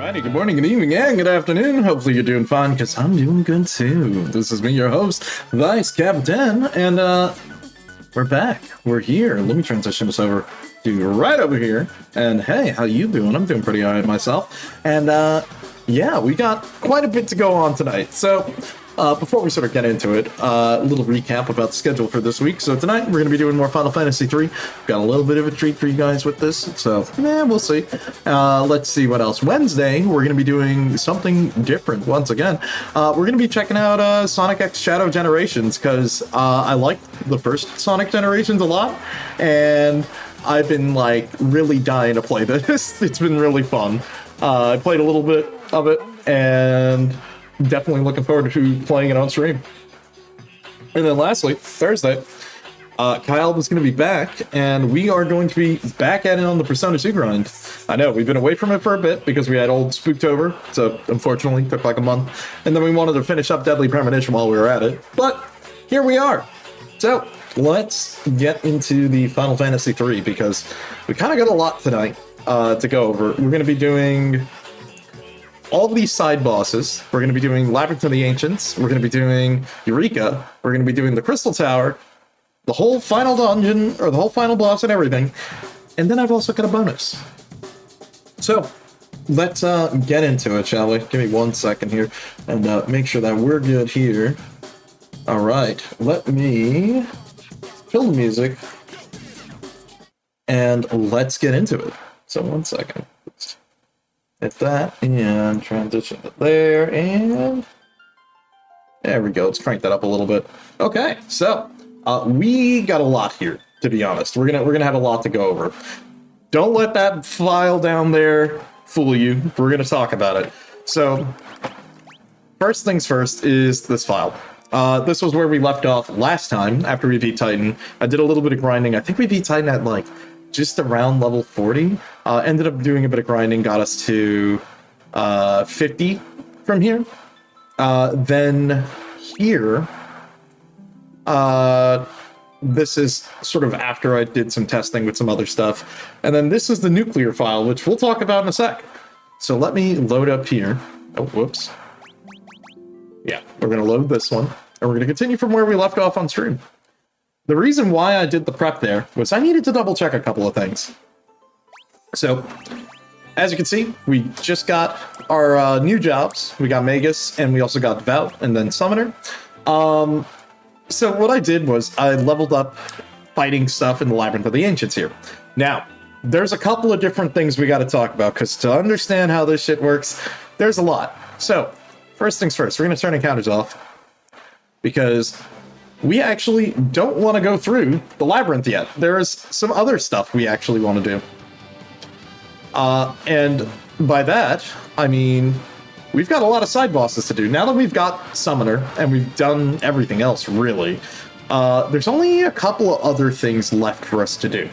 Alrighty, good morning, good evening, and good afternoon. Hopefully you're doing fine, because I'm doing good too. This is me, your host, Vice Kappatain, and we're back. We're here. Let me transition this over to right over here. And hey, how you doing? I'm doing pretty alright myself. And yeah, we got quite a bit to go on tonight. So before we sort of get into it, a little recap about the schedule for this week. So tonight we're going to be doing more Final Fantasy 3. Got a little bit of a treat for you guys with this, so we'll see. Let's see what else. Wednesday we're going to be doing something different once again. We're going to be checking out Sonic X Shadow Generations, because I liked the first Sonic Generations a lot, and I've been like really dying to play this. It's been really fun. I played a little bit of it, and definitely looking forward to playing it on stream. And then lastly, Thursday, Kyle is going to be back, and we are going to be back at it on the Persona 2 grind. I know, we've been away from it for a bit because we had old Spooktober, so unfortunately took like a month. And then we wanted to finish up Deadly Premonition while we were at it. But here we are. So let's get into the Final Fantasy 3, because we kind of got a lot tonight to go over. We're going to be doing all of these side bosses. We're going to be doing Labyrinth of the Ancients. We're going to be doing Eureka. We're going to be doing the Crystal Tower, the whole final dungeon, or the whole final boss and everything. And then I've also got a bonus. So let's get into it, shall we? Give me 1 second here and make sure that we're good here. All right, let me kill the music and let's get into it. So 1 second. Hit that and transition it there, and there we go. Let's crank that up a little bit. Okay, so we got a lot here, to be honest. We're gonna have a lot to go over. Don't let that file down there fool you. We're gonna talk about it. So first things first is this file. This was where we left off last time after we beat Titan. I did a little bit of grinding. I think we beat Titan at like just around level 40. Ended up doing a bit of grinding, got us to 50 from here. Then here, this is sort of after I did some testing with some other stuff. And then this is the nuclear file, which we'll talk about in a sec. So let me load up here. Oh, whoops. Yeah, we're going to load this one, and we're going to continue from where we left off on stream. The reason why I did the prep there was I needed to double check a couple of things. So, as you can see, we just got our new jobs. We got Magus, and we also got Vout, and then Summoner. So what I did was I leveled up fighting stuff in the Labyrinth of the Ancients here. Now, there's a couple of different things we got to talk about, because to understand how this shit works, there's a lot. So, first things first, we're going to turn encounters off, because we actually don't want to go through the labyrinth yet. There is some other stuff we actually want to do. And by that, I mean, we've got a lot of side bosses to do. Now that we've got Summoner, and we've done everything else, really, there's only a couple of other things left for us to do.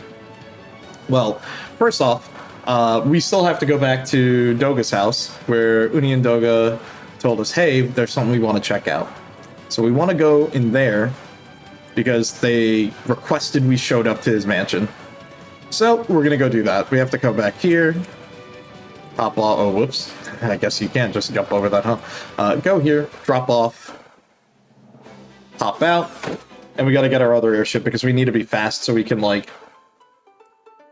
Well, first off, we still have to go back to Doga's house, where Uni and Doga told us, hey, there's something we want to check out. So we want to go in there because they requested we showed up to his mansion. So we're going to go do that. We have to come back here. Hop off. Oh, whoops. I guess you can't just jump over that, huh? Go here, drop off, hop out, and we got to get our other airship because we need to be fast so we can, like,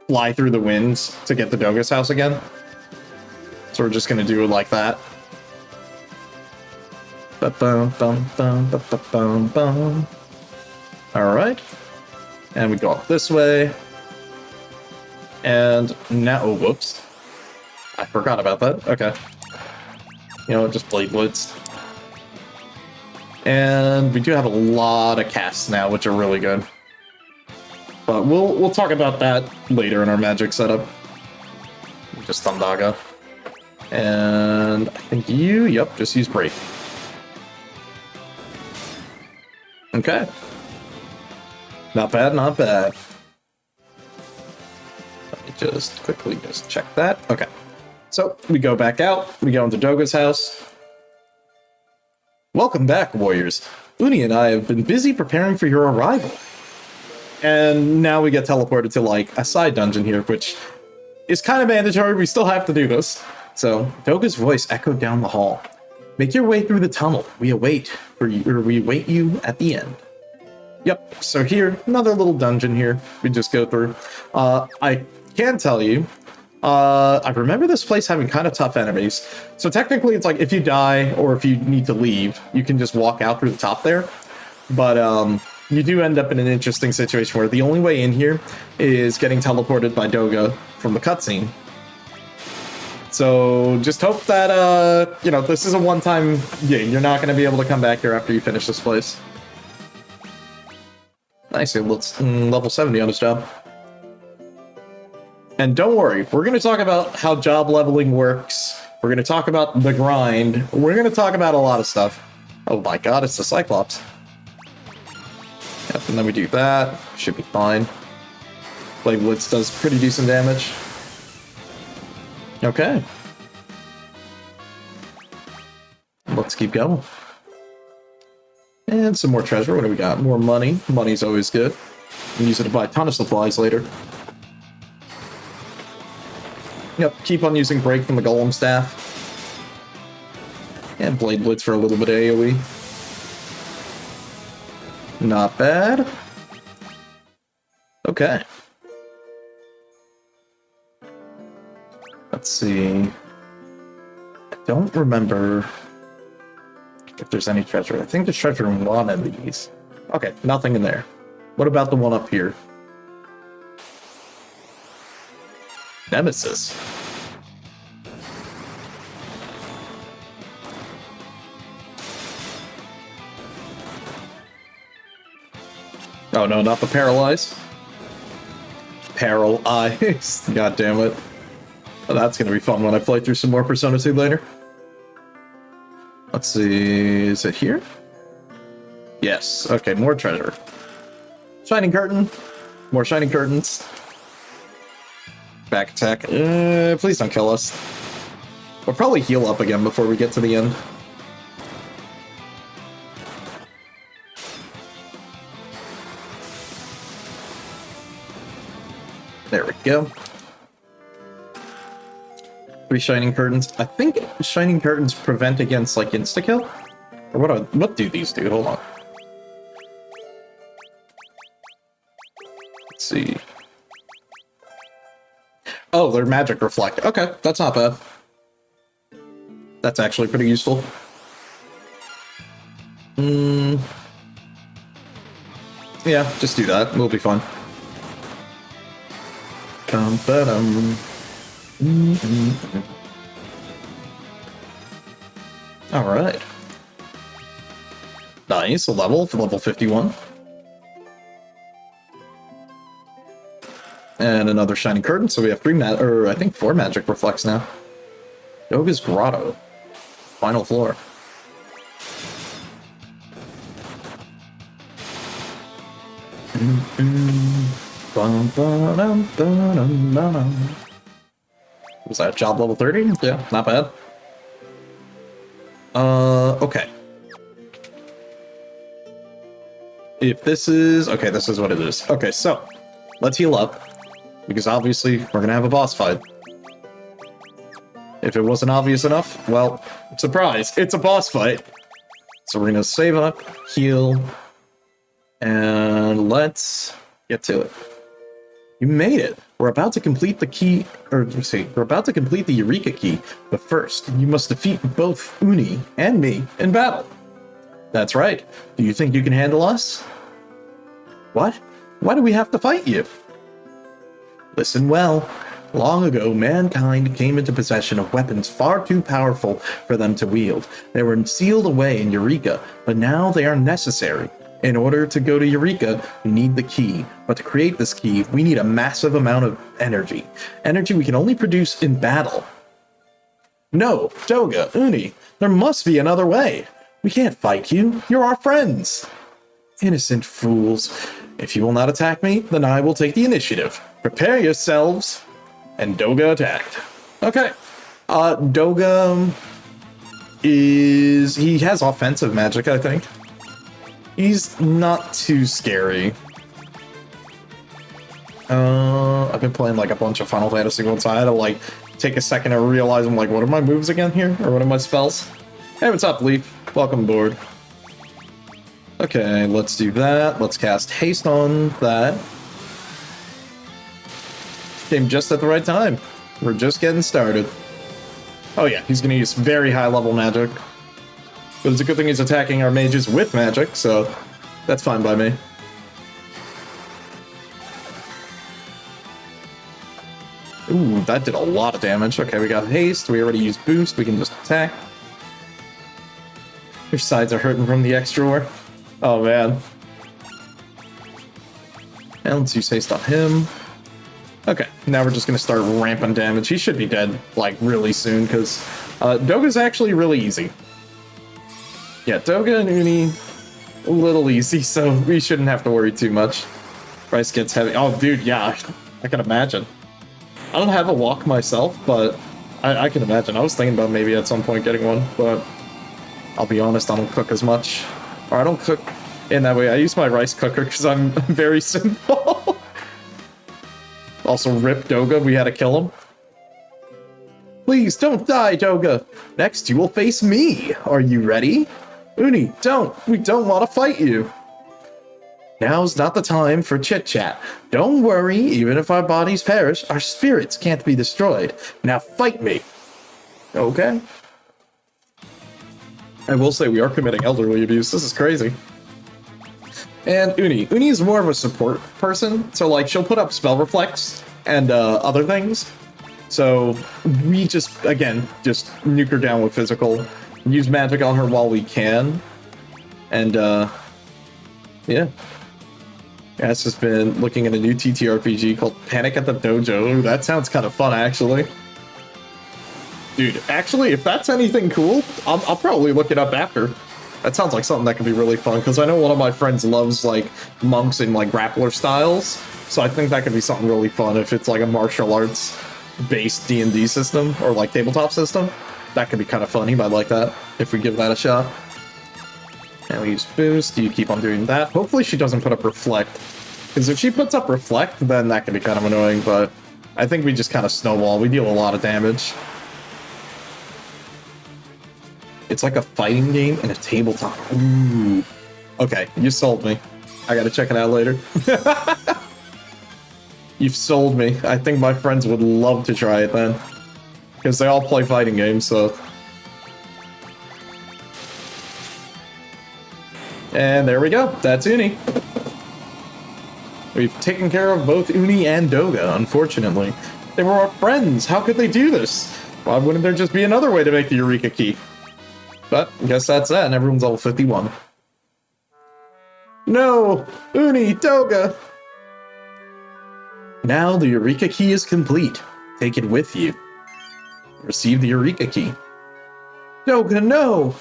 fly through the winds to get to Doga's house again. So we're just going to do it like that. Alright. And we go up this way. And now, oh, whoops. I forgot about that. Okay. You know, just Blade Blitz. And we do have a lot of casts now, which are really good. But we'll talk about that later in our magic setup. Just Thundaga. And I think yep, just use Break. Okay. Not bad, not bad. Let me just quickly check that. Okay. So, we go back out. We go into Doga's house. Welcome back, warriors. Uni and I have been busy preparing for your arrival. And now we get teleported to, like, a side dungeon here, which is kind of mandatory. We still have to do this. So, Doga's voice echoed down the hall. Make your way through the tunnel. We await you at the end. Yep, so here, another little dungeon here we just go through. I can tell you, I remember this place having kind of tough enemies. So technically it's like if you die or if you need to leave, you can just walk out through the top there. But you do end up in an interesting situation where the only way in here is getting teleported by Doga from the cutscene. So just hope that, you know, this is a one-time game. You're not going to be able to come back here after you finish this place. Nice, let's level 70 on his job. And don't worry, we're going to talk about how job leveling works. We're going to talk about the grind. We're going to talk about a lot of stuff. Oh my god, it's the Cyclops. Yep, and then we do that. Should be fine. Blade Blitz does pretty decent damage. Okay. Let's keep going. And some more treasure. What do we got? More money. Money's always good. We can use it to buy a ton of supplies later. Yep, keep on using Break from the Golem Staff. And Blade Blitz for a little bit of AoE. Not bad. Okay. Let's see. I don't remember if there's any treasure. I think there's treasure in one of these. Okay, nothing in there. What about the one up here? Nemesis. Oh no, not the Paralyze. Paralyze. God damn it. Oh, that's gonna be fun when I play through some more Persona 2 later. Let's see, is it here? Yes, okay, more treasure. Shining Curtain. More Shining Curtains. Back attack. Please don't kill us. We'll probably heal up again before we get to the end. There we go. 3 Shining Curtains. I think Shining Curtains prevent against, like, insta-kill? Or what do these do? Hold on. Let's see. Oh, they're magic reflect. Okay, that's not bad. That's actually pretty useful. Yeah, just do that. We'll be fine. Alright. Nice, a level for level 51. And another Shining Curtain, so we have 4 magic reflects now. Doga's Grotto. Final floor. Was that job level 30? Yeah, not bad. Okay. If this is... Okay, this is what it is. Okay, so, let's heal up. Because obviously, we're gonna have a boss fight. If it wasn't obvious enough, well, surprise, it's a boss fight. So we're gonna save up, heal, and let's get to it. You made it. We're about to complete the key, we're about to complete the Eureka key, but first, you must defeat both Uni and me in battle. That's right. Do you think you can handle us? What? Why do we have to fight you? Listen well. Long ago, mankind came into possession of weapons far too powerful for them to wield. They were sealed away in Eureka, but now they are necessary. In order to go to Eureka, we need the key. But to create this key, we need a massive amount of energy. Energy we can only produce in battle. No, Doga, Uni, there must be another way. We can't fight you. You're our friends. Innocent fools. If you will not attack me, then I will take the initiative. Prepare yourselves. And Doga attacked. Okay. Doga he has offensive magic, I think. He's not too scary. I've been playing like a bunch of Final Fantasy ones, so I had to like take a second to realize, I'm like, what are my moves again here? Or what are my spells? Hey, what's up, Leaf? Welcome aboard. Okay, let's do that. Let's cast haste on that. Came just at the right time. We're just getting started. Oh yeah, he's gonna use very high level magic. But it's a good thing he's attacking our mages with magic, so that's fine by me. Ooh, that did a lot of damage. Okay, we got haste, we already used boost, we can just attack. Your sides are hurting from the extra war. Oh man. And let's use haste on him. Okay, now we're just gonna start ramping damage. He should be dead, like, really soon, because Doga's actually really easy. Yeah, Doga and Uni, a little easy, so we shouldn't have to worry too much. Price gets heavy. Oh, dude, yeah, I can imagine. I don't have a walk myself, but I can imagine. I was thinking about maybe at some point getting one, but I'll be honest, I don't cook as much. Or I don't cook in that way. I use my rice cooker because I'm very simple. Also, rip Doga, we had to kill him. Please, don't die, Doga. Next, you will face me. Are you ready? Uni, don't. We don't want to fight you. Now's not the time for chit-chat. Don't worry, even if our bodies perish, our spirits can't be destroyed. Now fight me. Okay. I will say we are committing elderly abuse. This is crazy. And Uni. Uni is more of a support person, so like she'll put up spell reflex and other things. So we just, again, just nuke her down with physical, use magic on her while we can. And yeah. It's just been looking at a new TTRPG called Panic at the Dojo. Ooh, that sounds kind of fun, actually. Dude, actually, if that's anything cool, I'll probably look it up after. That sounds like something that could be really fun, because I know one of my friends loves, like, monks and, like, grappler styles. So I think that could be something really fun if it's, like, a martial arts-based D&D system, or, like, tabletop system. That could be kind of fun. He might like that, if we give that a shot. And we use boost. You keep on doing that. Hopefully she doesn't put up reflect. Because if she puts up reflect, then that can be kind of annoying, but I think we just kind of snowball. We deal a lot of damage. It's like a fighting game and a tabletop. Ooh. Okay, you sold me. I gotta check it out later. You've sold me. I think my friends would love to try it then. Because they all play fighting games, so... And there we go. That's Uni. We've taken care of both Uni and Doga, unfortunately. They were our friends. How could they do this? Why wouldn't there just be another way to make the Eureka key? But I guess that's that, and everyone's level 51. No! Uni, Doga! Now the Eureka key is complete. Take it with you. Receive the Eureka key. Doga, no!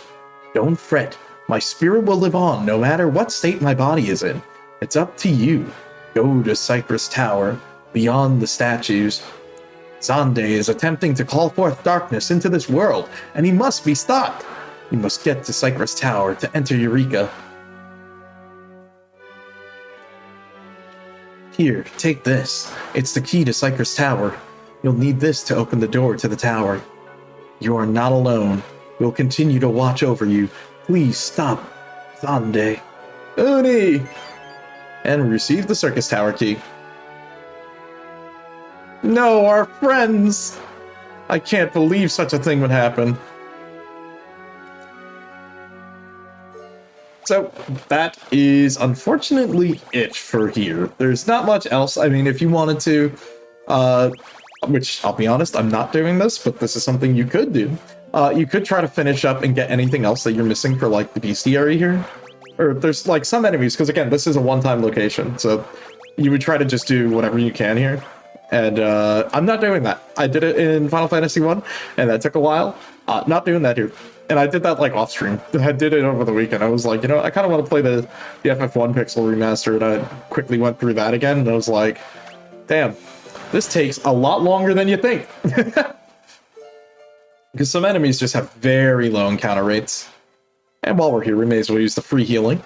Don't fret. My spirit will live on no matter what state my body is in. It's up to you. Go to Cypress Tower, beyond the statues. Xande is attempting to call forth darkness into this world, and he must be stopped. You must get to Cypress Tower to enter Eureka. Here, take this. It's the key to Cypress Tower. You'll need this to open the door to the tower. You are not alone. We'll continue to watch over you. Please stop, Xande. Uni! And receive the Circus Tower key. No, our friends! I can't believe such a thing would happen. So, that is unfortunately it for here. There's not much else. I mean, if you wanted to, which, I'll be honest, I'm not doing this, but this is something you could do. You could try to finish up and get anything else that you're missing for, like, the bestiary here. Or there's, like, some enemies, because, again, this is a one-time location, so you would try to just do whatever you can here. And, I'm not doing that. I did it in Final Fantasy 1, and that took a while. Not doing that here. And I did that, like, off-stream. I did it over the weekend. I was like, you know, I kind of want to play the FF1 Pixel Remaster, and I quickly went through that again, and I was like, damn, this takes a lot longer than you think. Because some enemies just have very low encounter rates. And while we're here, we may as well use the free healing.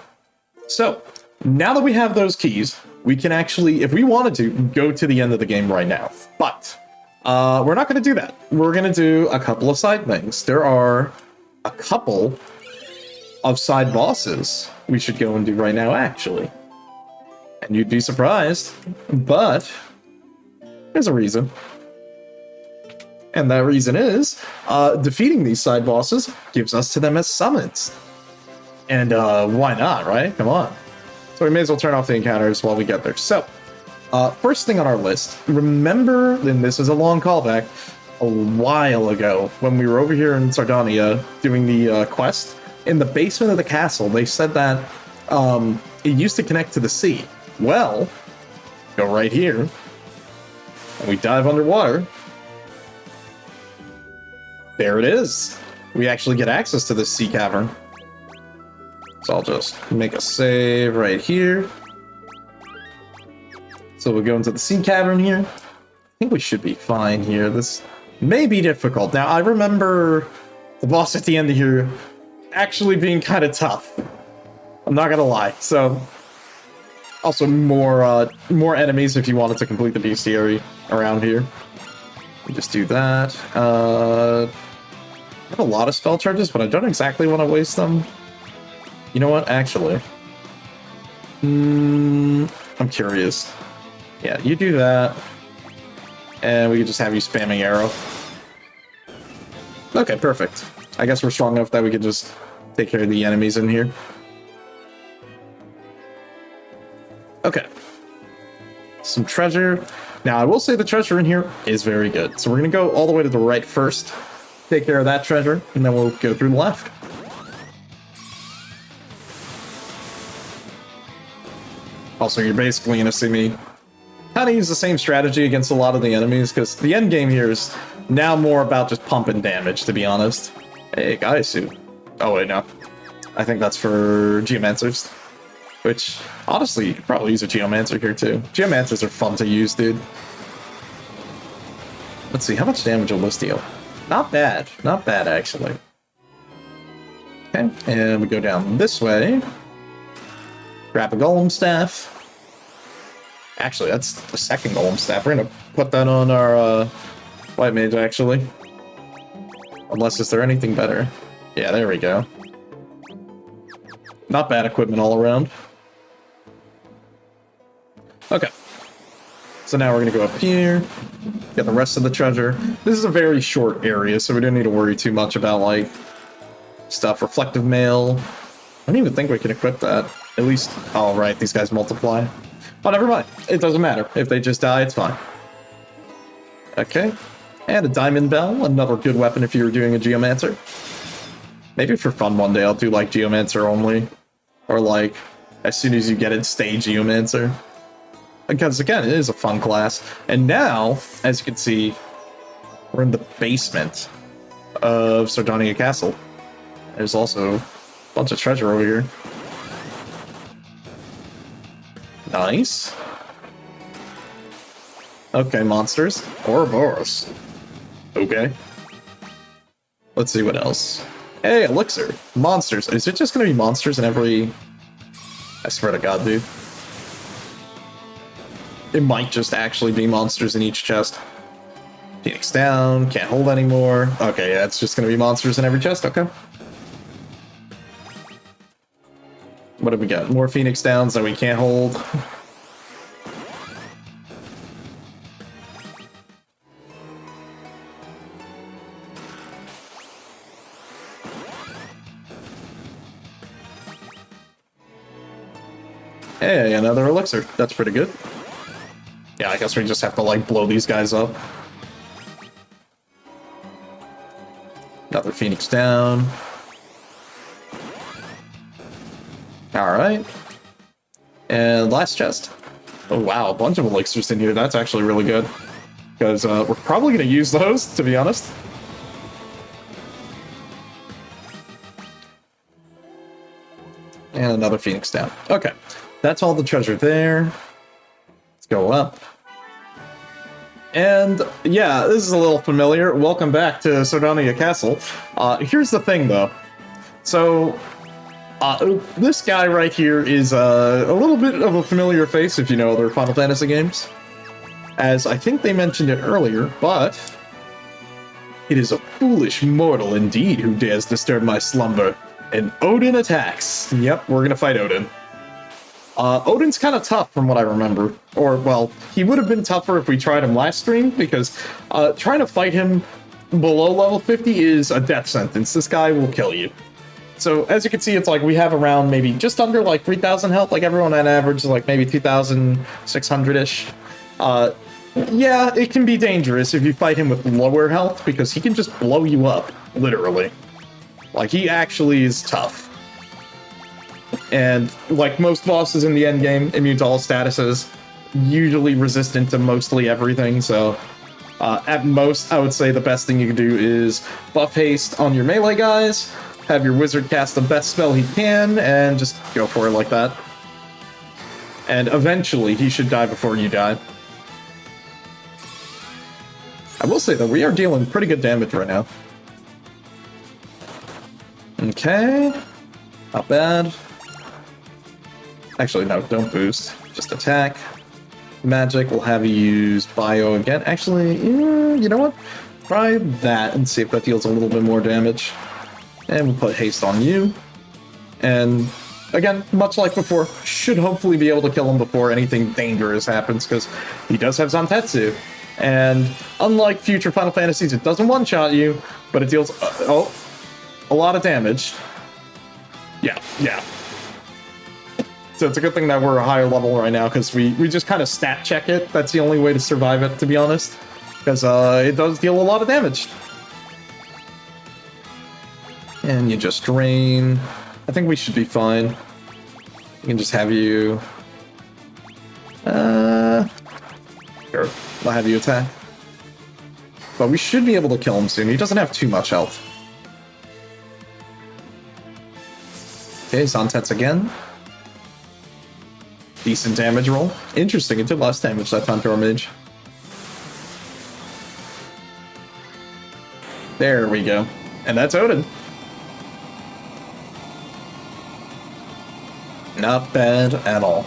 So, now that we have those keys, we can actually, if we wanted to, go to the end of the game right now. But, We're not going to do that. We're going to do a couple of side things. There are a couple of side bosses we should go and do right now, actually. And you'd be surprised, but there's a reason. And that reason is, defeating these side bosses gives us to them as summons. And why not, right? Come on. So we may as well turn off the encounters while we get there. So, first thing on our list, remember, and this is a long callback, a while ago when we were over here in Sardonia doing the quest, in the basement of the castle, they said that it used to connect to the sea. Well, go right here, and we dive underwater. There it is. We actually get access to this sea cavern. So I'll just make a save right here. So we'll go into the sea cavern here. I think we should be fine here. This may be difficult. Now, I remember the boss at the end of here actually being kind of tough. I'm not gonna lie. So, also more enemies if you wanted to complete the bestiary around here. Just do that. I have a lot of spell charges, but I don't exactly want to waste them. You know what? Actually, I'm curious. Yeah, you do that, and we can just have you spamming arrow. Okay, perfect. I guess we're strong enough that we can just take care of the enemies in here. Okay. Some treasure. Now, I will say the treasure in here is very good. So we're going to go all the way to the right first, take care of that treasure, and then we'll go through the left. Also, you're basically going to see me kind of use the same strategy against a lot of the enemies, because the end game here is now more about just pumping damage, to be honest. Hey, guy suit. Oh, wait, no. I think that's for Geomancers. Which, honestly, you could probably use a Geomancer here, too. Geomancers are fun to use, dude. Let's see, how much damage will this deal? Not bad. Not bad, actually. Okay, and we go down this way. Grab a Golem Staff. Actually, that's the second Golem Staff. We're gonna put that on our White Mage, actually. Unless, is there anything better? Yeah, there we go. Not bad equipment all around. Okay. So now we're gonna go up here, get the rest of the treasure. This is a very short area, so we don't need to worry too much about, like, stuff. Reflective Mail. I don't even think we can equip that. At least, oh, right, these guys multiply. Oh, never mind. It doesn't matter. If they just die, it's fine. Okay. And a Diamond Bell, another good weapon if you were doing a Geomancer. Maybe for fun one day I'll do, like, Geomancer only. Or, like, as soon as you get it, stay Geomancer. Because, again, it is a fun class. And now, as you can see, we're in the basement of Sardonia Castle. There's also a bunch of treasure over here. Nice. Okay, monsters. Ouroboros. Okay. Let's see what else. Hey, Elixir. Monsters. Is it just gonna be monsters in every... I swear to God, dude. It might just actually be monsters in each chest. Phoenix down. Can't hold anymore. Okay, yeah, it's just gonna be monsters in every chest. Okay. What have we got? More Phoenix Downs that we can't hold. Hey, another elixir. That's pretty good. Yeah, I guess we just have to, like, blow these guys up. Another Phoenix down. Alright. And last chest. Oh wow, a bunch of elixirs in here. That's actually really good. Because we're probably going to use those, to be honest. And another Phoenix down. Okay. That's all the treasure there. Let's go up. And yeah, this is a little familiar. Welcome back to Sardonia Castle. Here's the thing, though. So... this guy right here is a little bit of a familiar face if you know other Final Fantasy games. as I think they mentioned it earlier, but it is a foolish mortal indeed who dares disturb my slumber. And Odin attacks. Yep, we're gonna fight Odin. Odin's kind of tough from what I remember. Or, well, he would have been tougher if we tried him last stream, because trying to fight him below level 50 is a death sentence. This guy will kill you. So, as you can see, it's like we have around maybe just under like 3,000 health. Like everyone on average is like maybe 2,600-ish. Yeah, it can be dangerous if you fight him with lower health, because he can just blow you up, literally. Like, he actually is tough. And, like most bosses in the endgame, immune to all statuses, usually resistant to mostly everything, so... at most, I would say the best thing you can do is buff haste on your melee guys, have your wizard cast the best spell he can, and just go for it like that. And eventually, he should die before you die. I will say, though, we are dealing pretty good damage right now. Okay. Not bad. Actually, no, don't boost. Just attack. Magic will have you use bio again. Actually, you know what? Try that and see if that deals a little bit more damage. And we'll put haste on you. And again, much like before, should hopefully be able to kill him before anything dangerous happens, because he does have Zantetsu. And unlike future Final Fantasies, it doesn't one-shot you, but it deals a lot of damage. Yeah. So it's a good thing that we're a higher level right now, because we just kind of stat check it. That's the only way to survive it, to be honest. Because it does deal a lot of damage. And you just drain. I think we should be fine. We can just have you... Sure, I'll have you attack. But we should be able to kill him soon. He doesn't have too much health. Okay, Zantetsu again. Decent damage roll. Interesting, it did less damage that time to our mage. There we go. And that's Odin. Not bad at all.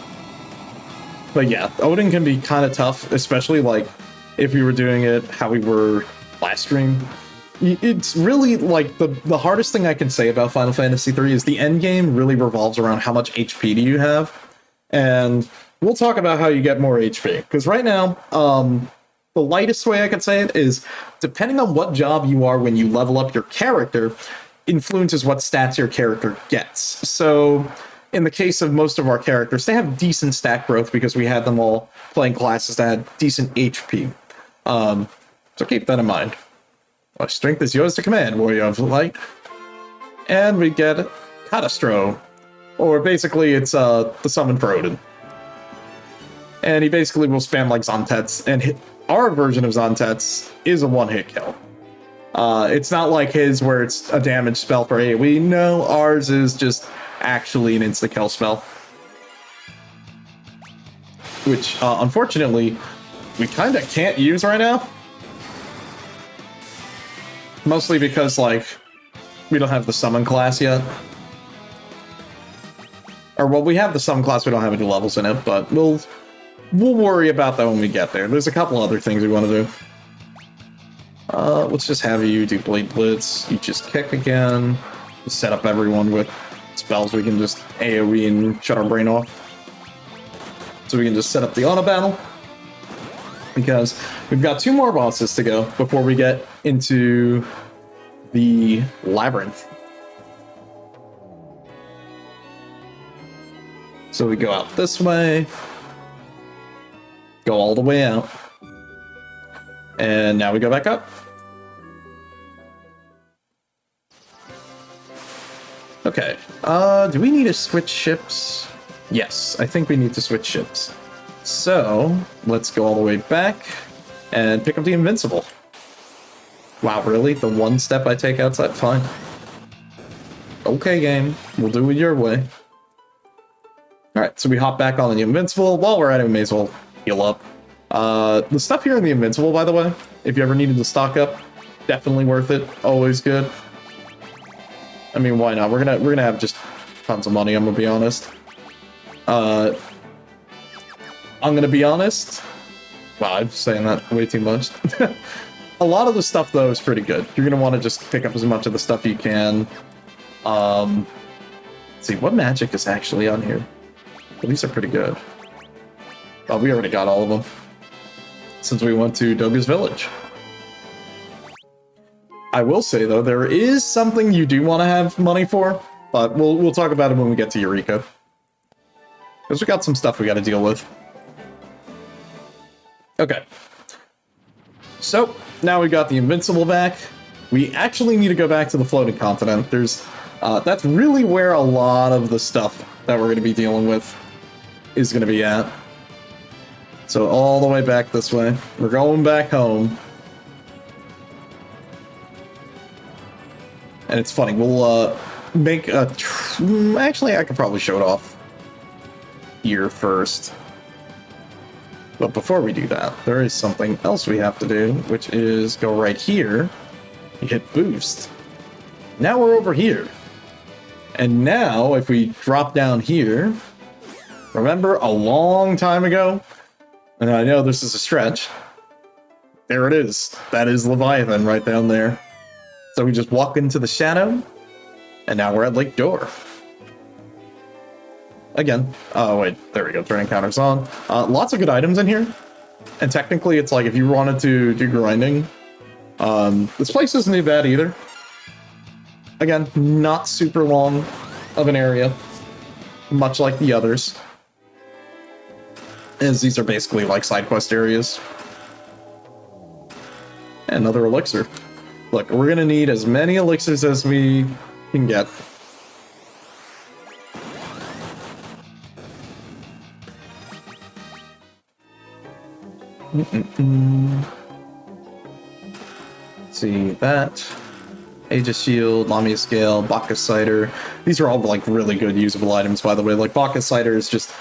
But yeah, Odin can be kind of tough, especially like if we were doing it how we were last stream. It's really like the hardest thing I can say about Final Fantasy III is the end game really revolves around how much HP do you have. And we'll talk about how you get more HP. Because right now, the lightest way I can say it is, depending on what job you are when you level up your character, influences what stats your character gets. So, in the case of most of our characters, they have decent stat growth because we had them all playing classes that had decent HP. So keep that in mind. Our strength is yours to command, Warrior of Light. And we get Catastro. Or basically, it's the summon for Odin. And he basically will spam like Zantetsu, and our version of Zantetsu is a one-hit kill. It's not like his where it's a damage spell for AoE. No, ours is just actually an insta-kill spell. Which, unfortunately, we kind of can't use right now. Mostly because, like, we don't have the summon class yet. Or, well, we have the summon class, we don't have any levels in it, but we'll worry about that when we get there. There's a couple other things we want to do. Let's just have you do Blade Blitz. You just kick again. Just set up everyone with spells we can just AoE and shut our brain off. So we can just set up the auto battle. Because we've got 2 more bosses to go before we get into the labyrinth. So we go out this way. Go all the way out. And now we go back up. Okay. Do we need to switch ships? Yes, I think we need to switch ships. So, let's go all the way back and pick up the Invincible. Wow, really? The one step I take outside? Fine. Okay, game. We'll do it your way. Alright, so we hop back on the Invincible. While we're at it, we may as well heal up. The stuff here in the Invincible, by the way, if you ever needed to stock up, definitely worth it. Always good. I mean, why not? We're gonna have just tons of money, I'm gonna be honest. I'm gonna be honest. Wow, I'm saying that way too much. A lot of the stuff, though, is pretty good. You're going to want to just pick up as much of the stuff you can. Let's see, what magic is actually on here? Well, these are pretty good. Oh, we already got all of them. Since we went to Doga's Village. I will say, though, there is something you do want to have money for, but we'll talk about it when we get to Eureka. Because we got some stuff we got to deal with. Okay. So, now we got the Invincible back. We actually need to go back to the Floating Continent. That's really where a lot of the stuff that we're going to be dealing with is going to be at. So all the way back this way. We're going back home. And it's funny, we'll make a... Actually, I could probably show it off here first. But before we do that, there is something else we have to do, which is go right here. You hit boost. Now we're over here. And now, if we drop down here... Remember a long time ago? And I know this is a stretch. There it is. That is Leviathan right down there. So we just walk into the shadow, and now we're at Lake Door. Again. Oh, wait. There we go. Turn encounters on. Lots of good items in here. And technically, it's like if you wanted to do grinding, this place isn't too bad either. Again, not super long of an area, much like the others. As these are basically like side quest areas. And another elixir. Look, we're gonna need as many elixirs as we can get. See that. Aegis Shield, Lamia Scale, Bacchus Cider. These are all like really good usable items, by the way. Like Bacchus Cider is just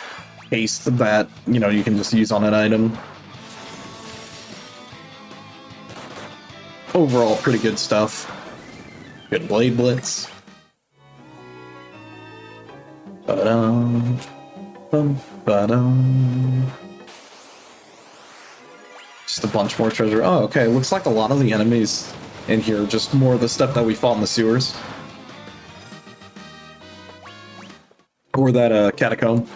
haste that, you know, you can just use on an item. Overall, pretty good stuff. Good Blade Blitz. Ba-dum, bum, ba-dum. Just a bunch more treasure. Oh, okay. Looks like a lot of the enemies in here are just more of the stuff that we fought in the sewers. Or that catacomb.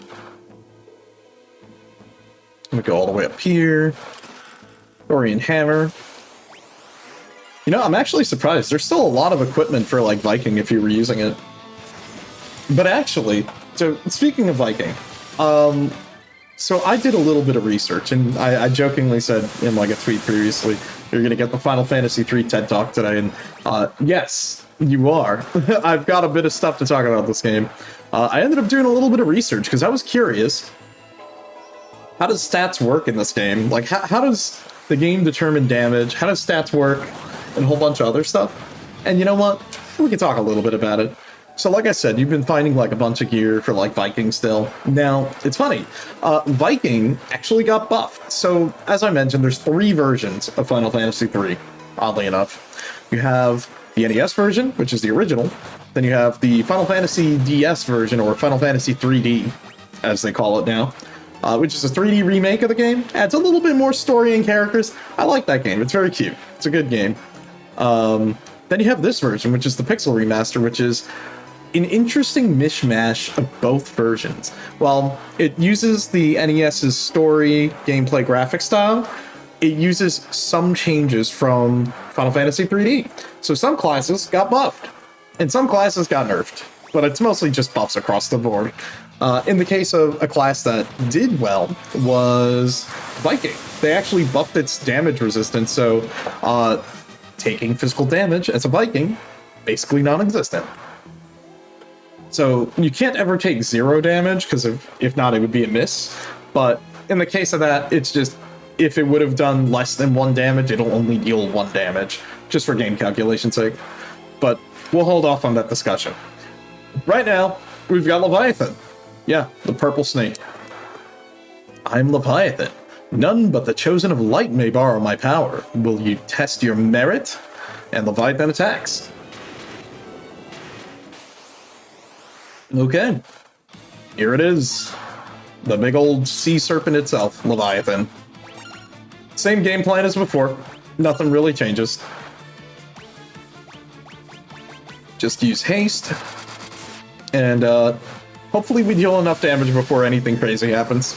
I'm gonna go all the way up here. Dorian Hammer. You know, I'm actually surprised. There's still a lot of equipment for, like, Viking if you were using it. But actually, so, speaking of Viking, so I did a little bit of research, and I jokingly said in, like, a tweet previously, you're gonna get the Final Fantasy III TED Talk today, and, yes, you are. I've got a bit of stuff to talk about this game. I ended up doing a little bit of research, because I was curious. How does stats work in this game? Like, how does the game determine damage? How does stats work? And a whole bunch of other stuff. And you know what? We can talk a little bit about it. So like I said, you've been finding like a bunch of gear for like Viking still. Now, it's funny. Viking actually got buffed. So as I mentioned, there's 3 versions of Final Fantasy III, oddly enough. You have the NES version, which is the original. Then you have the Final Fantasy DS version, or Final Fantasy 3D, as they call it now. Which is a 3D remake of the game. Adds a little bit more story and characters. I like that game. It's very cute. It's a good game. Then you have this version, which is the Pixel Remaster, which is an interesting mishmash of both versions. While it uses the NES's story, gameplay, graphic style, it uses some changes from Final Fantasy 3D. So some classes got buffed, and some classes got nerfed, but it's mostly just buffs across the board. In the case of a class that did well was Viking. They actually buffed its damage resistance, so taking physical damage as a Viking, basically non-existent. So you can't ever take 0 damage, because if not, it would be a miss. But in the case of that, it's just, if it would have done less than 1 damage, it'll only deal 1 damage, just for game calculation's sake. But we'll hold off on that discussion. Right now, we've got Leviathan. Yeah, the purple snake. I'm Leviathan. None but the chosen of light may borrow my power. Will you test your merit? And Leviathan attacks. Okay. Here it is. The big old sea serpent itself, Leviathan. Same game plan as before. Nothing really changes. Just use haste. And hopefully we deal enough damage before anything crazy happens.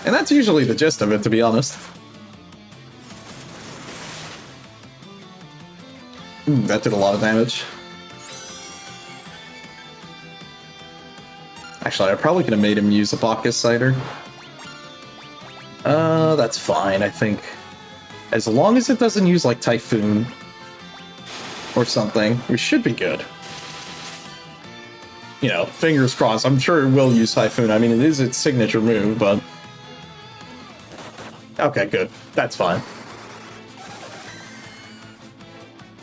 And that's usually the gist of it, to be honest. That did a lot of damage. Actually, I probably could have made him use a Bacchus Cider. That's fine, I think. As long as it doesn't use, like, Typhoon or something, we should be good. You know, fingers crossed. I'm sure it will use Typhoon. I mean, it is its signature move, but... Okay, good. That's fine.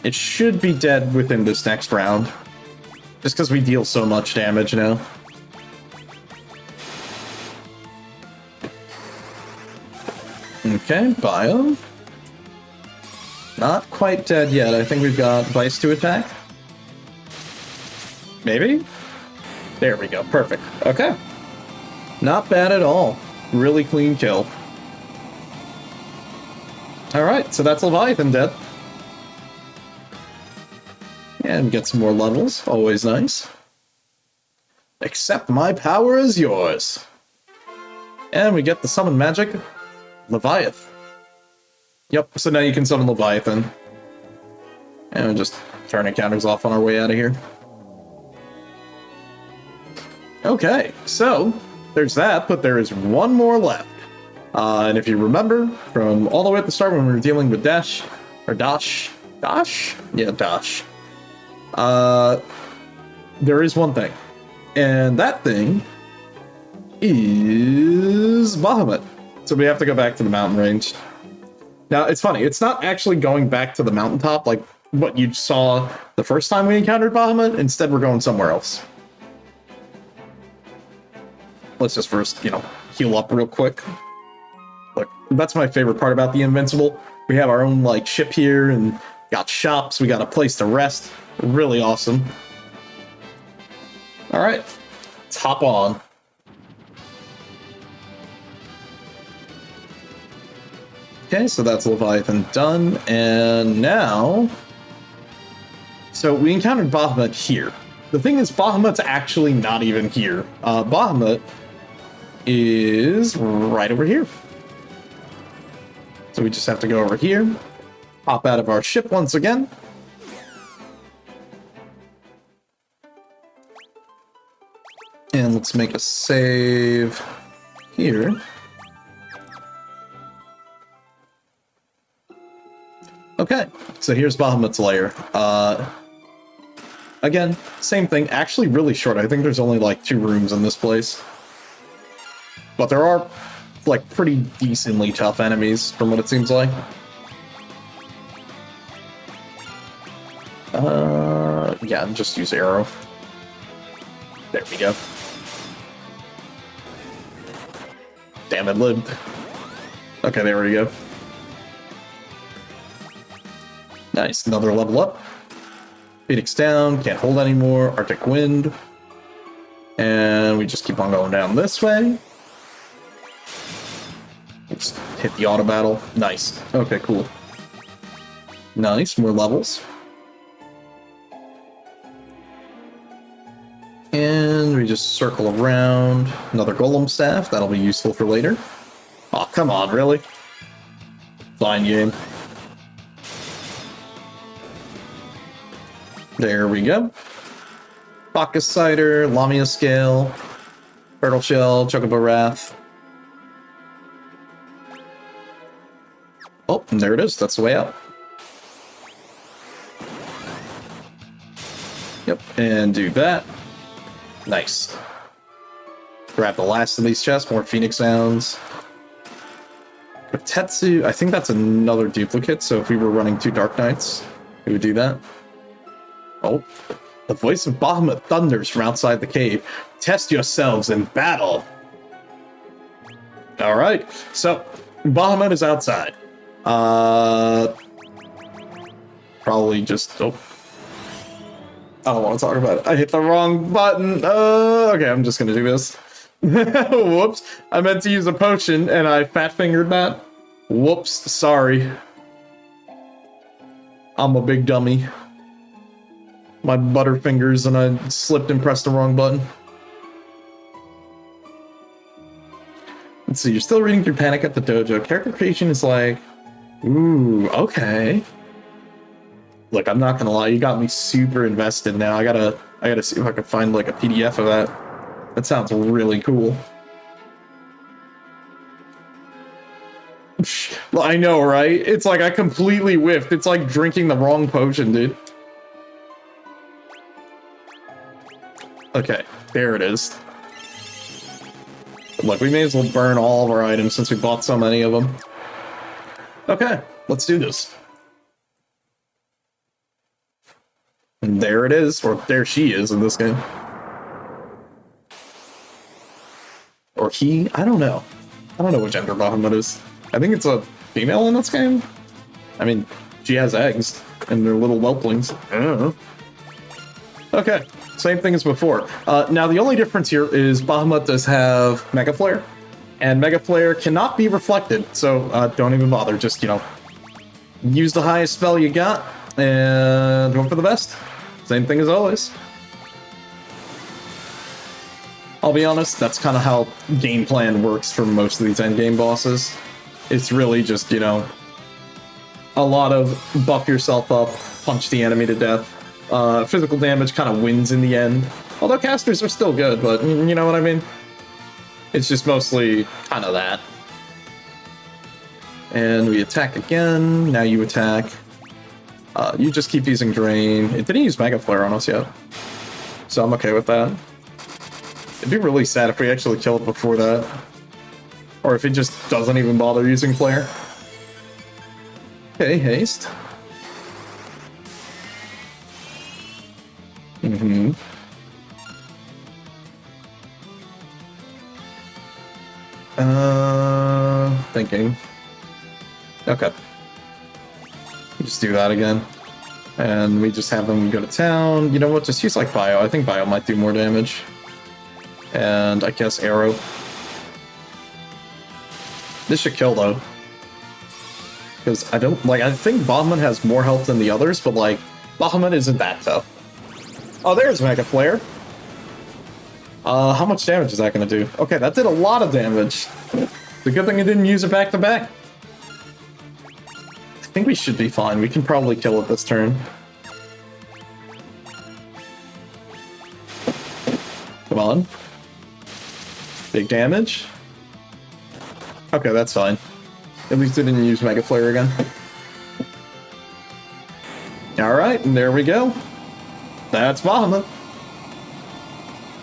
It should be dead within this next round. Just because we deal so much damage now. Okay, Bio. Not quite dead yet. I think we've got Vice to attack. Maybe? There we go. Perfect. Okay. Not bad at all. Really clean kill. Alright, so that's Leviathan dead. And get some more levels. Always nice. Accept my power is yours. And we get the summon magic, Leviathan. Yep, so now you can summon Leviathan. And we'll just turn encounters off on our way out of here. Okay, so there's that, but there is one more left. And if you remember from all the way at the start when we were dealing with Dash, or Dash? Yeah, Dash. There is one thing. And that thing is Bahamut. So we have to go back to the mountain range. Now, it's funny. It's not actually going back to the mountaintop like what you saw the first time we encountered Bahamut. Instead, we're going somewhere else. Let's just first, you know, heal up real quick. Look, that's my favorite part about the Invincible. We have our own, like, ship here and got shops. We got a place to rest. Really awesome. All right, let's hop on. Okay, so that's Leviathan done, and now... So we encountered Bahamut here. The thing is, Bahamut's actually not even here. Bahamut is right over here. So we just have to go over here, hop out of our ship once again. And let's make a save here. Okay, so here's Bahamut's lair. Again, same thing. Actually really short. I think there's only like 2 rooms in this place. But there are like pretty decently tough enemies from what it seems like. Yeah, just use arrow. There we go. Damn, it lived. Okay, there we go. Nice, another level up. Phoenix down, can't hold anymore. Arctic Wind. And we just keep on going down this way. Just hit the auto battle. Nice. Okay, cool. Nice, more levels. And we just circle around. Another Golem Staff, that'll be useful for later. Oh, come on, really? Fine game. There we go. Bacchus Cider, Lamia Scale, Turtle Shell, Chocobo Wrath. Oh, and there it is. That's the way out. Yep, and do that. Nice. Grab the last of these chests, more Phoenix Sounds. Tetsu, I think that's another duplicate, so if we were running 2 Dark Knights, we would do that. Oh, the voice of Bahamut thunders from outside the cave. Test yourselves in battle. Alright, so Bahamut is outside. Probably just... Oh. I don't want to talk about it. I hit the wrong button. Okay, I'm just gonna do this. Whoops. I meant to use a potion, and I fat-fingered that. Whoops, sorry. I'm a big dummy. My butterfingers and I slipped and pressed the wrong button. Let's see, you're still reading through Panic at the Dojo. Character creation is like, ooh, okay. Look, I'm not gonna lie, you got me super invested now. I gotta see if I can find like a PDF of that. That sounds really cool. Well, I know, right? It's like I completely whiffed. It's like drinking the wrong potion, dude. Okay, there it is. Look, we may as well burn all of our items since we bought so many of them. Okay, let's do this. And there it is, or there she is in this game. Or he, I don't know. I don't know what gender Bahamut is. I think it's a female in this game. I mean, she has eggs, and they're little whelplings. I don't know. Okay, same thing as before. Now, the only difference here is Bahamut does have Mega Flare, and Mega Flare cannot be reflected, so don't even bother. Just, you know, use the highest spell you got, and hope for the best. Same thing as always. I'll be honest, that's kind of how game plan works for most of these endgame bosses. It's really just, you know, a lot of buff yourself up, punch the enemy to death. Physical damage kind of wins in the end. Although casters are still good, but you know what I mean? It's just mostly kind of that. And we attack again. Now you attack. You just keep using Drain. It didn't use Mega Flare on us yet, so I'm okay with that. It'd be really sad if we actually kill it before that. Or if it just doesn't even bother using Flare. Okay, haste. Thinking. Okay. Just do that again. And we just have them go to town. You know what? Just use like Bio. I think Bio might do more damage. And I guess Arrow. This should kill though. Because I don't like, I think Bahamut has more health than the others, but like, Bahamut isn't that tough. Oh, there's Mega Flare. How much damage is that gonna do? Okay, that did a lot of damage. It's a good thing I didn't use it back to back. I think we should be fine. We can probably kill it this turn. Come on. Big damage. Okay, that's fine. At least I didn't use Mega Flare again. Alright, and there we go. That's Bahamut.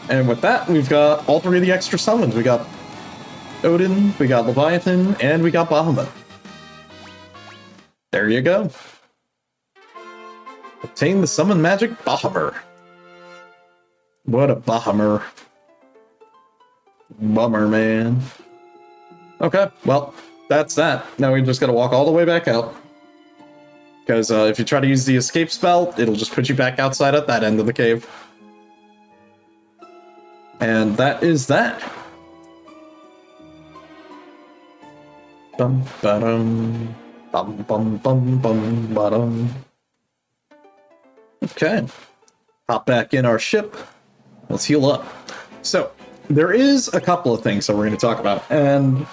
And with that, we've got all three of the extra summons. We got Odin, we got Leviathan, and we got Bahamut. There you go. Obtain the summon magic Bahamut. What a Bahamut. Bummer, man. Okay, well, that's that. Now we just gotta walk all the way back out. Because if you try to use the escape spell, it'll just put you back outside at that end of the cave. And that is that. Bum ba-dum. Bum bum bum bum ba-dum. Okay. Hop back in our ship. Let's heal up. So, there is a couple of things that we're going to talk about. And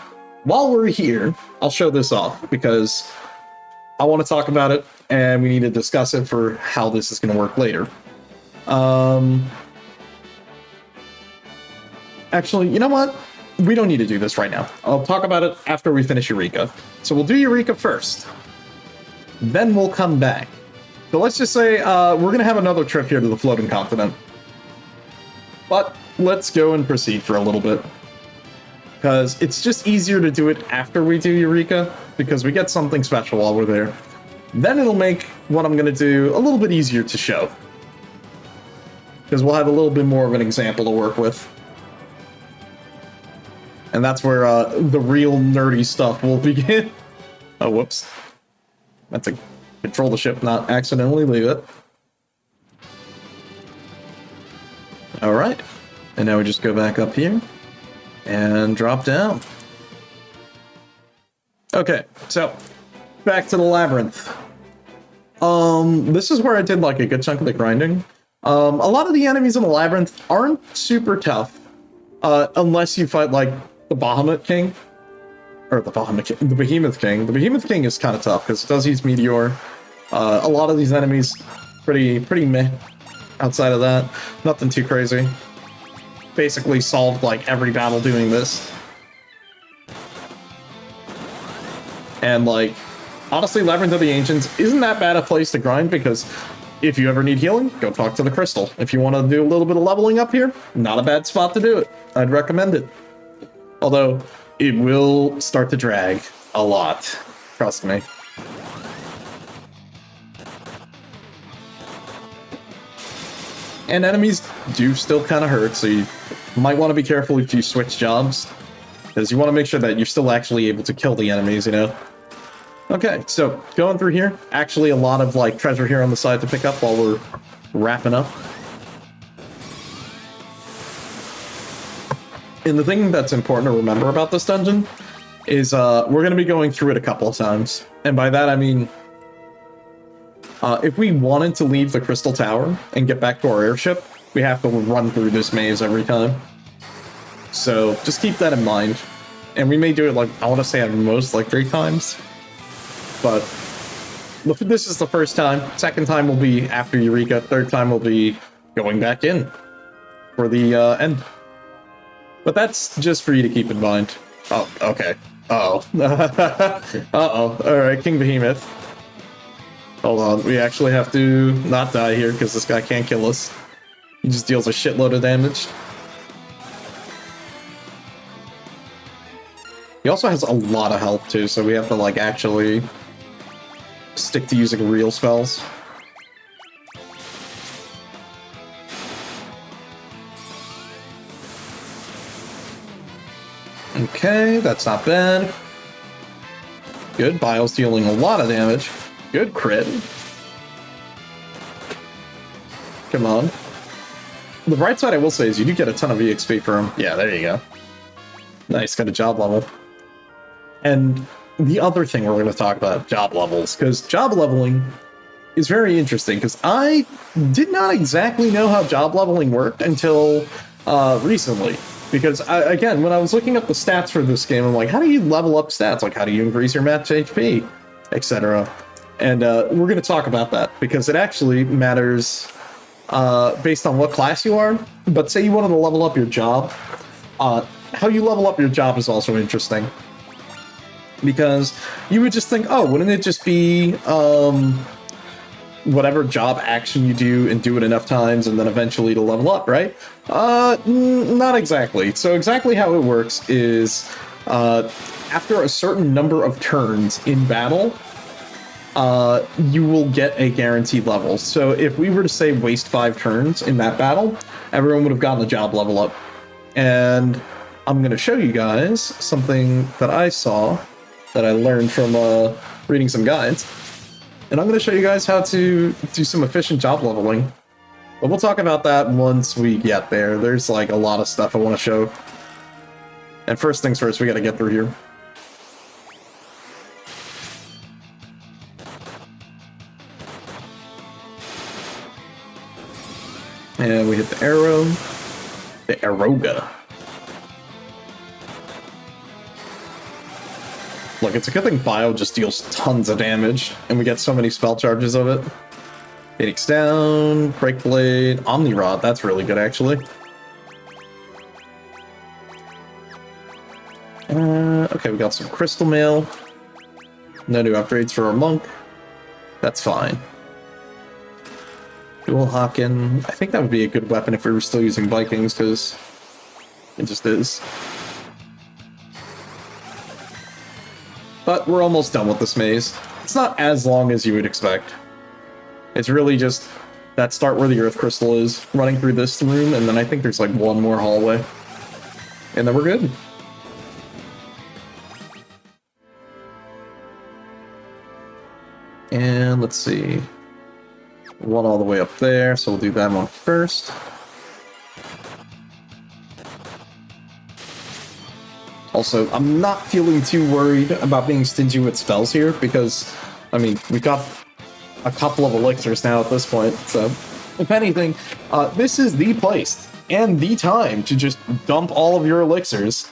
while we're here, I'll show this off because I want to talk about it and we need to discuss it for how this is going to work later. Actually, you know what? We don't need to do this right now. I'll talk about it after we finish Eureka. So we'll do Eureka first. Then we'll come back. So let's just say we're going to have another trip here to the floating continent. But let's go and proceed for a little bit. Because it's just easier to do it after we do Eureka, because we get something special while we're there. Then it'll make what I'm going to do a little bit easier to show. Because we'll have a little bit more of an example to work with. And that's where the real nerdy stuff will begin. Oh, whoops. That's to control the ship, not accidentally leave it. Alright. And now we just go back up here. And drop down. Okay, so back to the labyrinth. This is where I did like a good chunk of the grinding. A lot of the enemies in the labyrinth aren't super tough, unless you fight like the Bahamut King, or the Behemoth King. The Behemoth King is kind of tough because it does use Meteor. A lot of these enemies pretty meh. Outside of that, nothing too crazy. Basically solved like every battle doing this. And like, honestly, Labyrinth of the Ancients isn't that bad a place to grind because if you ever need healing, go talk to the Crystal. If you want to do a little bit of leveling up here, not a bad spot to do it. I'd recommend it. Although, it will start to drag a lot. Trust me. And enemies do still kind of hurt, so you might want to be careful if you switch jobs. Because you want to make sure that you're still actually able to kill the enemies, you know? Okay, so going through here, actually a lot of like treasure here on the side to pick up while we're wrapping up. And the thing that's important to remember about this dungeon is we're going to be going through it a couple of times. And by that I mean, if we wanted to leave the Crystal Tower and get back to our airship, we have to run through this maze every time. So just keep that in mind. And we may do it like, I want to say at most like 3 times. But this is the first time. Second time will be after Eureka. Third time will be going back in for the end. But that's just for you to keep in mind. Oh, okay. Uh-oh. Uh-oh. Alright, King Behemoth. Hold on. We actually have to not die here because this guy can't kill us. He just deals a shitload of damage. He also has a lot of health too, so we have to like actually stick to using real spells. Okay, that's not bad. Good, Bio's dealing a lot of damage. Good crit. Come on. The bright side I will say is you do get a ton of EXP for him. Yeah, there you go. Nice, got a job level. And the other thing we're going to talk about, job levels, because job leveling is very interesting, because I did not exactly know how job leveling worked until recently. Because, again, when I was looking up the stats for this game, I'm like, how do you level up stats? Like, how do you increase your match HP? Etc. And we're going to talk about that, because it actually matters based on what class you are. But say you wanted to level up your job, how you level up your job is also interesting. Because you would just think, oh, wouldn't it just be whatever job action you do and do it enough times and then eventually to level up, right? Not exactly. So exactly how it works is after a certain number of turns in battle, you will get a guaranteed level. So if we were to say waste 5 turns in that battle, everyone would have gotten a job level up. And I'm going to show you guys something that I saw that I learned from reading some guides. And I'm going to show you guys how to do some efficient job leveling. But we'll talk about that once we get there. There's like a lot of stuff I want to show. And first things first, we got to get through here. And we hit the arrow. The Eureka. Look, it's a good thing Bio just deals tons of damage, and we get so many spell charges of it. Phoenix down, Break Blade, Omni Rod, that's really good actually. Okay, we got some Crystal Mail. No new upgrades for our Monk. That's fine. Dual Haken, I think that would be a good weapon if we were still using Vikings, because it just is. But we're almost done with this maze. It's not as long as you would expect. It's really just that start where the Earth Crystal is, running through this room, and then I think there's like one more hallway. And then we're good. And let's see. One all the way up there, so we'll do that one first. Also, I'm not feeling too worried about being stingy with spells here because, I mean, we've got a couple of elixirs now at this point, so if anything, this is the place and the time to just dump all of your elixirs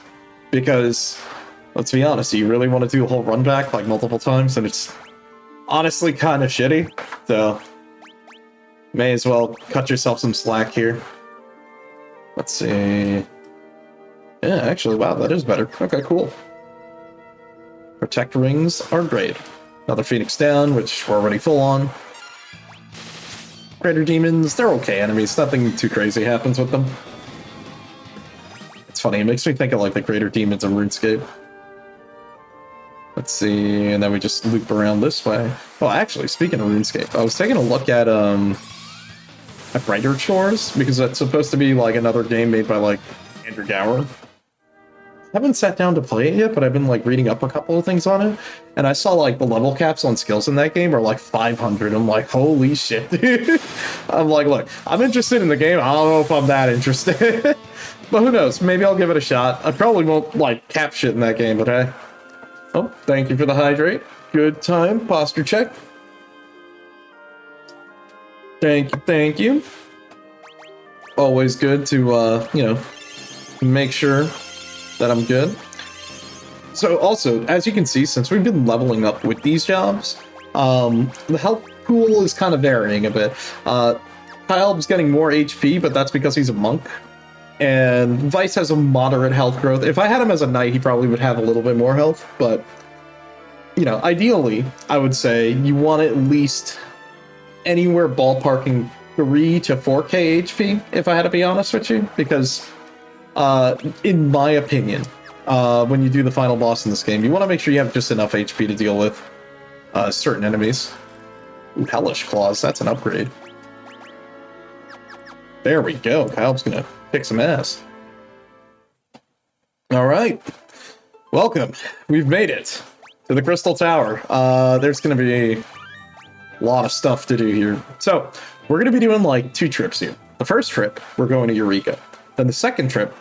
because, let's be honest, you really want to do a whole run back like multiple times and it's honestly kind of shitty, so may as well cut yourself some slack here. Let's see. Yeah, actually, wow, that is better. Okay, cool. Protect rings are great. Another Phoenix down, which we're already full on. Greater Demons, they're okay enemies. Nothing too crazy happens with them. It's funny, it makes me think of like the Greater Demons in RuneScape. Let's see, and then we just loop around this way. Oh, actually, speaking of RuneScape, I was taking a look at Writer Chores, because that's supposed to be like another game made by like Andrew Gower. I haven't sat down to play it yet, but I've been like reading up a couple of things on it, and I saw like the level caps on skills in that game are like 500. I'm like, holy shit, dude. I'm like, look, I'm interested in the game. I don't know if I'm that interested, but who knows? Maybe I'll give it a shot. I probably won't like cap shit in that game, but hey. Oh, thank you for the hydrate. Good time. Posture check. Thank you. Always good to, you know, make sure that I'm good. So also, as you can see, since we've been leveling up with these jobs, the health pool is kind of varying a bit. Kyle's getting more HP, but that's because he's a monk. And Vice has a moderate health growth. If I had him as a knight, he probably would have a little bit more health, but, you know, ideally, I would say you want at least anywhere ballparking 3 to 4k HP, if I had to be honest with you, because, in my opinion, when you do the final boss in this game, you want to make sure you have just enough HP to deal with certain enemies. Ooh, Hellish Claws, that's an upgrade. There we go, Kyle's gonna kick some ass. Alright, welcome. We've made it to the Crystal Tower. There's gonna be a lot of stuff to do here. So, we're gonna be doing like 2 trips here. The first trip, we're going to Eureka. Then the second trip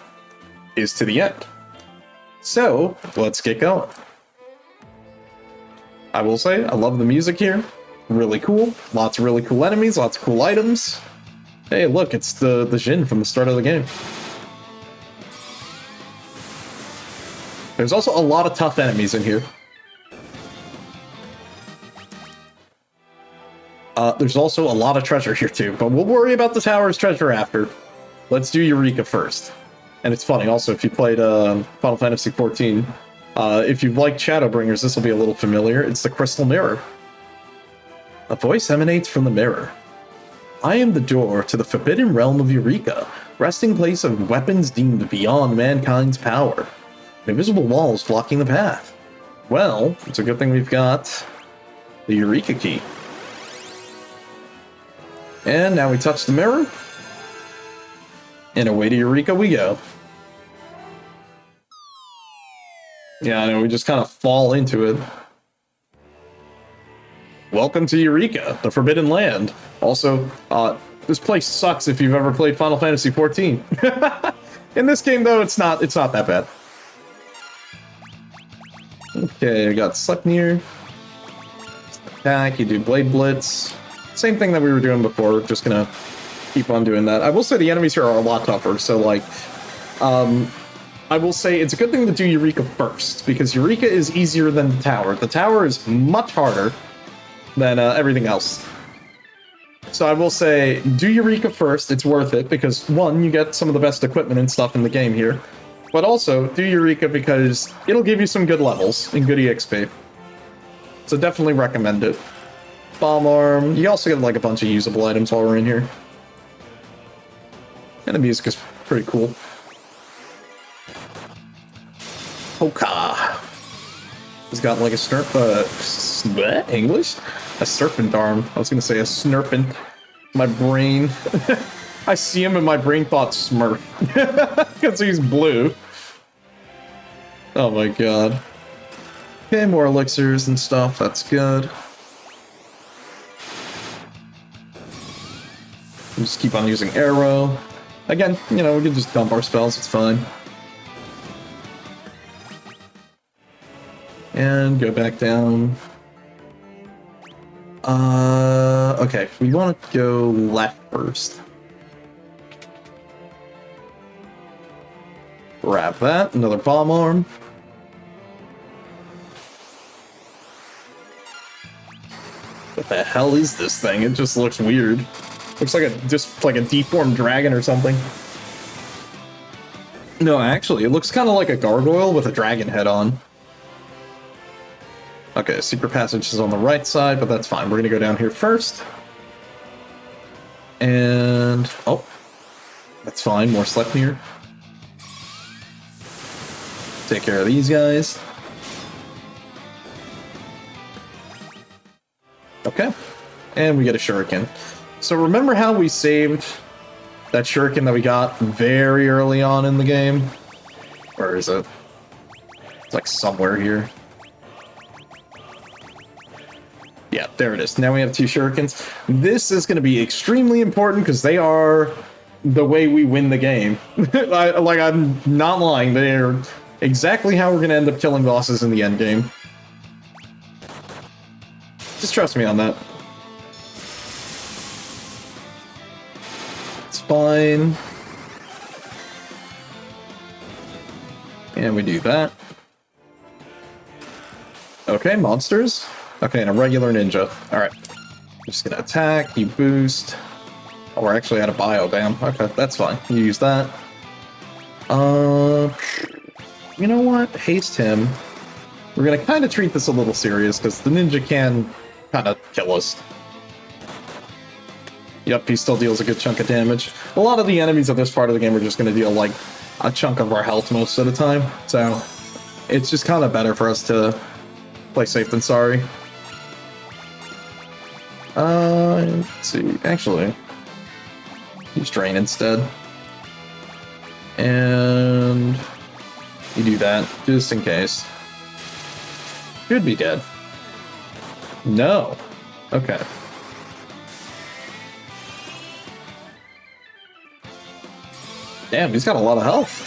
is to the end. So, let's get going. I will say, I love the music here. Really cool. Lots of really cool enemies, lots of cool items. Hey, look, it's the Jinn from the start of the game. There's also a lot of tough enemies in here. There's also a lot of treasure here too, but we'll worry about the tower's treasure after. Let's do Eureka first. And it's funny, also, if you played Final Fantasy XIV, if you've liked Shadowbringers, this will be a little familiar. It's the Crystal Mirror. A voice emanates from the mirror. I am the door to the forbidden realm of Eureka, resting place of weapons deemed beyond mankind's power. Invisible walls blocking the path. Well, it's a good thing we've got the Eureka key. And now we touch the mirror, and away to Eureka we go. Yeah, I know, we just kind of fall into it. Welcome to Eureka, the Forbidden Land. Also, this place sucks if you've ever played Final Fantasy XIV. In this game, though, it's not that bad. Okay, I got Sleipnir. Attack, you do Blade Blitz. Same thing that we were doing before, just gonna keep on doing that. I will say the enemies here are a lot tougher, so like, I will say it's a good thing to do Eureka first, because Eureka is easier than the tower. The tower is much harder than everything else. So I will say, do Eureka first, it's worth it, because one, you get some of the best equipment and stuff in the game here, but also, do Eureka because it'll give you some good levels and good EXP. So definitely recommend it. Bomb Arm, you also get like a bunch of usable items while we're in here. And the music is pretty cool. Hoka! He's got like a English? A serpent arm. I was gonna say a snurpent. My brain. I see him and my brain thought Smurf. Because he's blue. Oh my god. Okay, more elixirs and stuff. That's good. We'll just keep on using arrow. Again, you know, we can just dump our spells. It's fine. And go back down. Okay, we want to go left first. Grab that, another bomb arm. What the hell is this thing? It just looks weird. Looks like a deformed dragon or something. No, actually, it looks kind of like a gargoyle with a dragon head on. Okay, secret passage is on the right side, but that's fine. We're gonna go down here first. And... oh. That's fine, more Sleipnir. Take care of these guys. Okay. And we get a shuriken. So remember how we saved that shuriken that we got very early on in the game? Where is it? It's like somewhere here. Yeah, there it is. Now we have 2 shurikens. This is going to be extremely important because they are the way we win the game. I'm not lying. They are exactly how we're going to end up killing bosses in the end game. Just trust me on that. It's fine. And we do that. Okay, monsters. Okay, and a regular ninja. Alright. Just gonna attack, you boost. Oh, we're actually out of bio, damn. Okay, that's fine. You use that. You know what? Haste him. We're gonna kind of treat this a little serious, because the ninja can kind of kill us. Yep, he still deals a good chunk of damage. A lot of the enemies of this part of the game are just gonna deal, like, a chunk of our health most of the time. So, it's just kind of better for us to play safe than sorry. Let's see. Actually, use Drain instead. And you do that, just in case. Should be dead. No. Okay. Damn, he's got a lot of health.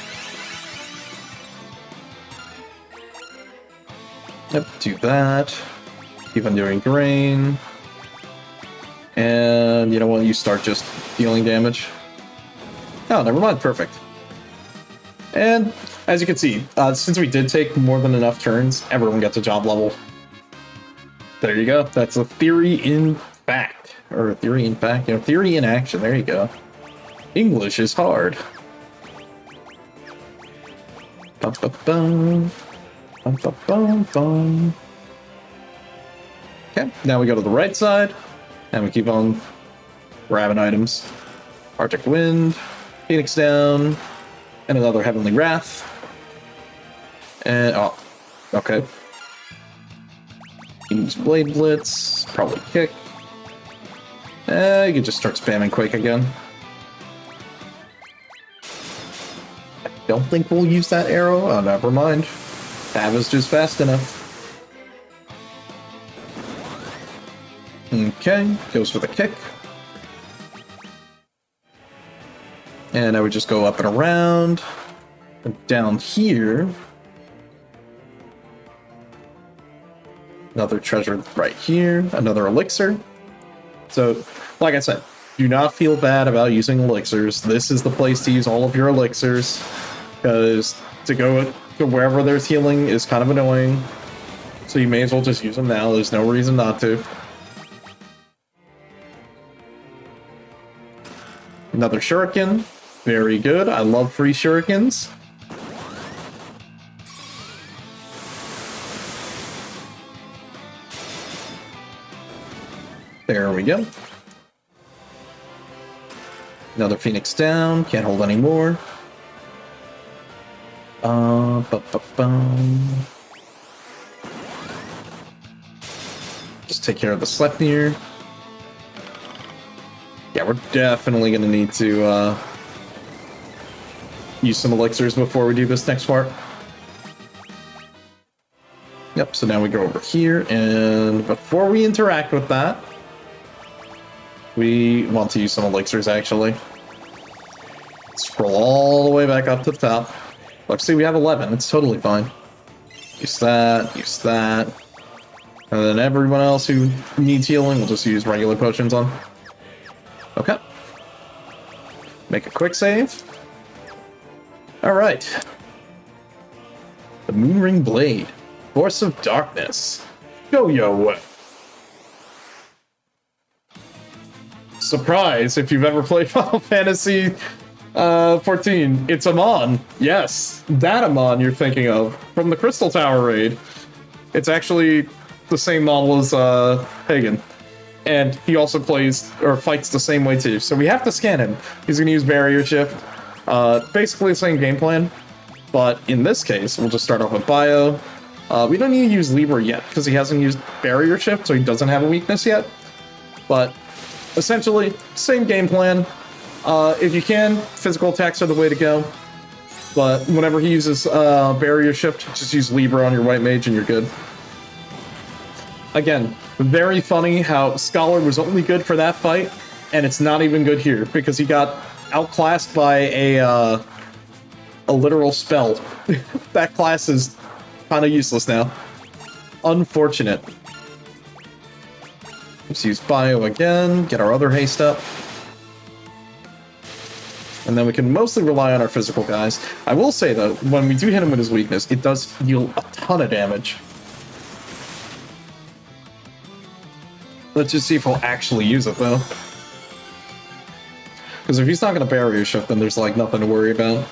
Yep, do that. Keep on doing Drain. And you know what? You start just dealing damage. Oh, never mind. Perfect. And as you can see, since we did take more than enough turns, everyone gets a job level. There you go. That's a theory in fact. Or a theory in fact. You know, theory in action. There you go. English is hard. Bum, bum, bum. Bum, bum, bum, bum. Okay, now we go to the right side. And we keep on grabbing items. Arctic Wind, Phoenix Down, and another Heavenly Wrath. And, oh, okay. Use Blade Blitz, probably Kick. You can just start spamming Quake again. I don't think we'll use that arrow. Oh, never mind. That was just fast enough. Okay, goes for the kick. And I would just go up and around. And down here. Another treasure right here. Another elixir. So, like I said, do not feel bad about using elixirs. This is the place to use all of your elixirs. Because to go to wherever there's healing is kind of annoying. So you may as well just use them now. There's no reason not to. Another shuriken. Very good. I love free shurikens. There we go. Another Phoenix down. Can't hold any more. Just take care of the Sleipnir. Yeah, we're definitely going to need to use some elixirs before we do this next part. Yep, so now we go over here, and before we interact with that, we want to use some elixirs, actually. Scroll all the way back up to the top. Look, see, we have 11. It's totally fine. Use that, use that. And then everyone else who needs healing, we'll just use regular potions on. Okay. Make a quick save. Alright. The Moonring Blade. Force of Darkness. Go your way. Surprise, if you've ever played Final Fantasy 14, it's Amon. Yes, that Amon you're thinking of from the Crystal Tower raid. It's actually the same model as Hagen. And he also plays, or fights the same way too. So we have to scan him. He's going to use Barrier Shift. Basically the same game plan. But in this case, we'll just start off with Bio. We don't need to use Libra yet, because he hasn't used Barrier Shift, so he doesn't have a weakness yet. But essentially, same game plan. If you can, physical attacks are the way to go. But whenever he uses Barrier Shift, just use Libra on your White Mage and you're good. Again, very funny how Scholar was only good for that fight, and it's not even good here, because he got outclassed by a literal spell. That class is kind of useless now. Unfortunate. Let's use Bio again, get our other haste up. And then we can mostly rely on our physical guys. I will say, though, when we do hit him with his weakness, it does deal a ton of damage. Let's just see if he'll actually use it, though. Because if he's not going to Barrier Shift, then there's, like, nothing to worry about.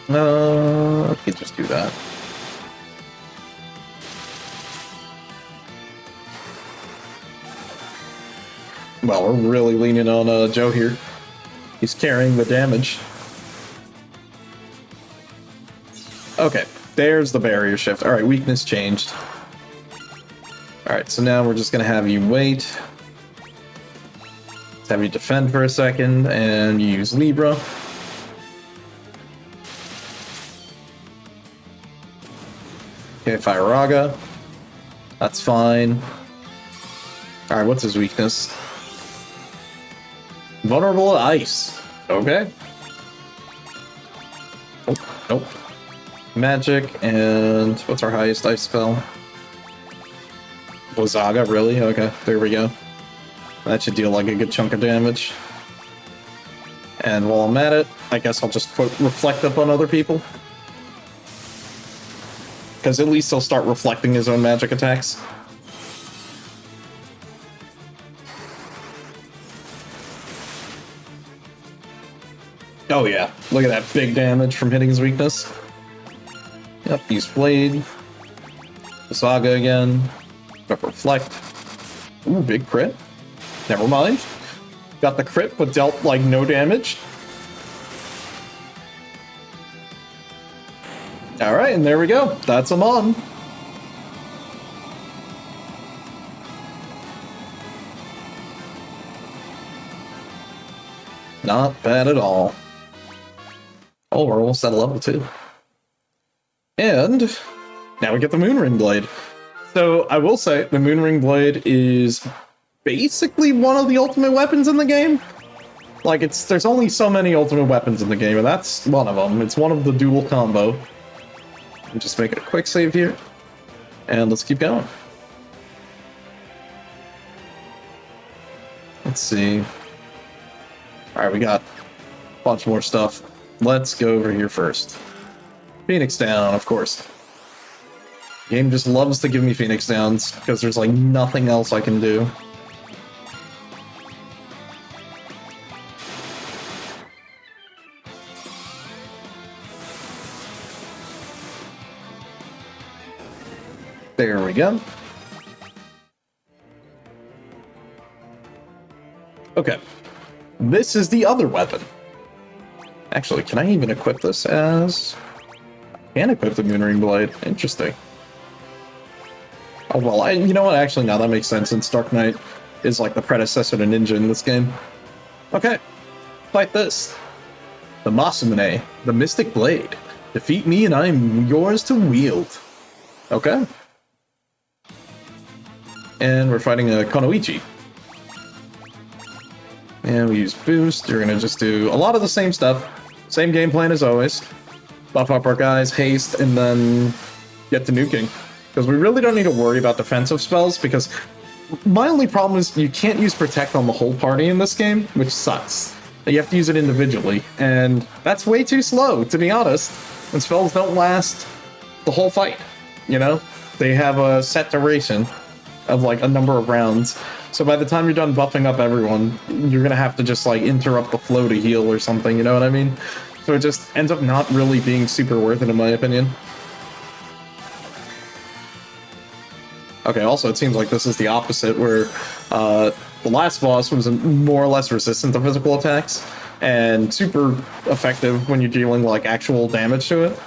I could just do that. Well, we're really leaning on Joe here. He's carrying the damage. Okay, there's the Barrier Shift. Alright, weakness changed. Alright, so now we're just going to have you wait. Let's have you defend for a second, and you use Libra. Okay, Firaga. That's fine. Alright, what's his weakness? Vulnerable to ice. Okay. Oh, nope. Magic, and what's our highest ice spell? Blizzaga, really? Okay, there we go. That should deal like a good chunk of damage. And while I'm at it, I guess I'll just put Reflect up on other people. Because at least he'll start reflecting his own magic attacks. Oh yeah, look at that big damage from hitting his weakness. Yep, use Blade. Saga again. Got Reflect. Ooh, big crit. Never mind. Got the crit, but dealt, like, no damage. Alright, and there we go. That's Amon. Not bad at all. Oh, we're almost at level 2. And now we get the Moonring Blade. So I will say the Moonring Blade is basically one of the ultimate weapons in the game. Like, there's only so many ultimate weapons in the game, and that's one of them. It's one of the dual combo. I'm just making a quick save here, and let's keep going. Let's see. Alright, we got a bunch more stuff. Let's go over here first. Phoenix Down, of course. The game just loves to give me Phoenix Downs, because there's like nothing else I can do. There we go. Okay. This is the other weapon. Actually, can I even equip this as... I can equip the Moonring Blade. Interesting. Oh, well, you know what? Actually, no, that makes sense, since Dark Knight is like the predecessor to Ninja in this game. Okay. Fight this. The Masamune, the Mystic Blade. Defeat me and I am yours to wield. Okay. And we're fighting a Konoichi. And we use boost. You're gonna just do a lot of the same stuff. Same game plan as always. Buff up our guys, haste, and then get to nuking. Because we really don't need to worry about defensive spells, because my only problem is you can't use protect on the whole party in this game, which sucks. You have to use it individually, and that's way too slow, to be honest. And spells don't last the whole fight, you know? They have a set duration of like a number of rounds. So by the time you're done buffing up everyone, you're gonna have to just like interrupt the flow to heal or something, you know what I mean? So it just ends up not really being super worth it in my opinion. Okay, also it seems like this is the opposite, where the last boss was more or less resistant to physical attacks, and super effective when you're dealing like actual damage to it.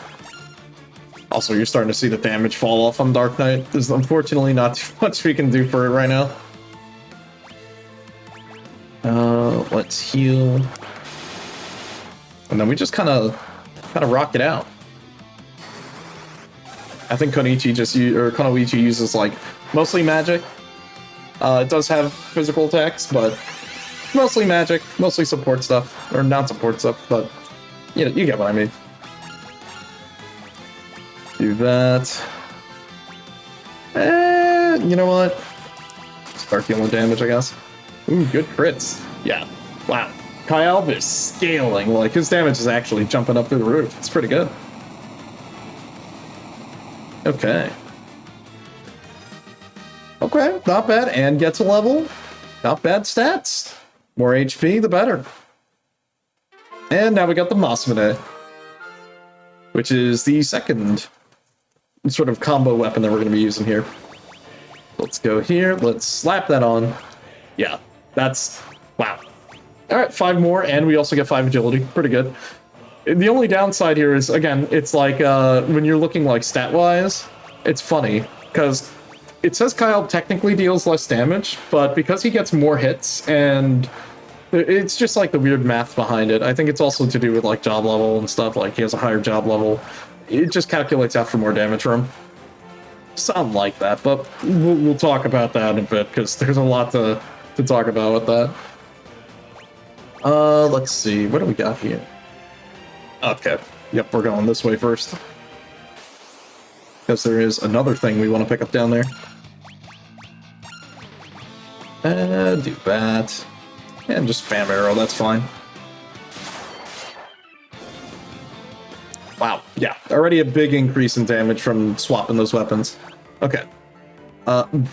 Also, you're starting to see the damage fall off on Dark Knight. There's unfortunately not too much we can do for it right now. Let's heal. And then we just kind of rock it out. I think Kunoichi uses like mostly magic. It does have physical attacks, but mostly magic, mostly support stuff, or not support stuff, but you get what I mean. Do that. And you know what? Start dealing damage, I guess. Ooh, good crits. Yeah. Wow. Kyle is scaling. Like, his damage is actually jumping up through the roof. It's pretty good. Okay. Okay, not bad. And gets a level. Not bad stats. More HP, the better. And now we got the Masmune, which is the second sort of combo weapon that we're going to be using here. Let's go here. Let's slap that on. Yeah, that's... wow. Alright, 5 more, and we also get 5 agility. Pretty good. The only downside here is, again, it's like, when you're looking, like, stat-wise, it's funny, because it says Kyle technically deals less damage, but because he gets more hits, and it's just, like, the weird math behind it. I think it's also to do with, like, job level and stuff. Like, he has a higher job level. It just calculates out for more damage for him. Something like that, but we'll talk about that in a bit, because there's a lot to talk about with that. Let's see, what do we got here? Okay, yep, we're going this way first. Because there is another thing we want to pick up down there. Do that. And just spam arrow, that's fine. Wow, yeah, already a big increase in damage from swapping those weapons. Okay.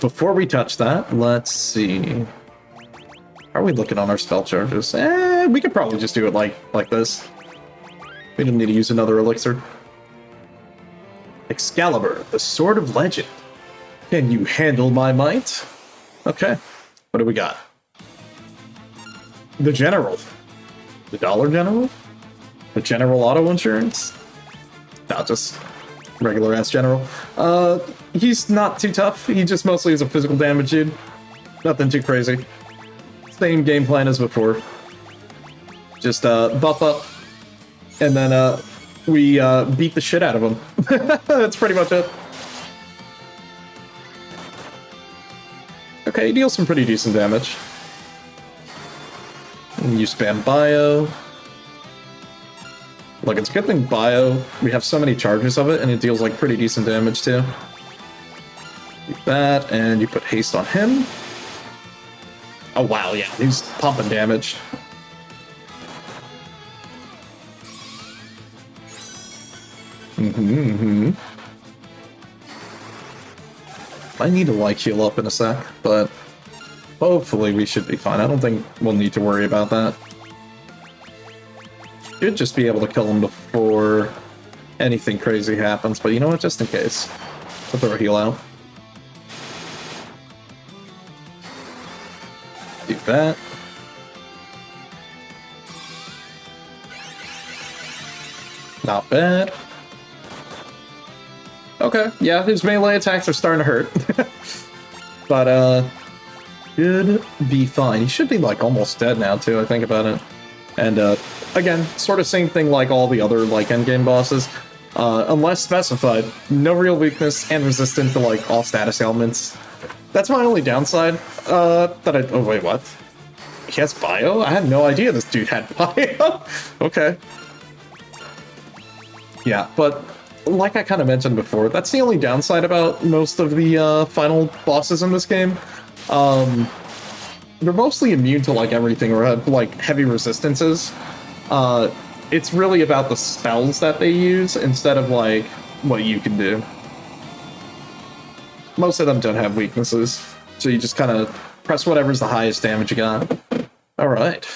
Before we touch that, let's see. How are we looking on our spell charges? We could probably just do it like this. We don't need to use another elixir. Excalibur, the Sword of Legend. Can you handle my might? Okay. What do we got? The General. The Dollar General? The General Auto Insurance? No, just regular-ass General. He's not too tough. He just mostly is a physical damage dude. Nothing too crazy. Same game plan as before. Just buff up, and then we beat the shit out of him. That's pretty much it. Okay, he deals some pretty decent damage. And you spam bio. Look, it's a good thing bio, we have so many charges of it, and it deals like pretty decent damage too. Do that, and you put haste on him. Oh wow, yeah, he's pumping damage. I need to like heal up in a sec, but hopefully we should be fine. I don't think we'll need to worry about that. Should just be able to kill him before anything crazy happens, but you know what, just in case. I'll throw a heal out. Do that. Not bad. Okay, yeah, his melee attacks are starting to hurt. But, should be fine. He should be, like, almost dead now, too, I think about it. And, again, sort of same thing like all the other, like, endgame bosses. Unless specified, no real weakness and resistant to, like, all status ailments. That's my only downside. Oh, wait, what? he has bio? I had no idea this dude had bio. Okay. Yeah, but like I kind of mentioned before, that's the only downside about most of the final bosses in this game. They're mostly immune to like everything or have like heavy resistances. It's really about the spells that they use instead of like what you can do. Most of them don't have weaknesses, so you just kind of press whatever's the highest damage you got. Alright.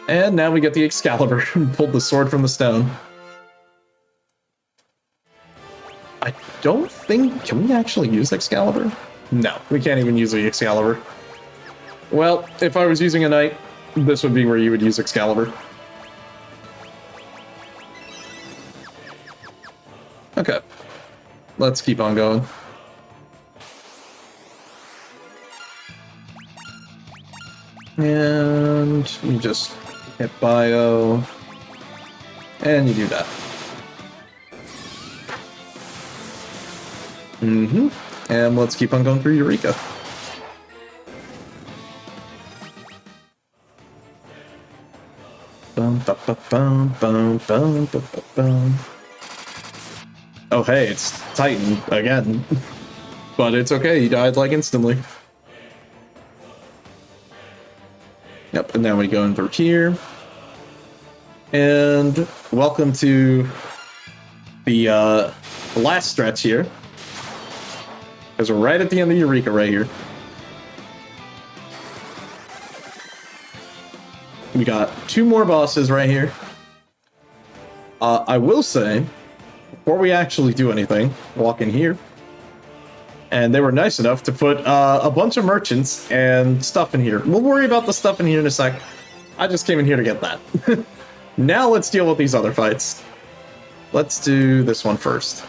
And now we get the Excalibur, pulled the sword from the stone. I don't think... Can we actually use Excalibur? No, we can't even use the Excalibur. Well, if I was using a knight, this would be where you would use Excalibur. Okay. Let's keep on going. And you just hit bio, and you do that. And let's keep on going through Eureka. Bum, ba, ba, bum, bum, bum, ba, ba, bum. Oh hey, it's Titan again. But it's okay, he died like instantly. Yep, and now we go in through here. And welcome to the last stretch here. Because we're right at the end of Eureka right here. We got 2 more bosses right here. I will say, before we actually do anything, walk in here. And they were nice enough to put a bunch of merchants and stuff in here. We'll worry about the stuff in here in a sec. I just came in here to get that. Now let's deal with these other fights. Let's do this one first.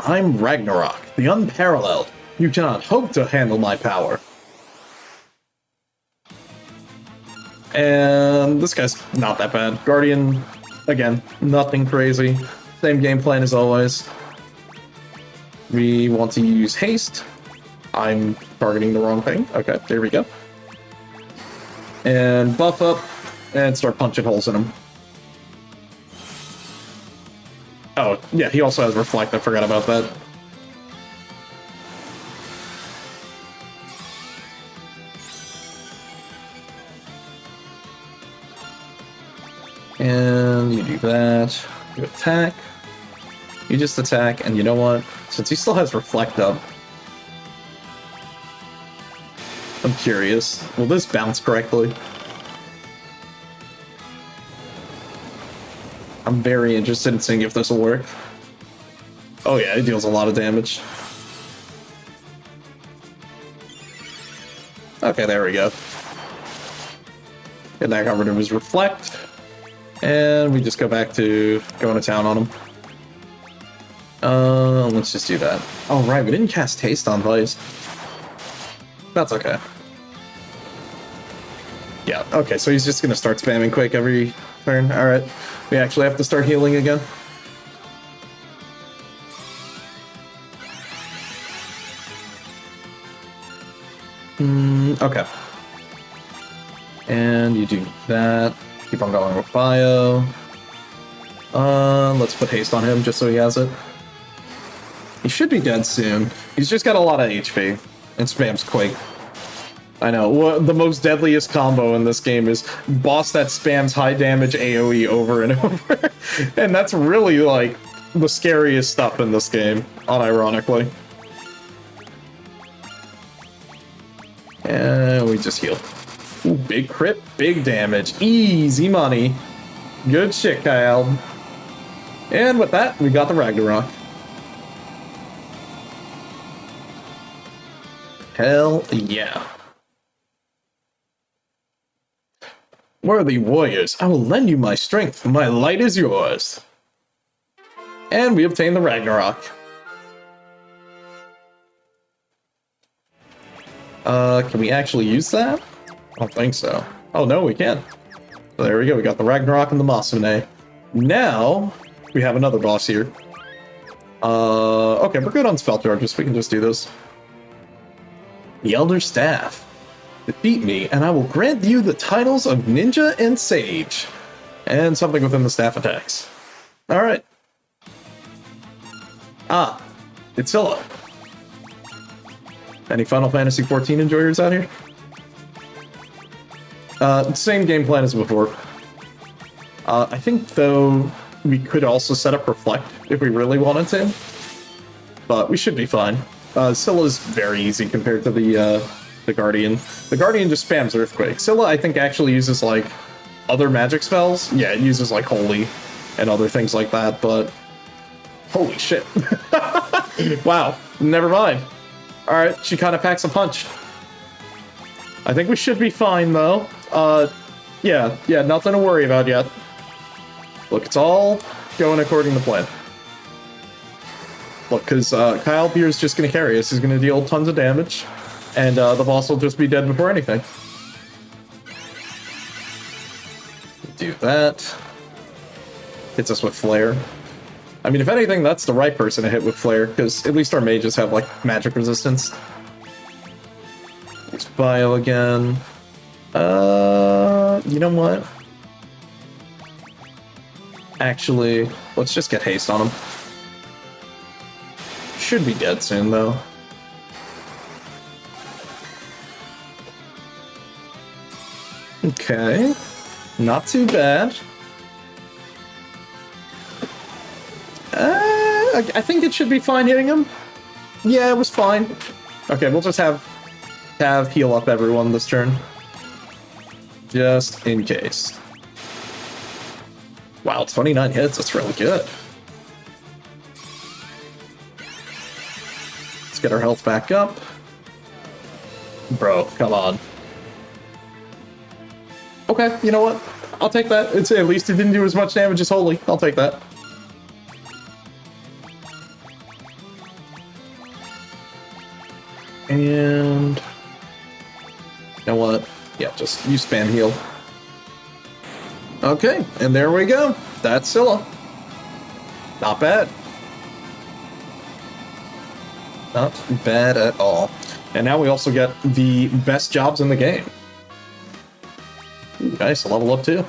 I'm Ragnarok, the unparalleled. You cannot hope to handle my power. And this guy's not that bad. Guardian, again, nothing crazy. Same game plan as always. We want to use haste. I'm targeting the wrong thing. Okay, there we go. And buff up and start punching holes in him. Oh, yeah, he also has reflect. I forgot about that. And you do that. You attack. You just attack, and you know what? Since he still has reflect up, I'm curious. Will this bounce correctly? I'm very interested in seeing if this will work. Oh yeah, it deals a lot of damage. Okay, there we go. And that got rid of his reflect. And we just go back to going to town on him. Let's just do that. Oh right, we didn't cast haste on Vice. That's okay. Yeah, okay, so he's just gonna start spamming quick every turn. Alright. We actually have to start healing again. Okay. And you do that. Keep on going with bio. Let's put haste on him just so he has it. He should be dead soon. He's just got a lot of HP and spams Quake. I know, the most deadliest combo in this game is boss that spams high damage AoE over and over. And that's really, like, the scariest stuff in this game, unironically. And we just heal. Ooh, big crit, big damage. Easy money. Good shit, Kyle. And with that, we got the Ragnarok. Hell yeah. Worthy warriors, I will lend you my strength, my light is yours. And we obtain the Ragnarok. Can we actually use that? I don't think so. Oh no, we can. So there we go, we got the Ragnarok and the Masune. Now, we have another boss here. Okay, we're good on spell charges, we can just do this. The Elder Staff. Defeat me, and I will grant you the titles of Ninja and Sage. And something within the staff attacks. Alright. Ah, it's Scylla. Any Final Fantasy XIV enjoyers out here? Same game plan as before. I think, though, we could also set up Reflect if we really wanted to. But we should be fine. Scylla's very easy compared to the Guardian. The Guardian just spams Earthquake. Scylla, I think, actually uses, like, other magic spells. Yeah, it uses, like, Holy and other things like that, but... Holy shit. Wow, never mind. Alright, she kind of packs a punch. I think we should be fine, though. Yeah, nothing to worry about yet. Look, it's all going according to plan. Look, because Kyle Beer's just going to carry us. He's going to deal tons of damage, and the boss will just be dead before anything. Do that. Hits us with Flare. I mean, if anything, that's the right person to hit with Flare, because at least our mages have, like, magic resistance. Use Bio again. You know what? Actually, let's just get haste on him. Should be dead soon, though. Okay. Not too bad. I think it should be fine hitting him. Yeah, it was fine. Okay, we'll just have heal up everyone this turn. Just in case. Wow, 29 hits, that's really good. Let's get our health back up. Bro, come on. Okay, you know what? I'll take that. It's at least it didn't do as much damage as Holy. I'll take that. And... you know what? Yeah, just use spam heal. Okay, and there we go. That's Scylla. Not bad. Not bad at all. And now we also get the best jobs in the game. Ooh, nice, level up too.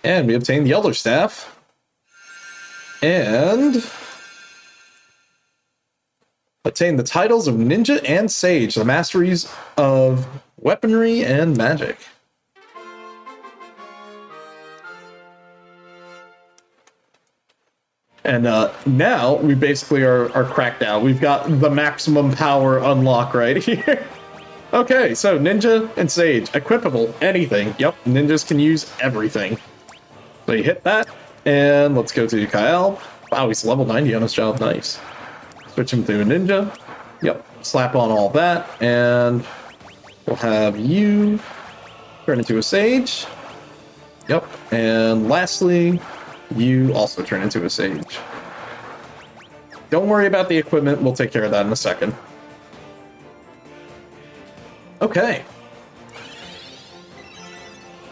And we obtain the Elder Staff. And... obtain the titles of Ninja and Sage, the masteries of weaponry and magic. And now we basically are cracked out. We've got the maximum power unlock right here. Okay, so Ninja and Sage, equipable, anything. Yep, ninjas can use everything. So you hit that, and let's go to Kyle. Wow, he's level 90 on his job, nice. Switch him to a ninja. Yep, slap on all that, and we'll have you turn into a sage. Yep, and lastly, you also turn into a sage. Don't worry about the equipment, we'll take care of that in a second. Okay.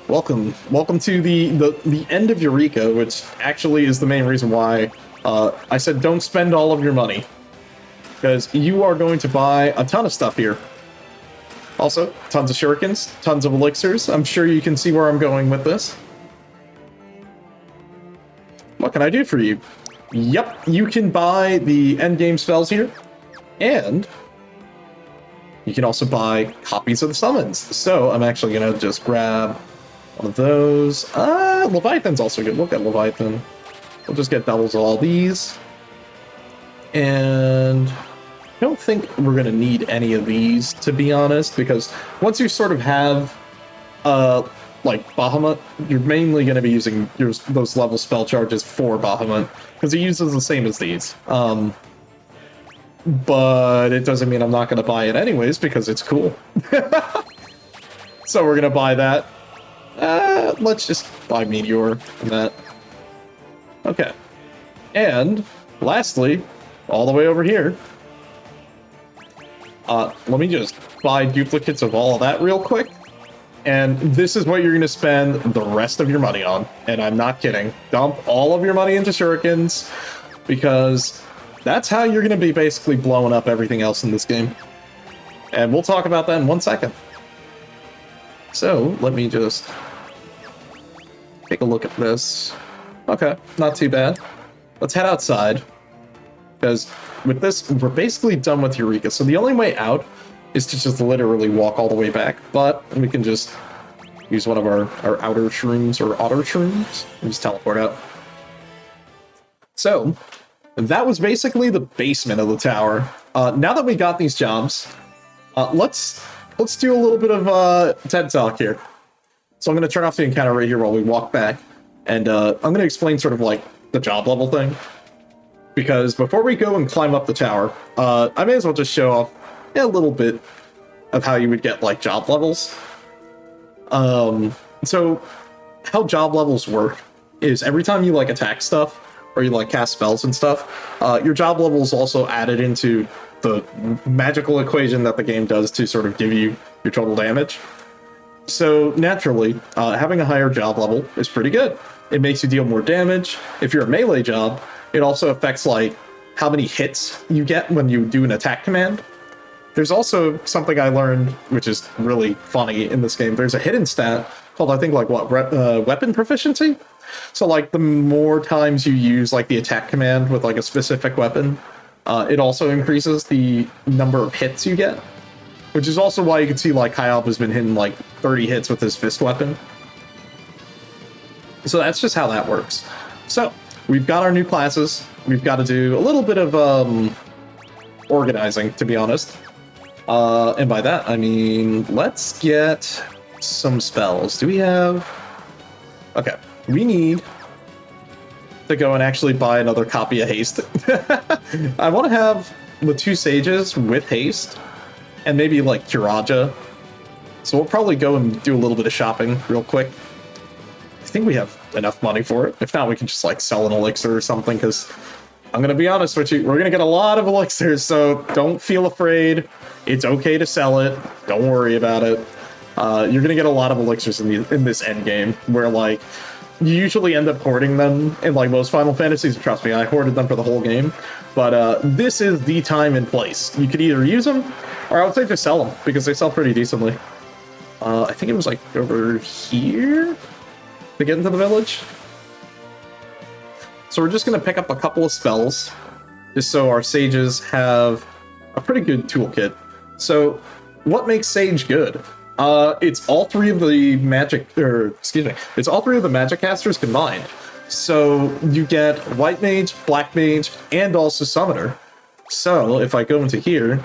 Welcome to the end of Eureka, which actually is the main reason why I said don't spend all of your money. Because you are going to buy a ton of stuff here. Also, tons of shurikens, tons of elixirs. I'm sure you can see where I'm going with this. What can I do for you? Yep, you can buy the endgame spells here. And you can also buy copies of the summons. So I'm actually going to just grab one of those. Leviathan's also good. We'll get Leviathan. We'll just get doubles of all these. And... I don't think we're going to need any of these, to be honest, because once you sort of have, like, Bahamut, you're mainly going to be using those level spell charges for Bahamut, because it uses the same as these. But it doesn't mean I'm not going to buy it anyways, because it's cool. So we're going to buy that. Let's just buy Meteor and that. Okay. And, lastly, all the way over here, let me just buy duplicates of all of that real quick. And this is what you're going to spend the rest of your money on. And I'm not kidding. Dump all of your money into shurikens, because That's how you're going to be basically blowing up everything else in this game. And we'll talk about that in 1 second. So, let me just take a look at this. Okay, not too bad. Let's head outside. Because with this, we're basically done with Eureka. So the only way out is to just literally walk all the way back. But we can just use one of our outer shrooms or otter shrooms and just teleport out. So, that was basically the basement of the tower. Now that we got these jobs, let's do a little bit of TED Talk here. So I'm going to turn off the encounter right here while we walk back. And I'm going to explain sort of like the job level thing. Because before we go and climb up the tower, I may as well just show off a little bit of how you would get like job levels. So how job levels work is every time you like attack stuff or you like cast spells and stuff, your job level is also added into the magical equation that the game does to sort of give you your total damage. So naturally, having a higher job level is pretty good. It makes you deal more damage. If you're a melee job, it also affects like how many hits you get when you do an attack command. There's also something I learned, which is really funny in this game. There's a hidden stat called, I think, like what, weapon proficiency? So like the more times you use like the attack command with like a specific weapon, it also increases the number of hits you get. Which is also why you can see like Kyle has been hitting like 30 hits with his fist weapon. So that's just how that works. So we've got our new classes. We've got to do a little bit of organizing, to be honest. And by that, I mean, let's get some spells. Do we have... Okay, we need to go and actually buy another copy of Haste. I want to have the 2 sages with Haste, and maybe like Kiraja. So we'll probably go and do a little bit of shopping real quick. I think we have enough money for it. If not, we can just like sell an elixir or something, because I'm going to be honest with you, we're going to get a lot of elixirs, so don't feel afraid. It's okay to sell it. Don't worry about it. You're going to get a lot of elixirs in this end game, where like you usually end up hoarding them in like most Final Fantasies. Trust me, I hoarded them for the whole game. But this is the time and place. You could either use them, or I would say just sell them, because they sell pretty decently. I think it was like over here to get into the village. So we're just going to pick up a couple of spells, just so our sages have a pretty good toolkit. So what makes Sage good? It's all 3 of the it's all 3 of the magic casters combined. So you get White Mage, Black Mage, and also Summoner. So if I go into here,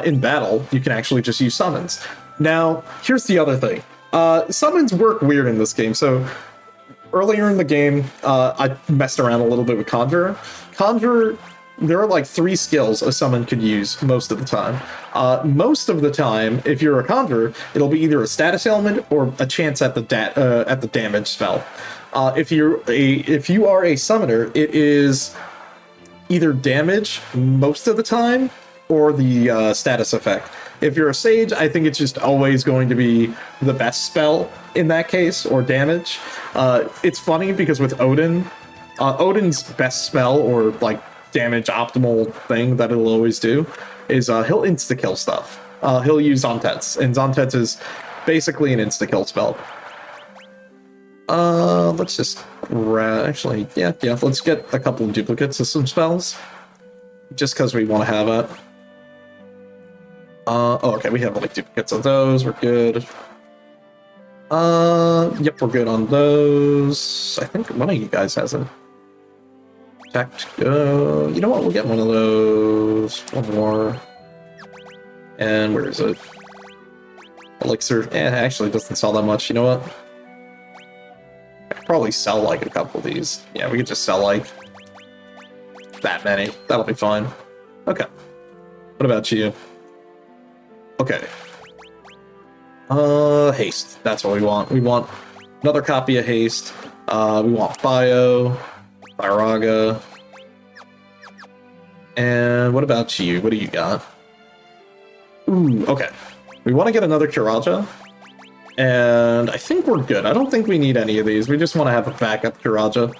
in battle, you can actually just use summons. Now, here's the other thing. Summons work weird in this game. So earlier in the game, I messed around a little bit with Conjurer. Conjurer, there are like 3 skills a summon could use most of the time. Most of the time, if you're a Conjurer, it'll be either a status element or a chance at the damage spell. If you are a summoner, it is either damage most of the time or the status effect. If you're a sage, I think it's just always going to be the best spell in that case, or damage. It's funny because with Odin, Odin's best spell, or like damage optimal thing that it'll always do, is he'll insta-kill stuff. He'll use Zontets, and Zontets is basically an insta-kill spell. Let's just actually, yeah, let's get a couple of duplicates of some spells, just because we want to have it. Oh, okay, we have like duplicates of those, we're good. Yep, we're good on those. I think one of you guys has a tactical. You know what, we'll get one of those. One more. And where is it? Elixir. Actually, it doesn't sell that much. You know what? I could probably sell like a couple of these. Yeah, we could just sell like that many. That'll be fine. Okay. What about you? Okay. Haste. That's what we want. We want another copy of Haste. We want Bio, Firaga. And what about you? What do you got? Ooh, okay. We want to get another Kiraja. And I think we're good. I don't think we need any of these. We just want to have a backup Kiraja.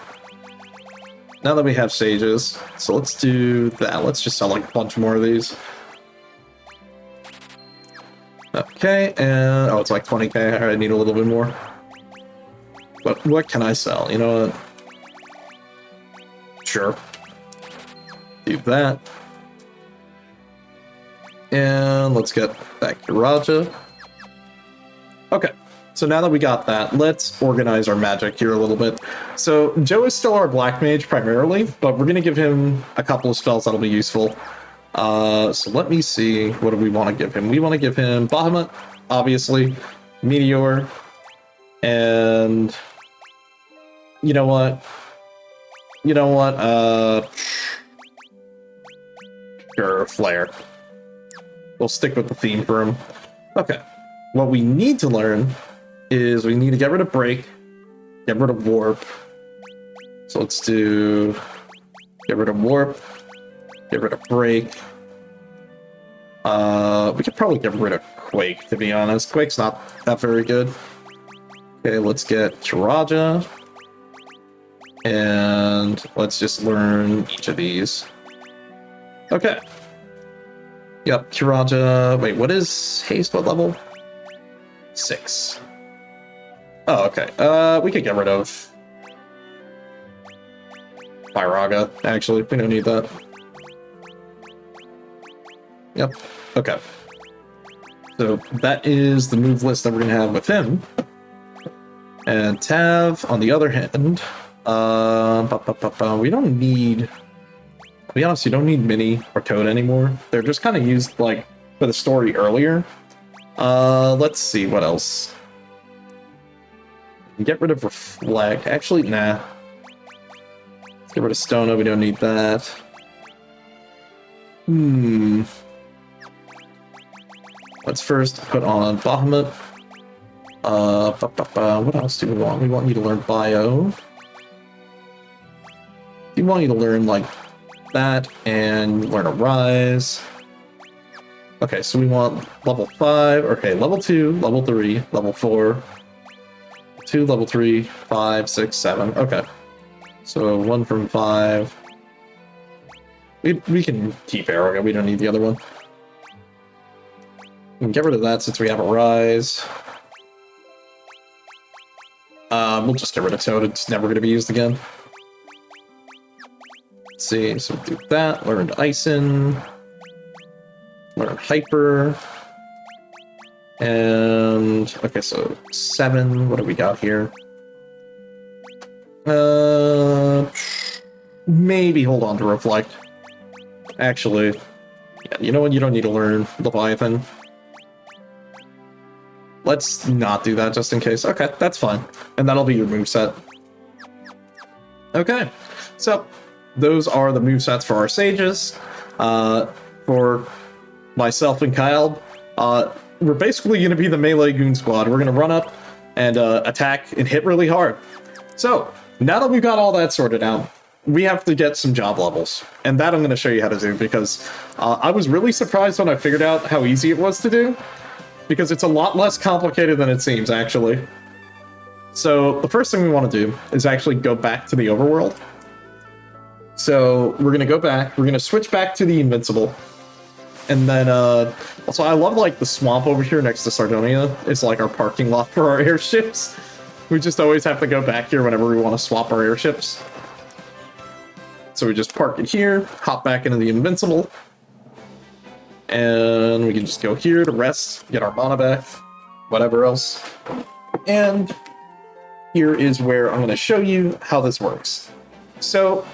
now that we have sages, so let's do that. Let's just sell like a bunch more of these. Okay, and oh, it's like 20k. I need a little bit more. But what can I sell? You know what? Sure. Do that. And let's get back to Raja. Okay, so now that we got that, let's organize our magic here a little bit. So Joe is still our black mage primarily, but we're going to give him a couple of spells that'll be useful. So let me see, what do we want to give him? We want to give him Bahamut, obviously, Meteor, and you know what? Sure, Flare. We'll stick with the theme for him. Okay. What we need to learn is we need to get rid of Break, get rid of Warp. So let's do get rid of Warp, get rid of Break. We could probably get rid of Quake, to be honest. Quake's not that very good. Okay, let's get Kiraja. And let's just learn each of these. Okay. Yep, Kiraja. Wait, what is haste? What level? 6. Oh, okay. We could get rid of Firaga, actually. We don't need that. Yep. Okay. So that is the move list that we're going to have with him. And Tav, on the other hand, we don't need... To be honest, you don't need Mini or Toad anymore. They're just kind of used, like, for the story earlier. Let's see, what else? Get rid of Reflect. Actually, nah. Let's get rid of Stona, we don't need that. Let's first put on Bahamut. What else do we want? We want you to learn Bio. We want you to learn, like, that, and learn a Rise. Okay, so we want level 5. Okay, level 2, level 3, level 4. 2, level 3, 5, 6, 7. Okay. So 1 from 5. We can keep Eureka, we don't need the other one. We can get rid of that since we have a Rise. We'll just get rid of Toad, it's never going to be used again. Let's see, so we'll do that, learn Ison, learn Hyper, and, okay, so 7, what do we got here? Maybe hold on to Reflect. Actually, yeah, you know what, you don't need to learn Leviathan. Let's not do that just in case. Okay, that's fine. And that'll be your moveset. Okay, so those are the movesets for our sages. For myself and Kyle, we're basically going to be the melee goon squad. We're going to run up and attack and hit really hard. So, now that we've got all that sorted out, we have to get some job levels. And that I'm going to show you how to do, because I was really surprised when I figured out how easy it was to do. Because it's a lot less complicated than it seems, actually. So, the first thing we want to do is actually go back to the overworld. So, we're going to go back, we're going to switch back to the Invincible. And then, also, I love, like, the swamp over here next to Sardonia. It's like our parking lot for our airships. We just always have to go back here whenever we want to swap our airships. So we just park it here, hop back into the Invincible. And we can just go here to rest, get our mana back, whatever else. And here is where I'm going to show you how this works. So,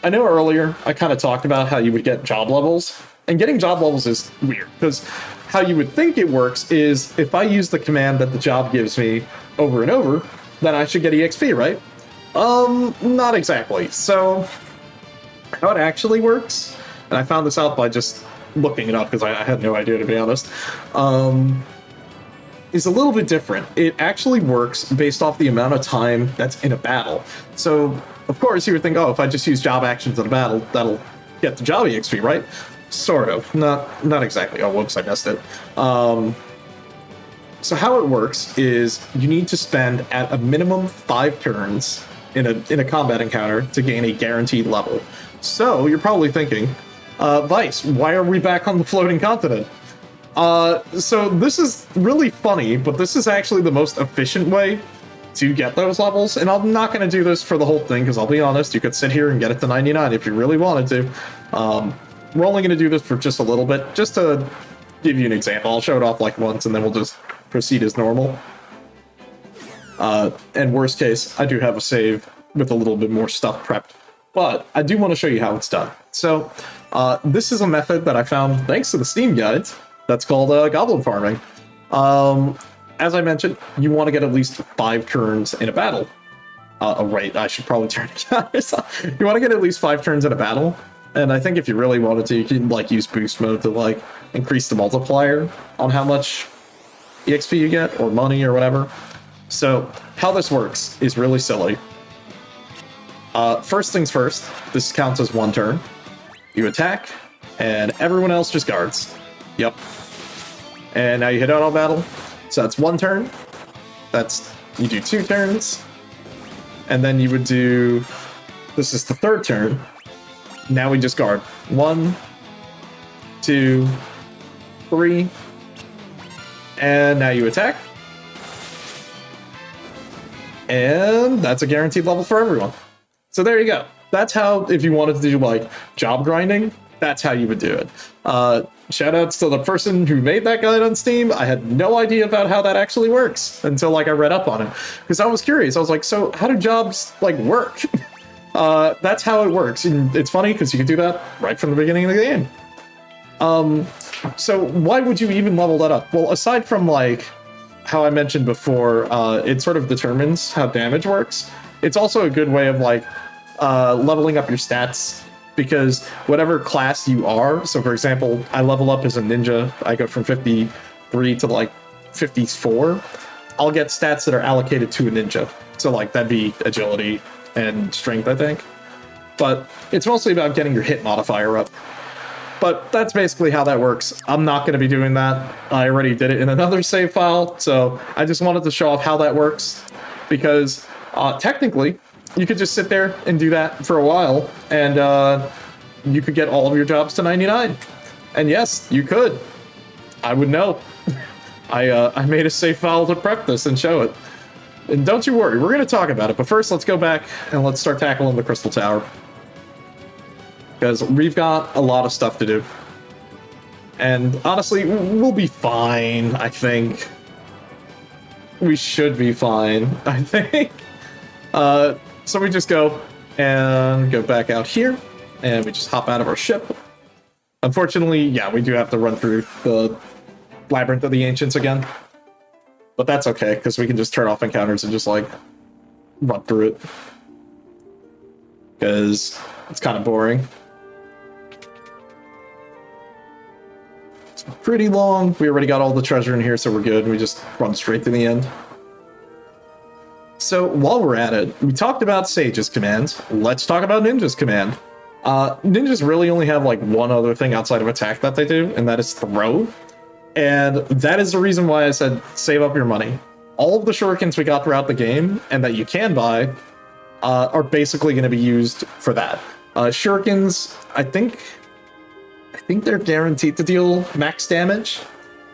I know earlier I kind of talked about how you would get job levels, and getting job levels is weird, because how you would think it works is if I use the command that the job gives me over and over, then I should get EXP, right? Not exactly. So, how it actually works, and I found this out by just looking it up because I had no idea, to be honest, is a little bit different. It actually works based off the amount of time that's in a battle. So, of course, you would think, oh, if I just use job actions in a battle, that'll get the job EXP, right? Sort of. Not exactly. Oh, whoops, I missed it. So how it works is you need to spend at a minimum 5 turns in a combat encounter to gain a guaranteed level. So you're probably thinking, Vice, why are we back on the floating continent? So this is really funny, but this is actually the most efficient way to get those levels, and I'm not going to do this for the whole thing, because I'll be honest, you could sit here and get it to 99 if you really wanted to. We're only going to do this for just a little bit, just to give you an example. I'll show it off like once, and then we'll just proceed as normal. And worst case, I do have a save with a little bit more stuff prepped, but I do want to show you how it's done. So this is a method that I found thanks to the Steam guides that's called goblin farming. As I mentioned, you want to get at least 5 turns in a battle. Right, I should probably turn it down. You want to get at least 5 turns in a battle, and I think if you really wanted to, you can like use boost mode to like increase the multiplier on how much EXP you get, or money, or whatever. So how this works is really silly. First things first, this counts as 1 turn. You attack, and everyone else just guards. Yep. And now you hit auto battle. So that's 1 turn. You do 2 turns. And then you would do, this is the 3rd turn. Now we just guard. 1, 2, 3. And now you attack. And that's a guaranteed level for everyone. So there you go. That's how, if you wanted to do like job grinding, that's how you would do it. Shoutouts to the person who made that guide on Steam. I had no idea about how that actually works until like I read up on it, because I was curious. I was like, so how do jobs like work? That's how it works. And it's funny because you can do that right from the beginning of the game. So why would you even level that up? Well, aside from like how I mentioned before, it sort of determines how damage works. It's also a good way of like leveling up your stats, because whatever class you are, so for example, I level up as a ninja, I go from 53 to like 54, I'll get stats that are allocated to a ninja. So like that'd be agility and strength, I think. But it's mostly about getting your hit modifier up. But that's basically how that works. I'm not going to be doing that. I already did it in another save file, so I just wanted to show off how that works, because technically, you could just sit there and do that for a while, and you could get all of your jobs to 99. And yes, you could. I would know. I made a save file to prep this and show it. And don't you worry, we're going to talk about it. But first, let's go back and let's start tackling the Crystal Tower, because we've got a lot of stuff to do. And honestly, we'll be fine, I think. We should be fine, I think. So we just go back out here, and we just hop out of our ship. Unfortunately, yeah, we do have to run through the Labyrinth of the Ancients again. But that's okay, because we can just turn off encounters and just, like, run through it. Because it's kind of boring. It's pretty long. We already got all the treasure in here, so we're good. We just run straight to the end. So while we're at it, we talked about Sage's commands. Let's talk about Ninja's command. Ninjas really only have like one other thing outside of attack that they do, and that is throw. And that is the reason why I said save up your money. All of the shurikens we got throughout the game, and that you can buy, are basically going to be used for that. Shurikens, I think they're guaranteed to deal max damage.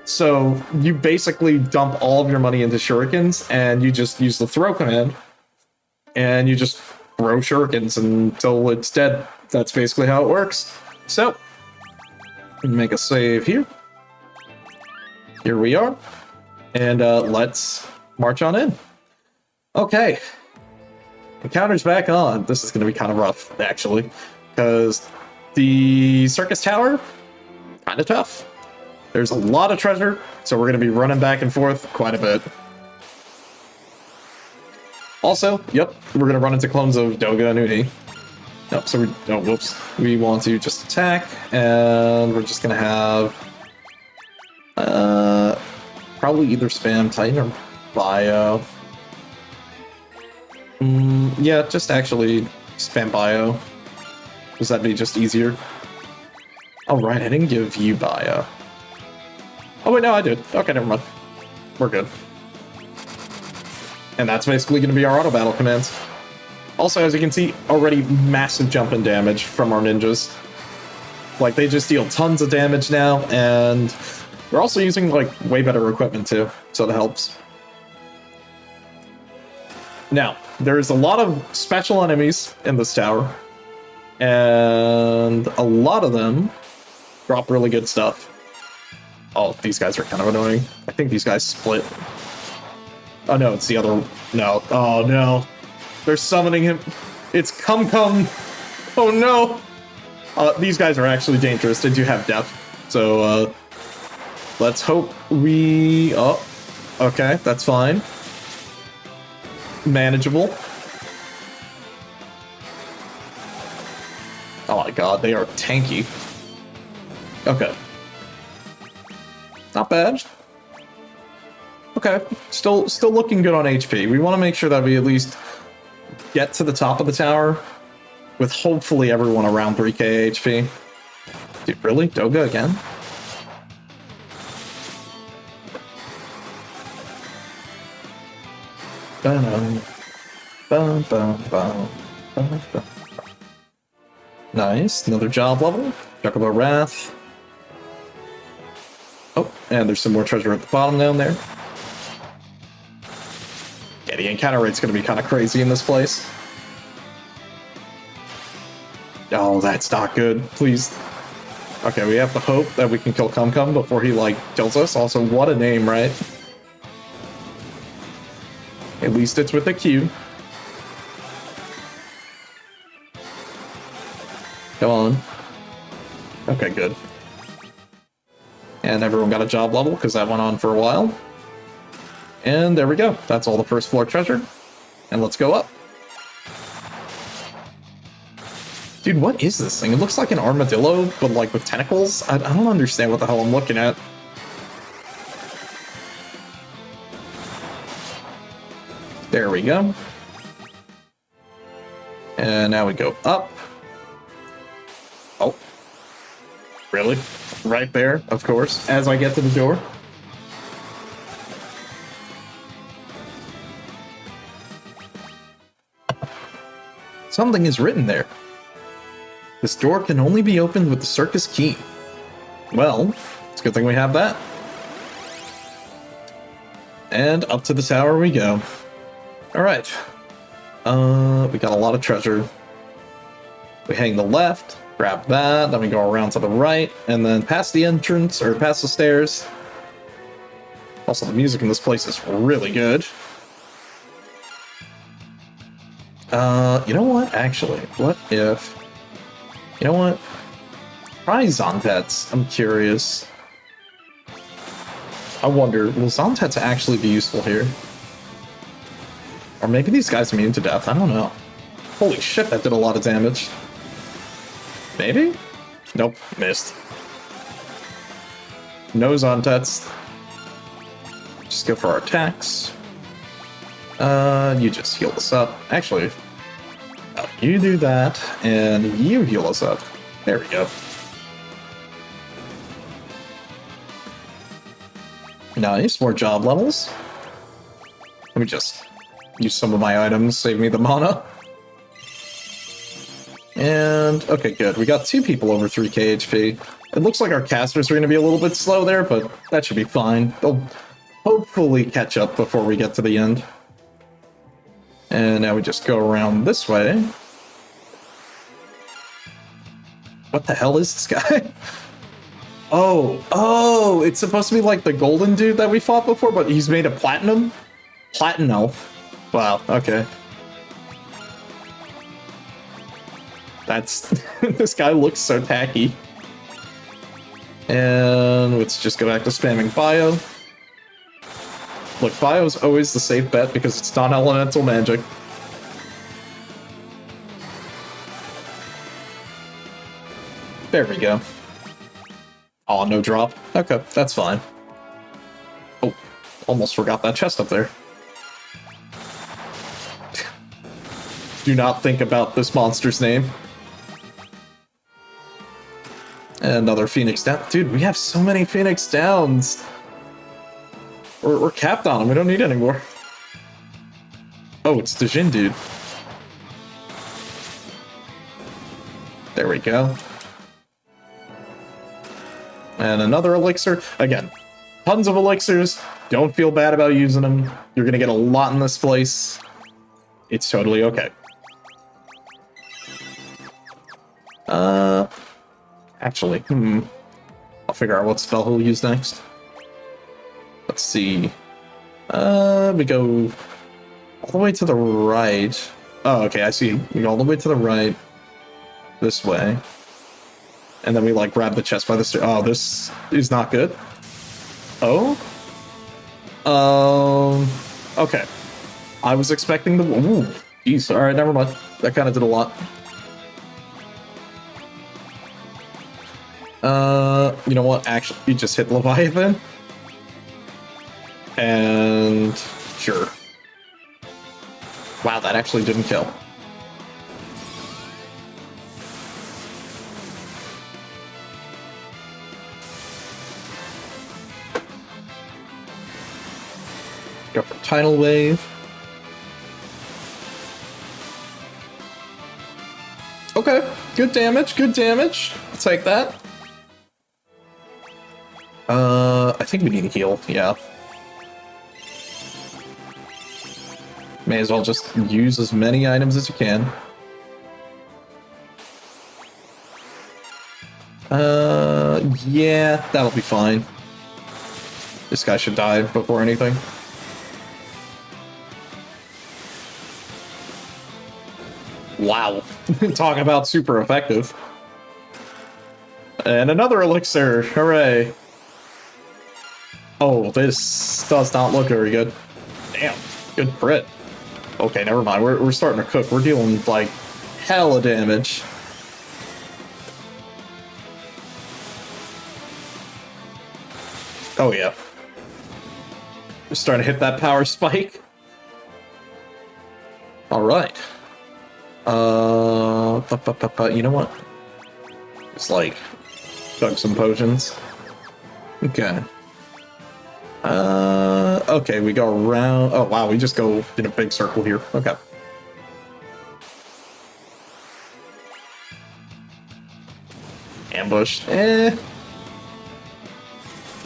So you basically dump all of your money into shurikens, and you just use the throw command, and you just throw shurikens until it's dead. That's basically how it works. So, we make a save here. Here we are. And let's march on in. Okay. Encounter's back on. This is going to be kind of rough, actually, because the Circus Tower, kind of tough. There's a lot of treasure, so we're going to be running back and forth quite a bit. Also, yep, we're going to run into clones of Doga and Uni. Yep, so we want to just attack, and we're just going to have probably either spam Titan or Bio. Yeah, just actually spam Bio, because that'd be just easier. Oh, right, I didn't give you Bio. Oh, wait, no, I did. Okay, never mind. We're good. And that's basically going to be our auto battle commands. Also, as you can see, already massive jump in damage from our ninjas. Like, they just deal tons of damage now, and they're also using, like, way better equipment, too, so that helps. Now, there's a lot of special enemies in this tower, and a lot of them drop really good stuff. Oh, these guys are kind of annoying. I think these guys split. Oh, no, it's the other... No. Oh, no. They're summoning him. It's Cum Cum. Oh, no. These guys are actually dangerous. They do have death. So, let's hope we... Oh, okay, that's fine. Manageable. Oh my god, they are tanky. Okay. Not bad. Okay, still looking good on HP. We want to make sure that we at least get to the top of the tower with hopefully everyone around 3k HP. Dude, really? Doga again? Nice, another job level. Chocobo Wrath. Oh, and there's some more treasure at the bottom down there. Yeah, the encounter rate's gonna be kind of crazy in this place. Oh, that's not good. Please. Okay, we have to hope that we can kill Cum Cum before he, like, kills us. Also, what a name, right? At least it's with a Q. Come on. Okay, good. And everyone got a job level, because that went on for a while. And there we go. That's all the first floor treasure. And let's go up. Dude, what is this thing? It looks like an armadillo, but like with tentacles? I don't understand what the hell I'm looking at. There we go. And now we go up. Oh. Really? Right there, of course, as I get to the door. Something is written there. This door can only be opened with the circus key. Well, it's a good thing we have that. And up to the tower we go. Alright. We got a lot of treasure. We hang the left, grab that, then we go around to the right, and then past the entrance, or past the stairs. Also, the music in this place is really good. You know what? Actually, what if... You know what? Try Xandets. I'm curious. I wonder, will Xandets actually be useful here? Or maybe these guys are immune to death, I don't know. Holy shit, that did a lot of damage. Maybe? Nope, missed. No Xandets. Just go for our attacks. You just heal us up. Actually, you do that, and you heal us up. There we go. Nice, more job levels. Let me just use some of my items, save me the mana. And, okay, good. We got 2 people over 3k HP. It looks like our casters are going to be a little bit slow there, but that should be fine. They'll hopefully catch up before we get to the end. And now we just go around this way. What the hell is this guy? Oh, it's supposed to be like the golden dude that we fought before, but he's made of platinum? Platinum. Wow, okay. That's... this guy looks so tacky. And let's just go back to spamming bio. Look, bio's always the safe bet because it's non-elemental magic. There we go. Oh, no drop. Okay, that's fine. Oh, almost forgot that chest up there. Do not think about this monster's name. Another Phoenix down. Dude, we have so many Phoenix downs. We're capped on them. We don't need any more. Oh, it's the Jin dude. There we go. And another elixir. Again, tons of elixirs. Don't feel bad about using them. You're gonna get a lot in this place. It's totally okay. Actually, I'll figure out what spell he'll use next. Let's see. We go all the way to the right. Oh, okay, I see. We go all the way to the right. This way. And then we, like, grab the chest by the stairs. Oh, this is not good. Oh? Okay. I was expecting the... Ooh, jeez. Alright, never mind. That kind of did a lot. You know what? Actually, you just hit Leviathan. And... Sure. Wow, that actually didn't kill. Go for Tidal Wave. Okay, good damage, good damage. I'll take that. I think we need to heal, yeah. May as well just use as many items as you can. Yeah, that'll be fine. This guy should die before anything. Wow. Talk about super effective. And another elixir. Hooray. Oh, this does not look very good. Damn. Good crit. Okay, never mind. We're starting to cook. We're dealing, like, hella damage. Oh, yeah. We're starting to hit that power spike. Alright. You know what? Just, like, chug some potions. Okay. Okay, we go around. Oh, wow, we just go in a big circle here. Okay. Ambush.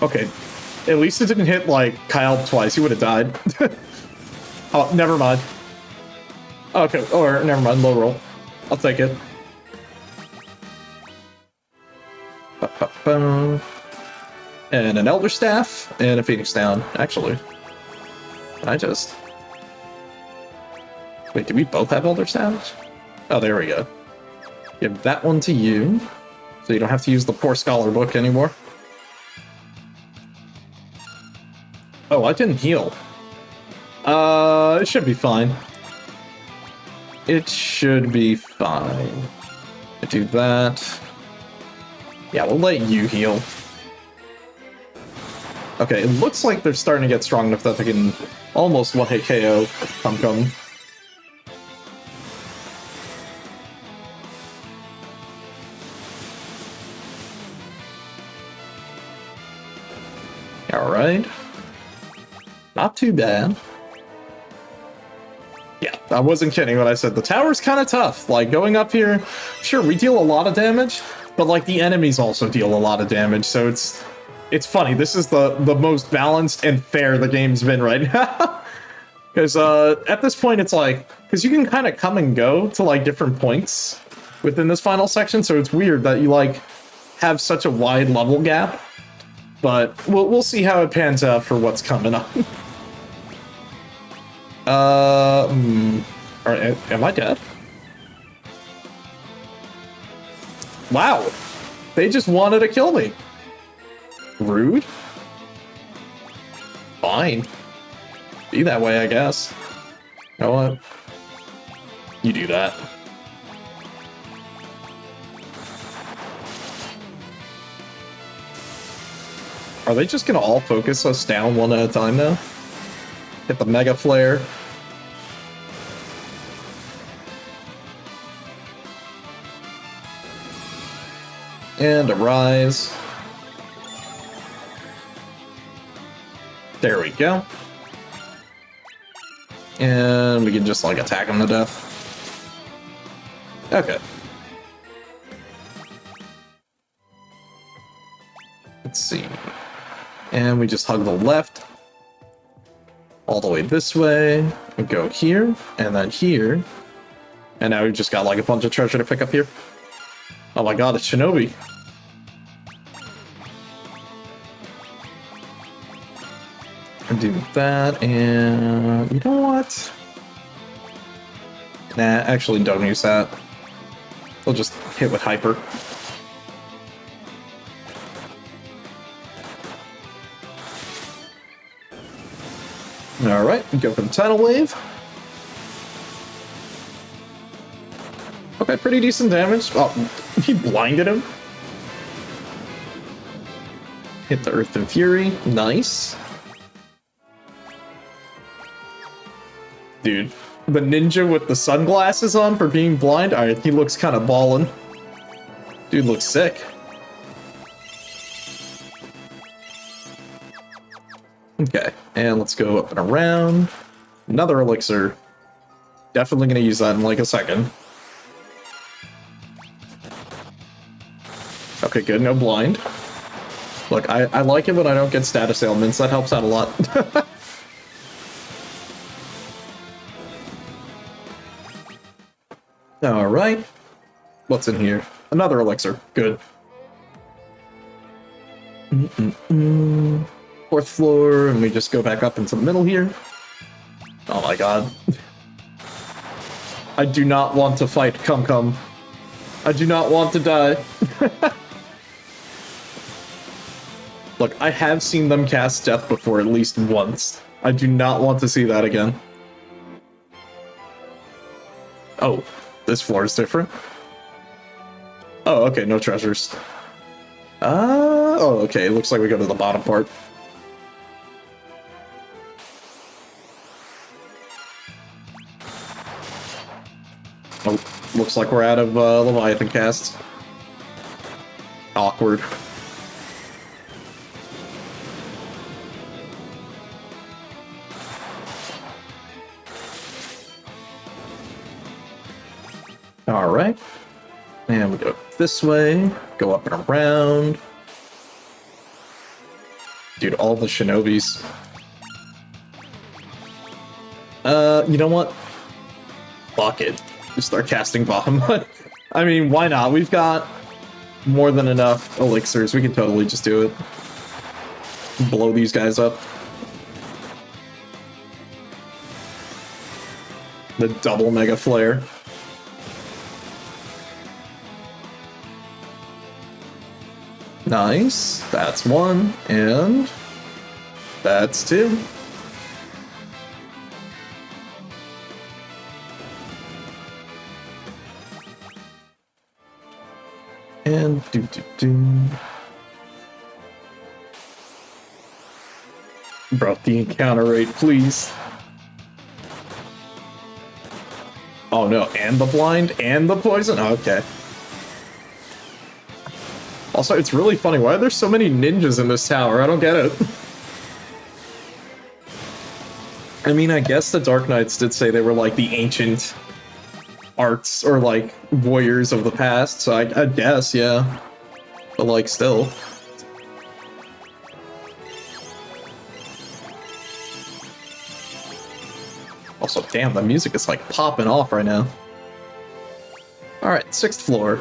Okay. At least it didn't hit, like, Kyle twice. He would have died. Oh, never mind. Okay, or never mind, low roll. I'll take it. And an Elder Staff, and a Phoenix Down, actually. Can I just... Wait, do we both have Elder Staffs? Oh, there we go. Give that one to you, so you don't have to use the poor Scholar Book anymore. Oh, I didn't heal. It should be fine. It should be fine. I do that. Yeah, we'll let you heal. Okay, it looks like they're starting to get strong enough that they can almost one-hit KO Come. Alright. Not too bad. Yeah, I wasn't kidding when I said the tower's kind of tough. Like, going up here, sure, we deal a lot of damage, but, like, the enemies also deal a lot of damage, so it's funny. This is the most balanced and fair the game's been right now. Because at this point, it's like... Because you can kind of come and go to, like, different points within this final section, so it's weird that you, like, have such a wide level gap. But we'll see how it pans out for what's coming up. Alright, am I dead? Wow! They just wanted to kill me. Rude? Fine. Be that way, I guess. You know what? You do that. Are they just gonna all focus us down one at a time now? Hit the Mega Flare. And a Rise. There we go. And we can just, like, attack him to death. Okay. see. And we just hug the left. All the way this way. We go here, and then here. And now we've just got like a bunch of treasure to pick up here. Oh my god, it's Shinobi. Do that, and you know what? Nah, actually don't use that. We'll just hit with Hyper. Alright, go for the tidal wave. Okay, pretty decent damage. Oh, he blinded him. Hit the Earth and Fury. Nice. Dude, the ninja with the sunglasses on for being blind? Alright, he looks kind of ballin'. Dude looks sick. Okay, and let's go up and around. Another elixir. Definitely gonna use that in like a second. Okay, good, no blind. Look, I like it when I don't get status ailments. That helps out a lot. Alright. What's in here? Another elixir. Good. Fourth floor, and we just go back up into the middle here. Oh my god. I do not want to fight Cum. I do not want to die. Look, I have seen them cast death before at least once. I do not want to see that again. Oh, this floor is different. Oh, okay, no treasures. Oh, okay, it looks like we go to the bottom part. Oh, looks like we're out of Leviathan casts. Awkward. Alright. And we go this way, go up and around. Dude, all the shinobis. You know what? Fuck it. Just start casting Bahamut. I mean, why not? We've got more than enough elixirs. We can totally just do it. Blow these guys up. The double mega flare. Nice. That's one. And that's two. And Bro, the encounter rate, please. Oh no, and the blind and the poison? Okay. Also, it's really funny. Why are there so many ninjas in this tower? I don't get it. I mean, I guess the Dark Knights did say they were like the ancient arts or like warriors of the past, so I guess, yeah. But like, still. Also, damn, the music is like popping off right now. Alright, 6th floor.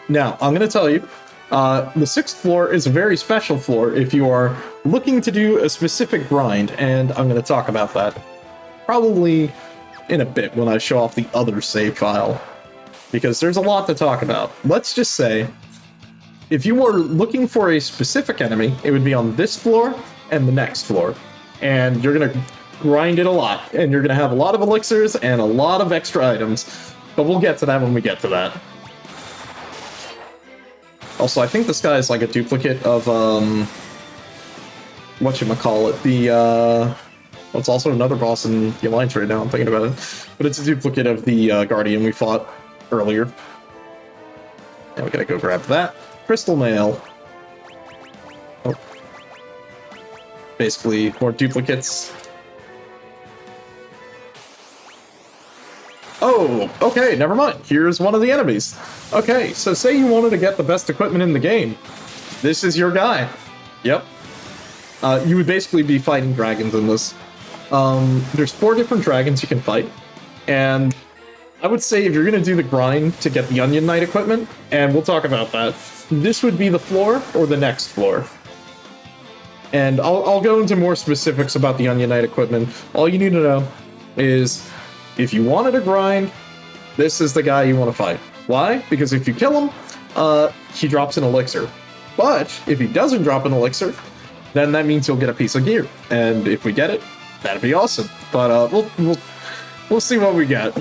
Now, I'm gonna tell you, the 6th floor is a very special floor if you are looking to do a specific grind, and I'm gonna talk about that probably in a bit when I show off the other save file, because there's a lot to talk about. Let's just say, if you were looking for a specific enemy, it would be on this floor and the next floor, and you're gonna grind it a lot, and you're gonna have a lot of elixirs and a lot of extra items, but we'll get to that when we get to that. Also, I think this guy is like a duplicate of, whatchamacallit, the, well, it's also another boss in the Alliance right now, I'm thinking about it. But it's a duplicate of the Guardian we fought earlier. Now we gotta go grab that. Crystal Mail. Oh. Basically, more duplicates. Oh, okay, never mind. Here's one of the enemies. Okay, so say you wanted to get the best equipment in the game. This is your guy. Yep. You would basically be fighting dragons in this. There's 4 different dragons you can fight, and I would say if you're going to do the grind to get the Onion Knight equipment, and we'll talk about that, this would be the floor or the next floor. And I'll go into more specifics about the Onion Knight equipment. All you need to know is, if you wanted to grind, this is the guy you want to fight. Why? Because if you kill him, he drops an elixir. But if he doesn't drop an elixir, then that means you'll get a piece of gear. And if we get it, that'd be awesome. But we'll see what we get.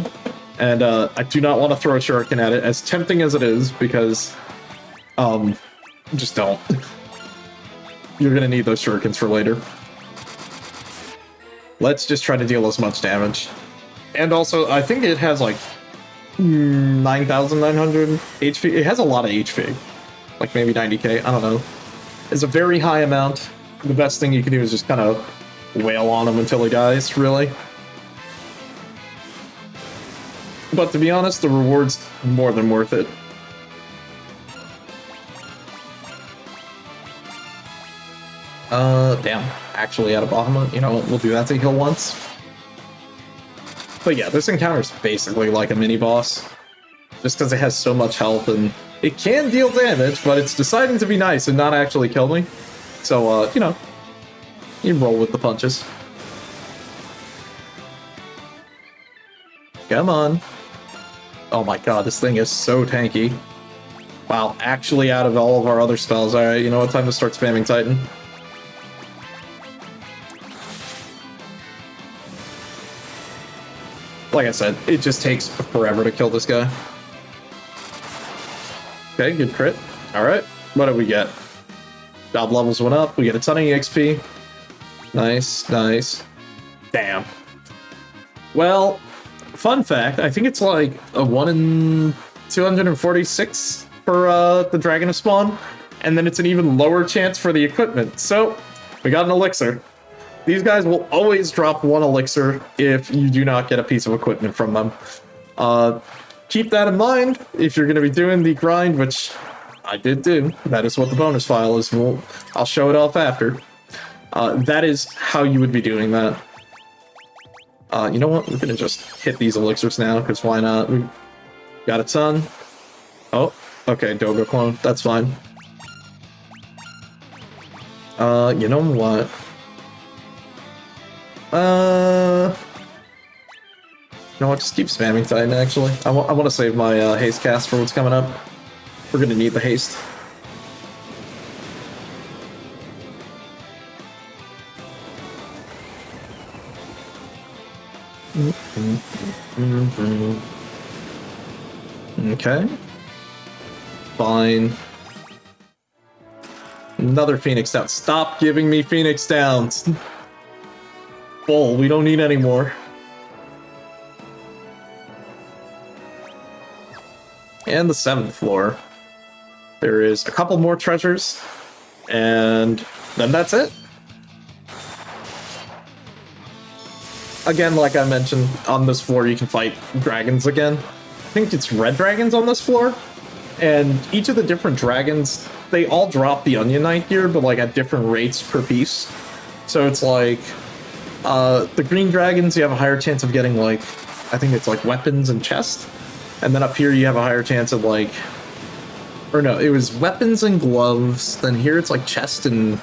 And I do not want to throw a shuriken at it, as tempting as it is, because just don't. You're gonna need those shurikens for later. Let's just try to deal as much damage. And also, I think it has like 9,900 HP. It has a lot of HP. Like maybe 90k, I don't know. It's a very high amount. The best thing you can do is just kind of wail on him until he dies, really. But to be honest, the reward's more than worth it. Damn. Actually out of Bahamut, you know, we'll do that to heal once. But yeah, this encounter's basically like a mini-boss. Just because it has so much health, and it can deal damage, but it's deciding to be nice and not actually kill me. So, you know, you roll with the punches. Come on. Oh my god, this thing is so tanky. Wow, actually out of all of our other spells. Alright, you know what? Time to start spamming Titan. Like I said, it just takes forever to kill this guy. Okay, good crit. Alright, what do we get? Job levels went up, we get a ton of EXP. Nice, nice. Damn. Well, fun fact, I think it's like a 1 in 246 for the Dragon of Spawn, and then it's an even lower chance for the equipment. So, we got an elixir. These guys will always drop 1 elixir if you do not get a piece of equipment from them. Keep that in mind if you're going to be doing the grind, which I did do. That is what the bonus file is. I'll show it off after. That is how you would be doing that. You know what? We're going to just hit these elixirs now, because why not? We got a ton. Oh, okay, Dogo clone. That's fine. You know what? You know what? Just keep spamming Titan, actually. I want to save my haste cast for what's coming up. We're going to need the haste. Okay. Fine. Another Phoenix down. Stop giving me Phoenix downs. Full. We don't need any more. And the 7th floor. There is a couple more treasures. And then that's it. Again, like I mentioned, on this floor you can fight dragons again. I think it's red dragons on this floor. And each of the different dragons, they all drop the Onion Knight gear, but like at different rates per piece. So it's like, the green dragons, you have a higher chance of getting like, I think it's like weapons and chest. And then up here you have a higher chance of like, or no, it was weapons and gloves. Then here it's like chest and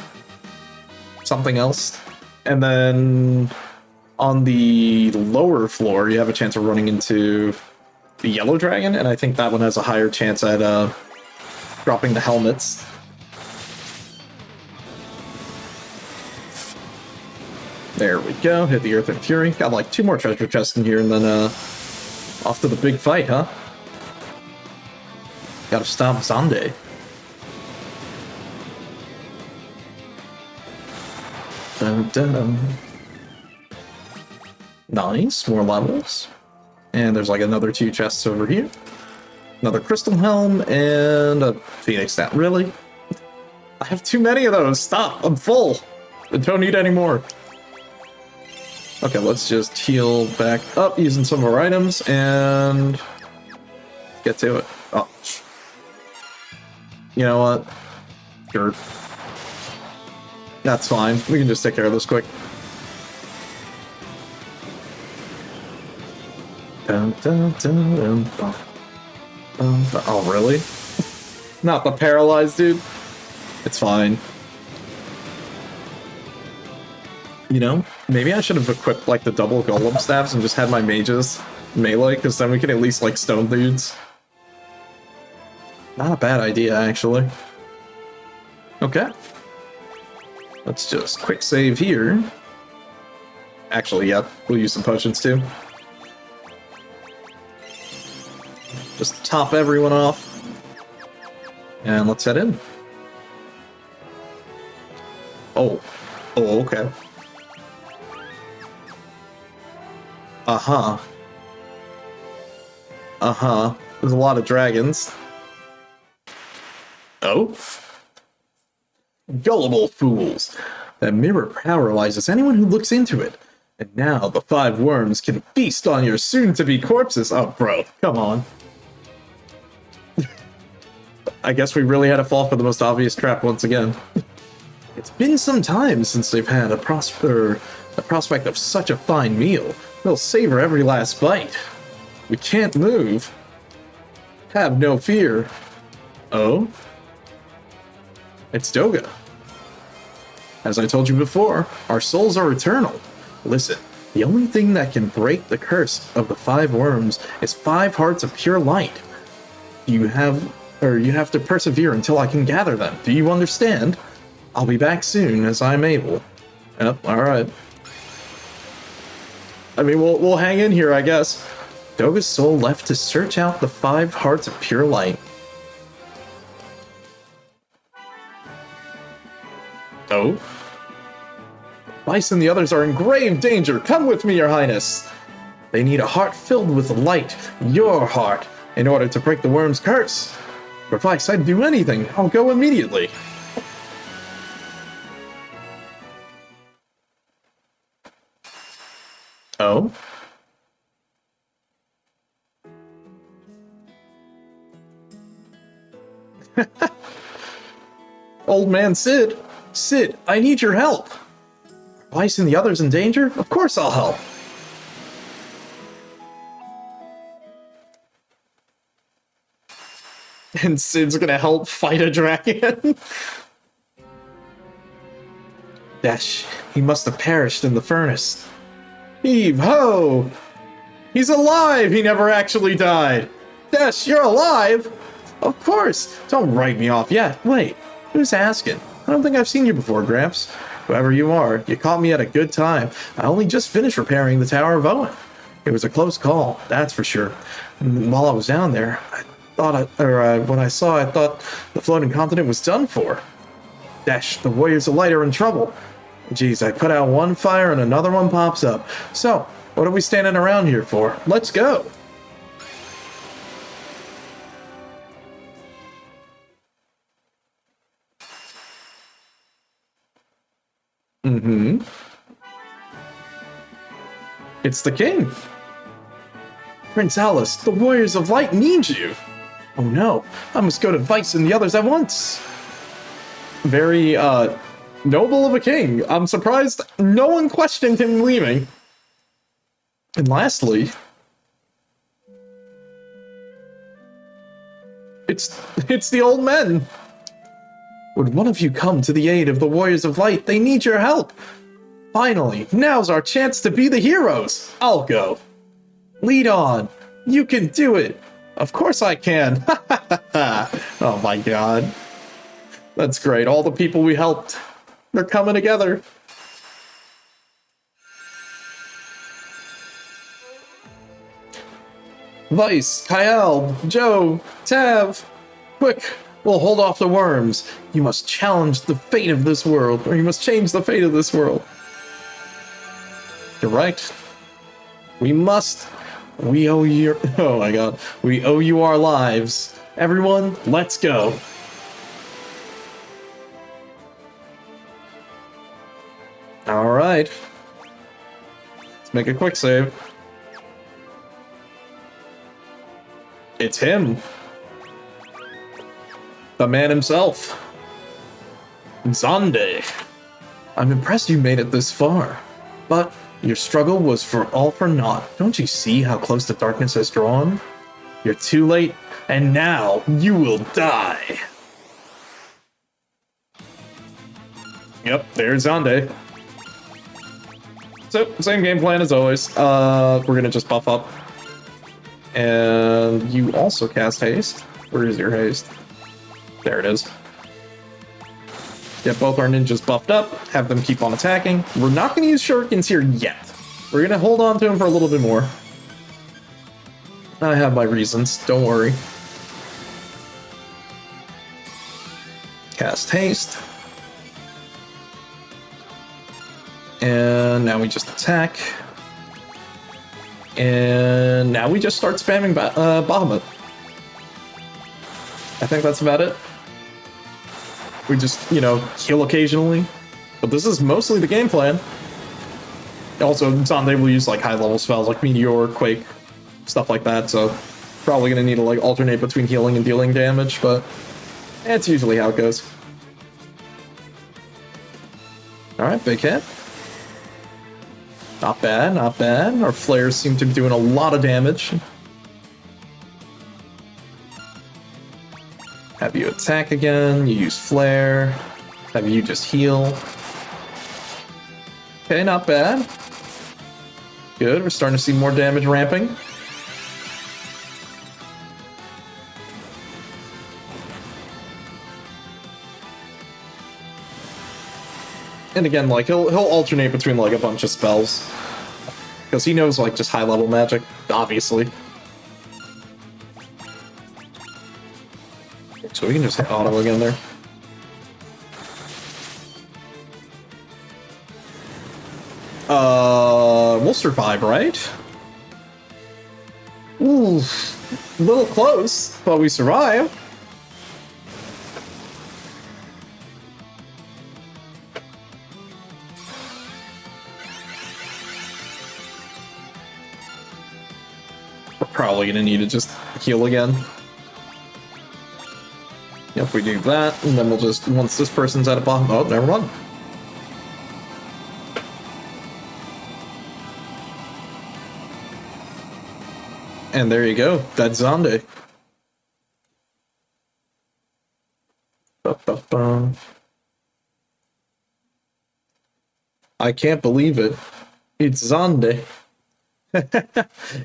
something else. And then on the lower floor, you have a chance of running into the yellow dragon, and I think that one has a higher chance at dropping the helmets. There we go, hit the Earth and Fury. Got like 2 more treasure chests in here, and then off to the big fight, huh? Gotta stop Xande. Dun, dun, dun. Nice, more levels. And there's like another 2 chests over here. Another crystal helm and a phoenix down. Really? I have too many of those. Stop. I'm full. I don't need any more. Okay, let's just heal back up using some of our items and get to it. Oh. You know what? Sure. That's fine. We can just take care of this quick. Oh, really? Not the paralyzed dude? It's fine. You know, maybe I should have equipped, like, the double golem staffs and just had my mages melee, because then we can at least, like, stone dudes. Not a bad idea, actually. Okay. Let's just quick save here. Actually, yeah, we'll use some potions, too. Just top everyone off. And let's head in. Oh. Oh, okay. Uh-huh. Uh-huh. There's a lot of dragons. Oh? Gullible fools. That mirror paralyzes anyone who looks into it. And now the 5 worms can feast on your soon-to-be corpses. Oh, bro, come on. I guess we really had to fall for the most obvious trap once again. It's been some time since they've had a prospect of such a fine meal. They'll savor every last bite. We can't move. Have no fear. Oh? It's Doga. As I told you before, our souls are eternal. Listen, the only thing that can break the curse of the 5 worms is 5 hearts of pure light. You have to persevere until I can gather them. Do you understand? I'll be back soon as I'm able. Yep, alright. I mean, we'll hang in here, I guess. Doga's soul left to search out the 5 hearts of pure light. Oh? Vice and the others are in grave danger. Come with me, Your Highness. They need a heart filled with light, your heart, in order to break the worm's curse. For Vice, I'd do anything. I'll go immediately. Oh? Old man Sid. Sid, I need your help. Are Vice and the others in danger? Of course I'll help. And Sid's gonna help fight a dragon? Dash, he must have perished in the furnace. Heave ho! He's alive! He never actually died! Dash, you're alive? Of course! Don't write me off yet. Wait, who's asking? I don't think I've seen you before, Gramps. Whoever you are, you caught me at a good time. I only just finished repairing the Tower of Owen. It was a close call, that's for sure. And while I was down there, when I saw, I thought the floating continent was done for. Dash, the Warriors of Light are in trouble. Geez, I put out one fire and another one pops up. So, what are we standing around here for? Let's go! Mm-hmm. It's the king! Prince Alice, the Warriors of Light need you! Oh no, I must go to Vice and the others at once! Very, noble of a king. I'm surprised no one questioned him leaving. And lastly, it's the old men. Would one of you come to the aid of the Warriors of Light? They need your help. Finally, now's our chance to be the heroes. I'll go. Lead on. You can do it. Of course I can. Oh my god. That's great. All the people we helped, they're coming together. Vice, Kyle, Joe, Tav, quick, we'll hold off the worms. You must challenge the fate of this world, or you must change the fate of this world. You're right. We must. We owe you. Oh my god. We owe you our lives. Everyone, let's go. Alright. Let's make a quick save. It's him. The man himself. Xande. I'm impressed you made it this far. But your struggle was all for naught. Don't you see how close the darkness has drawn? You're too late, and now you will die. Yep, there's Xande. So, same game plan as always. We're gonna just buff up. And you also cast haste. Where is your haste? There it is. Get both our ninjas buffed up, have them keep on attacking. We're not gonna use shurikens here yet. We're gonna hold on to him for a little bit more. I have my reasons, don't worry. Cast haste. And now we just attack. And now we just start spamming Bahamut. I think that's about it. We just, you know, heal occasionally. But this is mostly the game plan. Also, Xande will use like high-level spells like Meteor, Quake, stuff like that, so probably gonna need to like alternate between healing and dealing damage, but that's usually how it goes. Alright, big hit. Not bad, not bad. Our flares seem to be doing a lot of damage. Have you attack again, you use flare. Have you just heal. Okay, not bad. Good, we're starting to see more damage ramping. And again, like, he'll alternate between, like, a bunch of spells. Because he knows, like, just high-level magic, obviously. So we can just hit auto again there. We'll survive, right? Ooh, a little close, but we survive. We're probably gonna need to just heal again. Yep, we do that, and then we'll just, once this person's at a bottom, oh, never mind. And there you go, that's Xande. Ba-ba-ba. I can't believe it. It's Xande.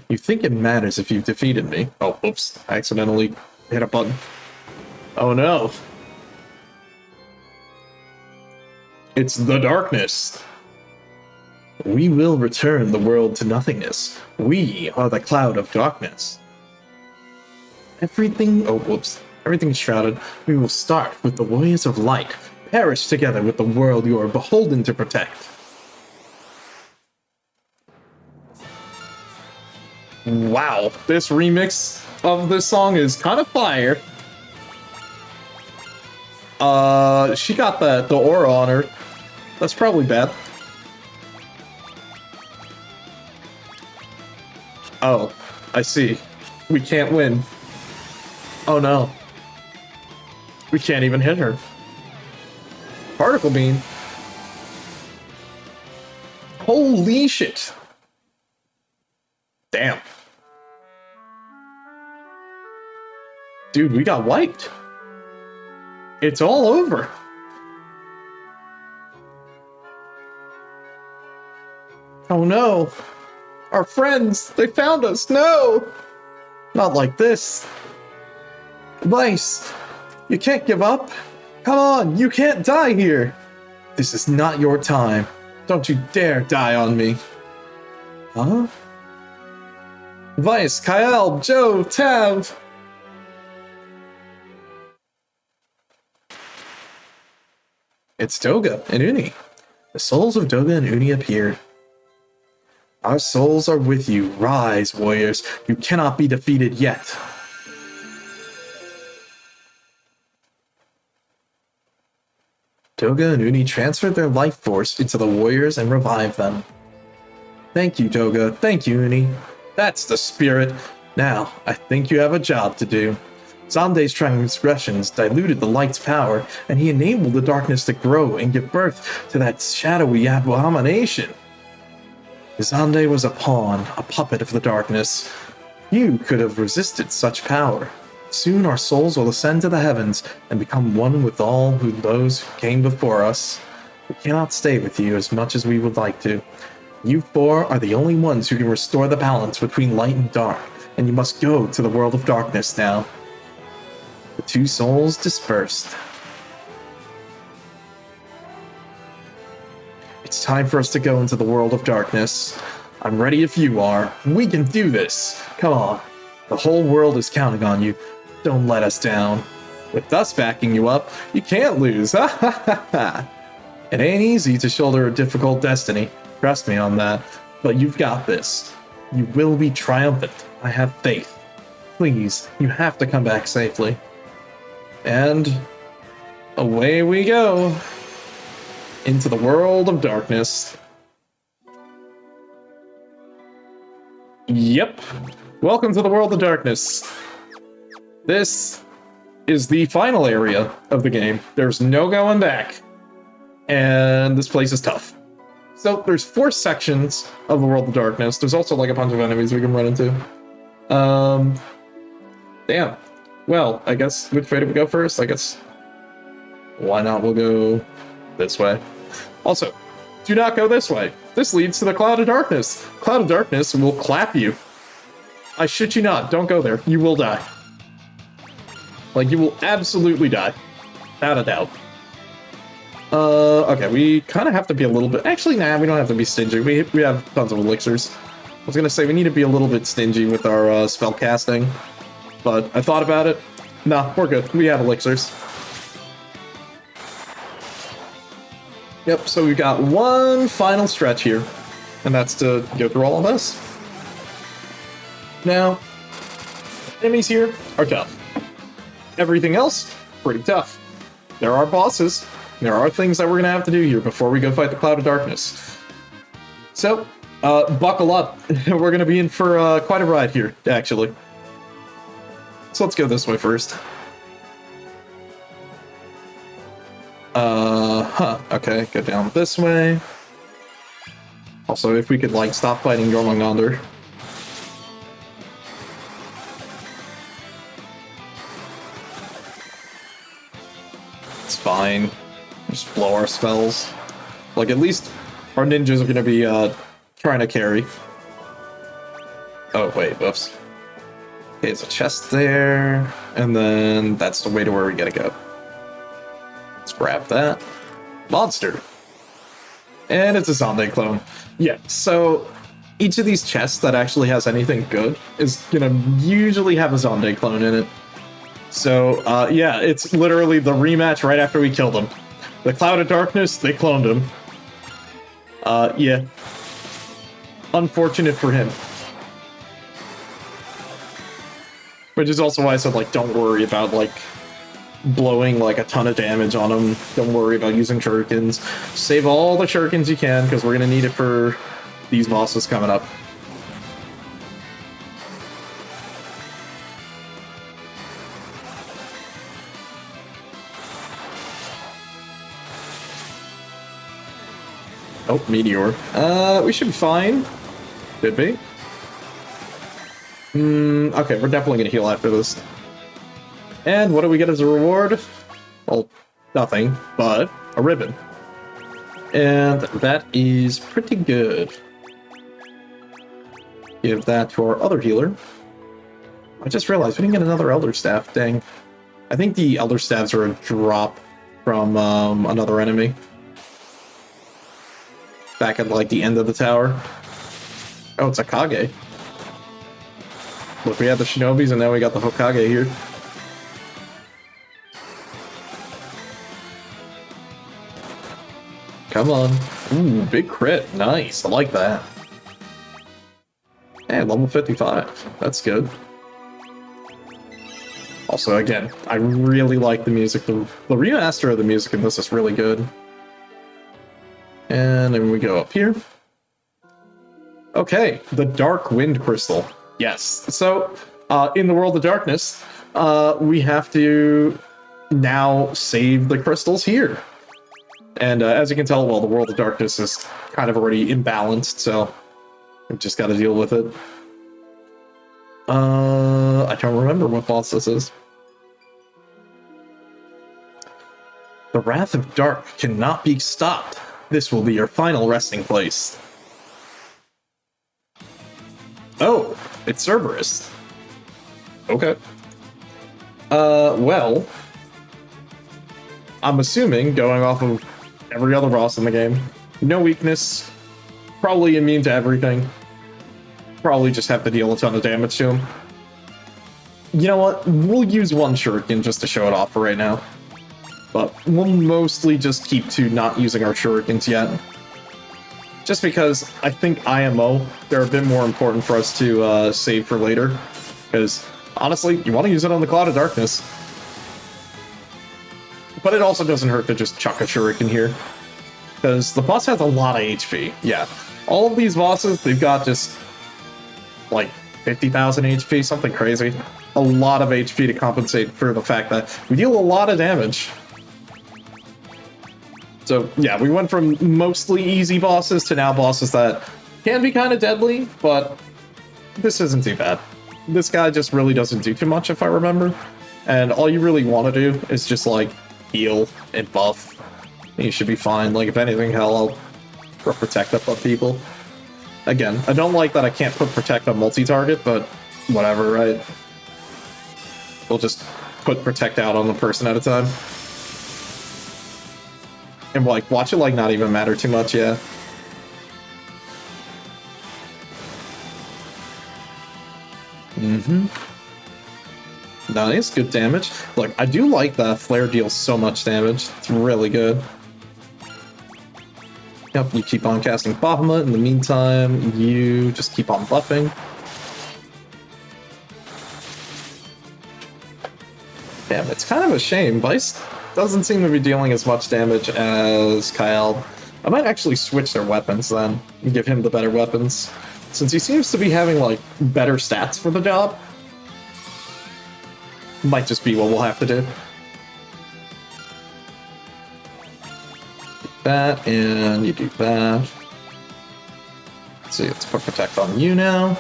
You think it matters if you've defeated me? Oh, oops, I accidentally hit a button. Oh no. It's the darkness. We will return the world to nothingness. We are the cloud of darkness. Everything's shrouded. We will start with the warriors of light. Perish together with the world you are beholden to protect. Wow, this remix of this song is kind of fire. She got the aura on her. That's probably bad. Oh, I see. We can't win. Oh no. We can't even hit her. Particle beam. Holy shit. Damn. Dude, we got wiped. It's all over. Oh no. Our friends, they found us. No. Not like this. Vice, you can't give up. Come on, you can't die here. This is not your time. Don't you dare die on me. Huh? Vice, Kyle, Joe, Tav. It's Doga and Uni. The souls of Doga and Uni appeared. Our souls are with you. Rise, warriors. You cannot be defeated yet. Doga and Uni transferred their life force into the warriors and revived them. Thank you, Doga. Thank you, Uni. That's the spirit. Now, I think you have a job to do. Xande's transgressions diluted the light's power, and he enabled the darkness to grow and give birth to that shadowy abomination. Xande was a pawn, a puppet of the darkness. Few could have resisted such power. Soon our souls will ascend to the heavens and become one with all those who came before us. We cannot stay with you as much as we would like to. You four are the only ones who can restore the balance between light and dark, and you must go to the world of darkness now. The two souls dispersed. It's time for us to go into the world of darkness. I'm ready if you are. We can do this. Come on. The whole world is counting on you. Don't let us down. With us backing you up, you can't lose. Ha ha ha ha. It ain't easy to shoulder a difficult destiny. Trust me on that. But you've got this. You will be triumphant. I have faith. Please, you have to come back safely. And away we go. Into the world of darkness. Yep. Welcome to the world of darkness. This is the final area of the game. There's no going back. And this place is tough. So there's 4 sections of the world of darkness. There's also like a bunch of enemies we can run into. Damn. Well, I guess which way do we go first? I guess why not? We'll go this way. Also, do not go this way. This leads to the Cloud of Darkness. Cloud of Darkness will clap you. I shit you not. Don't go there. You will die. Like, you will absolutely die. Without a doubt. Okay, we kind of have to be a little bit... Actually, nah, we don't have to be stingy. We have tons of elixirs. I was going to say, we need to be a little bit stingy with our spell casting. But I thought about it. Nah, we're good. We have elixirs. Yep, so we've got one final stretch here. And that's to go through all of this. Now, enemies here are tough. Everything else, pretty tough. There are bosses. There are things that we're going to have to do here before we go fight the Cloud of Darkness. So, buckle up. We're going to be in for quite a ride here, actually. So let's go this way first. Okay, go down this way. Also, if we could, like, stop fighting Jormungandr. It's fine. Just blow our spells. Like, at least our ninjas are gonna be, trying to carry. Oh, wait, whoops. Okay, there's a chest there, and then that's the way to where we gotta go. Let's grab that. Monster! And it's a Xande clone. Yeah, so each of these chests that actually has anything good is gonna usually have a Xande clone in it. So, yeah, it's literally the rematch right after we killed him. The Cloud of Darkness, they cloned him. Yeah. Unfortunate for him. Which is also why I said, like, don't worry about, like, blowing, like, a ton of damage on him. Don't worry about using shurikens. Save all the shurikens you can, because we're gonna need it for these bosses coming up. Oh, meteor. We should be fine. Could be. Okay, we're definitely gonna heal after this. And what do we get as a reward? Well, nothing, but a ribbon. And that is pretty good. Give that to our other healer. I just realized we didn't get another Elder Staff, dang. I think the Elder Staffs are a drop from another enemy. Back at, like, the end of the tower. Oh, it's a Kage. Look, we had the Shinobis, and now we got the Hokage here. Come on. Ooh, big crit. Nice. I like that. Hey, level 55. That's good. Also, again, I really like the music. The remaster of the music in this is really good. And then we go up here. Okay, the Dark Wind Crystal. Yes. So, in the World of Darkness, we have to now save the crystals here. And as you can tell, well, the World of Darkness is kind of already imbalanced, so we've just got to deal with it. I don't remember what boss this is. The Wrath of Dark cannot be stopped. This will be your final resting place. Oh, it's Cerberus. Okay. Well, I'm assuming, going off of every other boss in the game, no weakness, probably immune to everything, probably just have to deal a ton of damage to him. You know what? We'll use one shuriken just to show it off for right now. But we'll mostly just keep to not using our shurikens yet. Just because I think IMO, they're a bit more important for us to save for later. Because, honestly, you want to use it on the Cloud of Darkness. But it also doesn't hurt to just chuck a shuriken here. Because the boss has a lot of HP. Yeah. All of these bosses, they've got just, like, 50,000 HP, something crazy. A lot of HP to compensate for the fact that we deal a lot of damage. So, yeah, we went from mostly easy bosses to now bosses that can be kind of deadly, but this isn't too bad. This guy just really doesn't do too much, if I remember. And all you really want to do is just, like, heal and buff. And you should be fine. Like, if anything, hell, I'll put Protect up on people. Again, I don't like that I can't put Protect on multi-target, but whatever, right? We'll just put Protect out on the person at a time. And, like, watch it, like, not even matter too much, yeah. Nice, good damage. Look, I do like that Flare deals so much damage. It's really good. Yep, you keep on casting Bahamut. In the meantime, you just keep on buffing. Damn, it's kind of a shame. Vice doesn't seem to be dealing as much damage as Kyle. I might actually switch their weapons then and give him the better weapons, since he seems to be having, like, better stats for the job. Might just be what we'll have to do. That, and you do that. Let's see, let's put Protect on you now.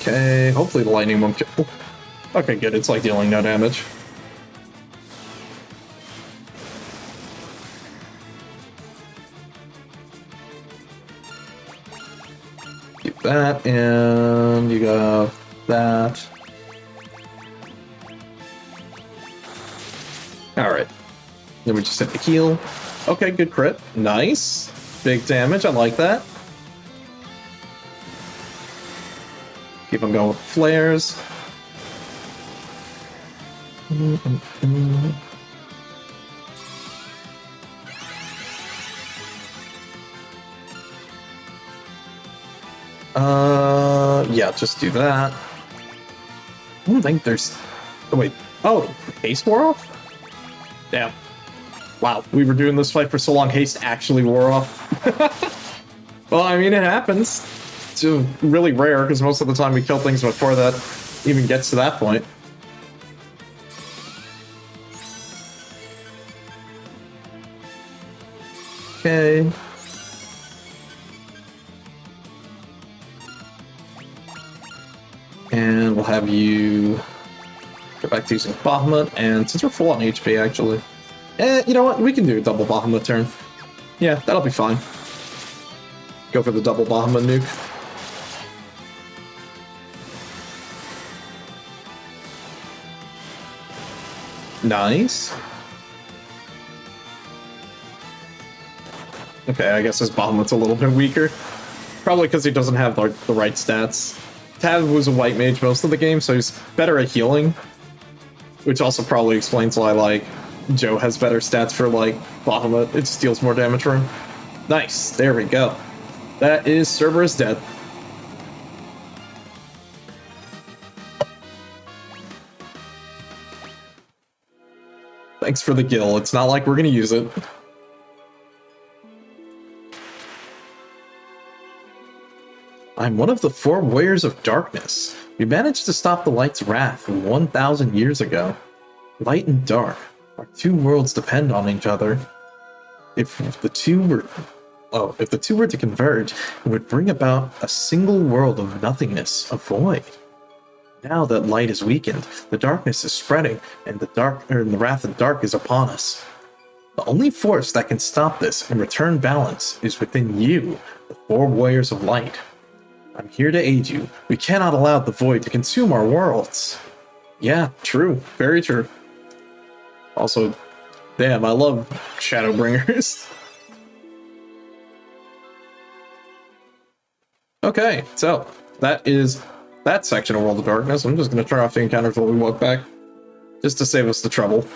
Okay, hopefully the lightning won't kill. Okay, good, it's like dealing no damage. Keep that, and you got that. Alright. Then we just hit the heal. Okay, good crit. Nice. Big damage, I like that. Keep on going with flares. Yeah, just do that. I don't think there's... Oh, wait. Oh, haste wore off? Damn. Wow, we were doing this fight for so long, haste actually wore off. Well, I mean, it happens. It's really rare, because most of the time we kill things before that even gets to that point. Okay. And we'll have you go back to using Bahamut, and since we're full on HP, actually, you know what? We can do a double Bahamut turn. Yeah, that'll be fine. Go for the double Bahamut nuke. Nice. Okay, I guess his Bahamut's a little bit weaker. Probably because he doesn't have like the right stats. Tav was a white mage most of the game, so he's better at healing. Which also probably explains why, like, Joe has better stats for, like, Bahamut. It just deals more damage for him. Nice, there we go. That is Cerberus dead. Thanks for the gill. It's not like we're gonna use it. I'm one of the 4 Warriors of Darkness. We managed to stop the Light's wrath 1,000 years ago. Light and dark. Our 2 worlds depend on each other. If the two were to converge, it would bring about a single world of nothingness, a void. Now that light is weakened, the darkness is spreading, and the wrath of dark is upon us. The only force that can stop this and return balance is within you, the 4 Warriors of Light. I'm here to aid you. We cannot allow the void to consume our worlds. Yeah, true. Very true. Also, damn, I love Shadowbringers. Okay, so that is that section of World of Darkness. I'm just going to turn off the encounters while we walk back, just to save us the trouble.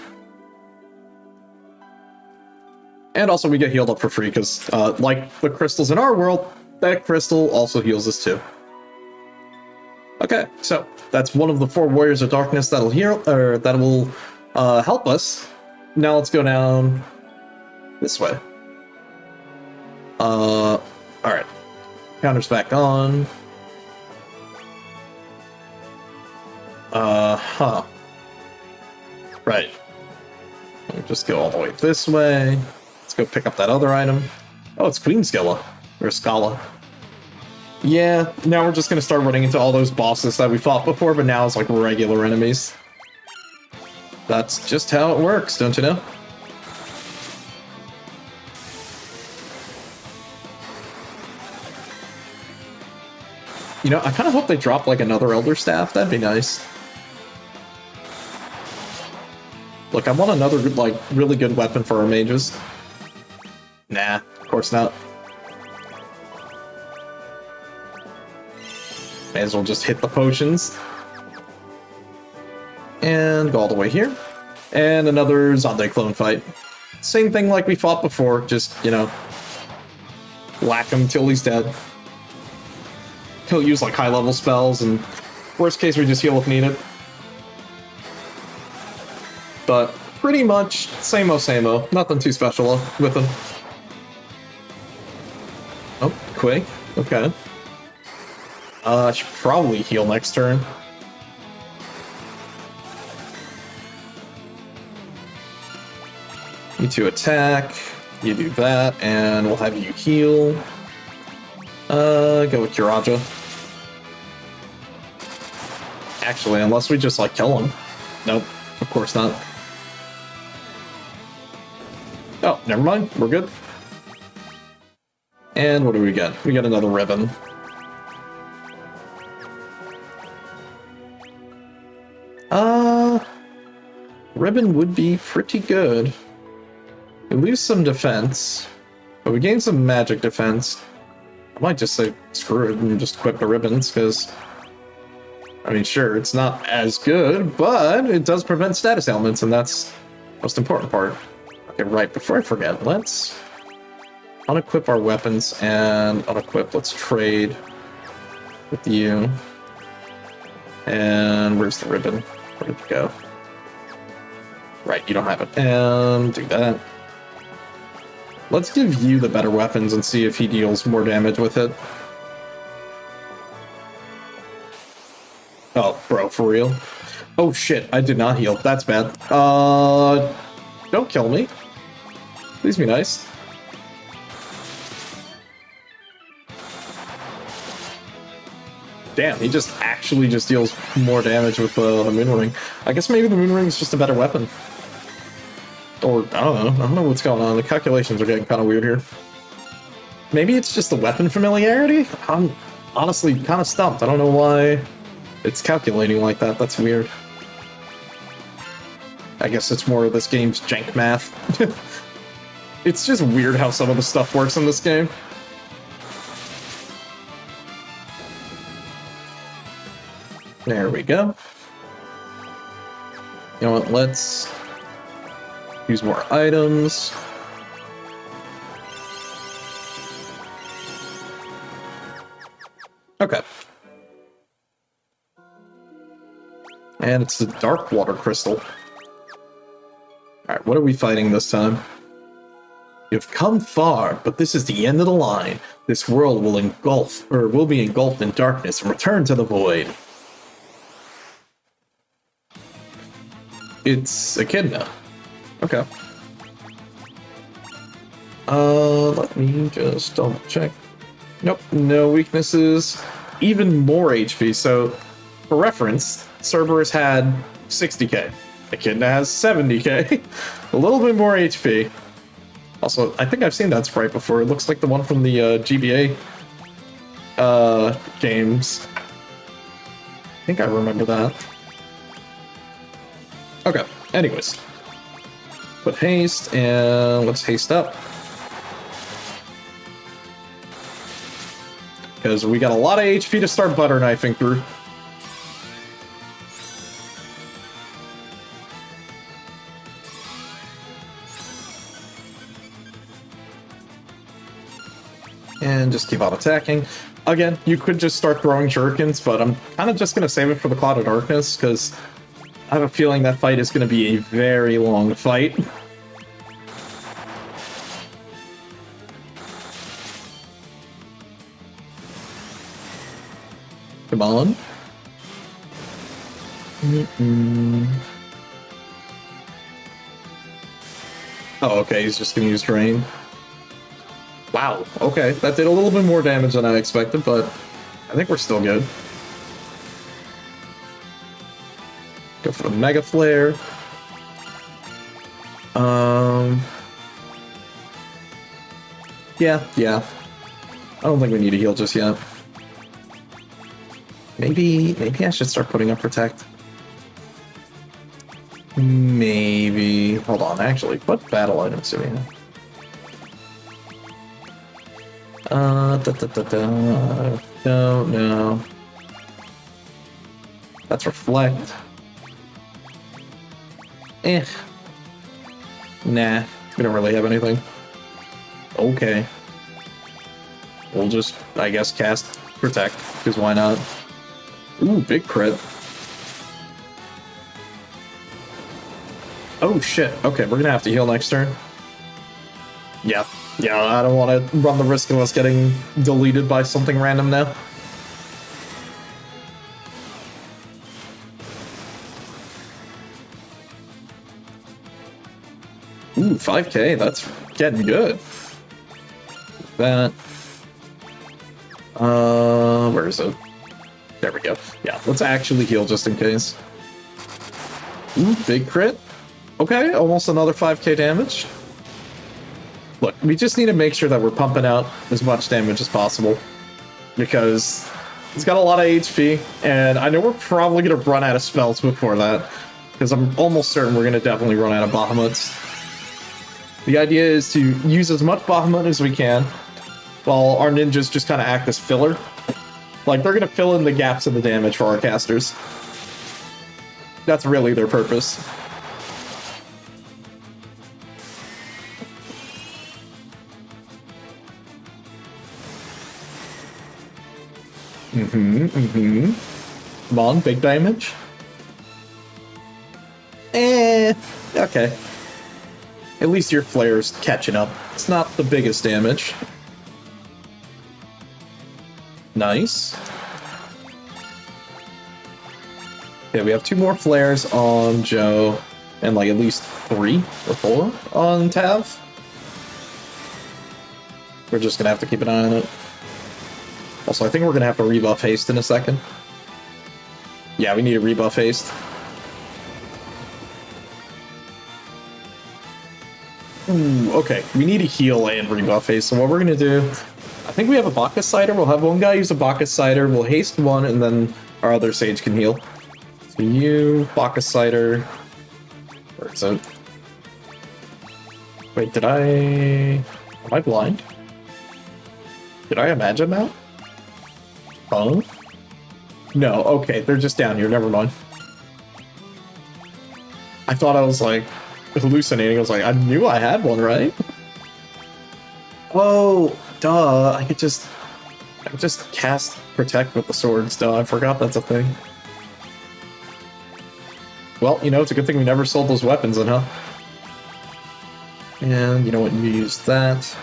And also we get healed up for free, because like the crystals in our world, that crystal also heals us too. Okay, so that's one of the 4 Warriors of Darkness that'll heal, or that will help us. Now let's go down this way. Alright. Counters back on. Right. Let me just go all the way this way. Let's go pick up that other item. Oh, it's Queen Scala. Or Scala. Yeah, now we're just gonna start running into all those bosses that we fought before, but now it's like regular enemies. That's just how it works, don't you know? You know, I kind of hope they drop like another Elder Staff. That'd be nice. Look, I want another like really good weapon for our mages. Nah, of course not. May as well just hit the potions. And go all the way here. And another Xande clone fight. Same thing like we fought before, just, you know, whack him till he's dead. He'll use like high level spells, and worst case we just heal if needed. But pretty much same-o, nothing too special with him. Oh, Quake, okay. I should probably heal next turn. You 2 attack, you do that, and we'll have you heal. Go with Kiraja. Actually, unless we just, like, kill him. Nope, of course not. Oh, never mind, we're good. And what do we get? We get another ribbon. Ribbon would be pretty good. We lose some defense, but we gain some magic defense. I might just say screw it and just equip the ribbons, because, I mean, sure, it's not as good, but it does prevent status ailments, and that's the most important part. Okay, right, before I forget, let's unequip our weapons and unequip. Let's trade with you. And where's the ribbon? Where did it go? Right, you don't have it. And do that. Let's give you the better weapons and see if he deals more damage with it. Oh, bro, for real? Oh shit, I did not heal. That's bad. Don't kill me. Please be nice. Damn, he just actually just deals more damage with the Moon Ring. I guess maybe the Moon Ring is just a better weapon. Or, I don't know what's going on. The calculations are getting kind of weird here. Maybe it's just the weapon familiarity? I'm honestly kind of stumped. I don't know why it's calculating like that. That's weird. I guess it's more of this game's jank math. It's just weird how some of the stuff works in this game. There we go. You know what, let's use more items. Okay. And it's the Dark Water Crystal. Alright, what are we fighting this time? You've come far, but this is the end of the line. This world will be engulfed in darkness and return to the void. It's Echidna. Okay. Let me just double check. Nope, no weaknesses. Even more HP. So, for reference, Cerberus had 60k. Echidna has 70k. A little bit more HP. Also, I think I've seen that sprite before. It looks like the one from the GBA games. I think I remember that. Okay, anyways. Put haste, and let's haste up. Because we got a lot of HP to start butter knifing through. And just keep on attacking. Again, you could just start throwing shurikens, but I'm kind of just going to save it for the Cloud of Darkness, because I have a feeling that fight is going to be a very long fight. Come on. Oh, okay, he's just going to use Drain. Wow, okay, that did a little bit more damage than I expected, but I think we're still good. Go for the Mega Flare. Yeah. I don't think we need to heal just yet. Maybe I should start putting up Protect. Maybe. Hold on, actually, what battle items do we have? No. That's Reflect. Nah, we don't really have anything. Okay. We'll just, I guess, cast Protect, because why not? Ooh, big crit. Oh shit, okay, we're gonna have to heal next turn. Yeah, I don't want to run the risk of us getting deleted by something random now. Ooh, 5k, that's getting good. That. Where is it? There we go. Yeah, let's actually heal just in case. Ooh, big crit. Okay, almost another 5k damage. Look, we just need to make sure that we're pumping out as much damage as possible. Because he's got a lot of HP, and I know we're probably going to run out of spells before that. Because I'm almost certain we're going to definitely run out of Bahamut's. The idea is to use as much Bahamut as we can, while our ninjas just kind of act as filler. Like, they're going to fill in the gaps of the damage for our casters. That's really their purpose. Come on, big damage. Okay. At least your flare's catching up. It's not the biggest damage. Nice. Okay, we have 2 more flares on Joe, and like at least 3 or 4 on Tav. We're just gonna have to keep an eye on it. Also, I think we're gonna have to rebuff haste in a second. Yeah, we need to rebuff haste. Ooh, okay, we need to heal and rebuff haste. So what we're gonna do, I think we have a Bacchus Cider. We'll have one guy use a Bacchus Cider. We'll haste one, and then our other sage can heal. So you, Bacchus Cider. Where is it? Wait, am I blind? Did I imagine that? Oh? No, okay, they're just down here, never mind. I thought I was like hallucinating. I was like, I knew I had one, right? Whoa, duh, I could just cast Protect with the swords, duh, I forgot that's a thing. Well, you know, it's a good thing we never sold those weapons in, huh? And you know what? You use that.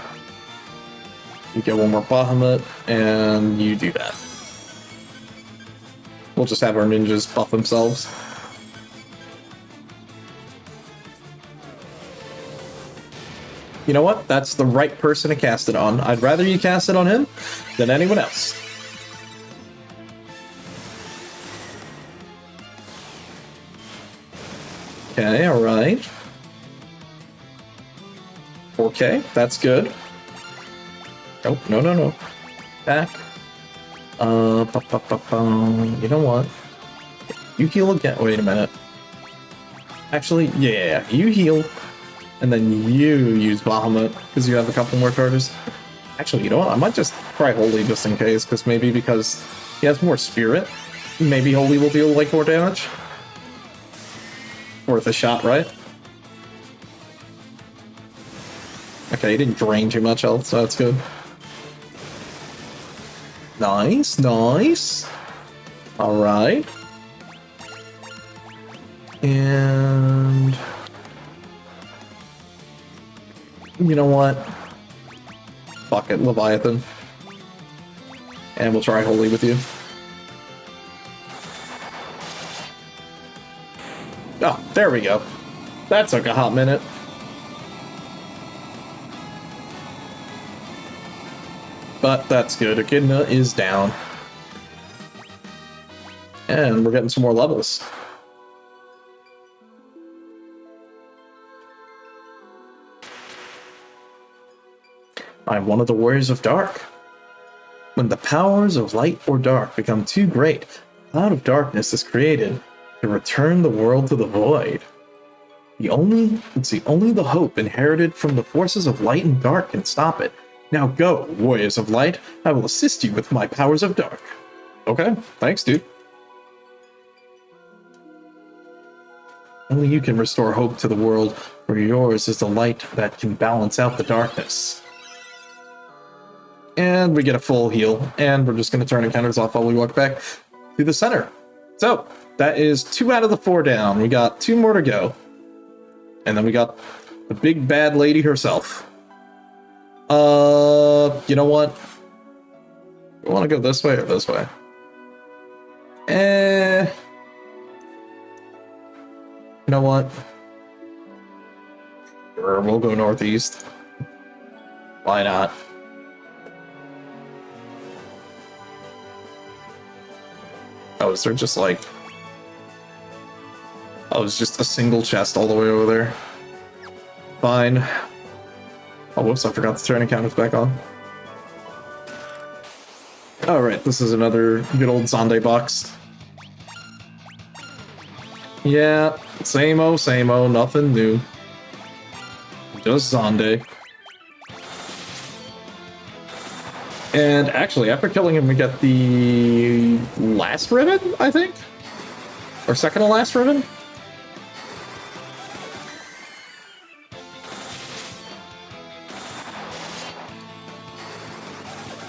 You get one more Bahamut, and you do that. We'll just have our ninjas buff themselves. You know what? That's the right person to cast it on. I'd rather you cast it on him than anyone else. Okay, alright. 4K, that's good. Oh, no. Back. You know what? You heal again. Wait a minute. Actually, yeah, you heal. And then you use Bahamut, because you have a couple more charges. Actually, you know what? I might just try Holy just in case, because he has more spirit. Maybe Holy will deal, like, more damage. Worth a shot, right? Okay, he didn't drain too much health, so that's good. Nice, nice. Alright. And... you know what? Fuck it, Leviathan. And we'll try Holy with you. Oh, there we go. That took a hot minute. But that's good. Echidna is down. And we're getting some more levels. I'm one of the Warriors of Dark. When the powers of light or dark become too great, a cloud of darkness is created to return the world to the void. Only the hope inherited from the forces of light and dark can stop it. Now go, Warriors of Light. I will assist you with my powers of dark. Okay, thanks, dude. Only you can restore hope to the world, for yours is the light that can balance out the darkness. And we get a full heal, and we're just going to turn encounters off while we walk back to the center. So, that is 2 out of the 4 down. We got 2 more to go. And then we got the big bad lady herself. You know what? I want to go this way or this way? You know what? Sure, we'll go northeast. Why not? Oh, is there just like... oh, it's just a single chest all the way over there. Fine. Oh, whoops, I forgot to turn encounters back on. Alright, this is another good old Xande box. Yeah, same-o, nothing new. Just Xande. And actually, after killing him, we get the last ribbon, I think? Or second to last ribbon?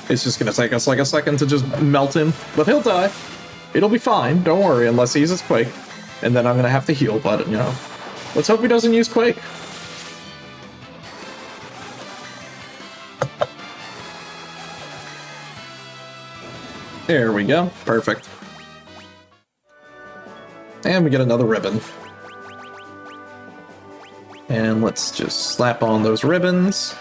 It's just gonna take us like a second to just melt him, but he'll die. It'll be fine, don't worry, unless he uses Quake. And then I'm gonna have to heal, but, you know. Let's hope he doesn't use Quake. There we go. Perfect. And we get another ribbon. And let's just slap on those ribbons.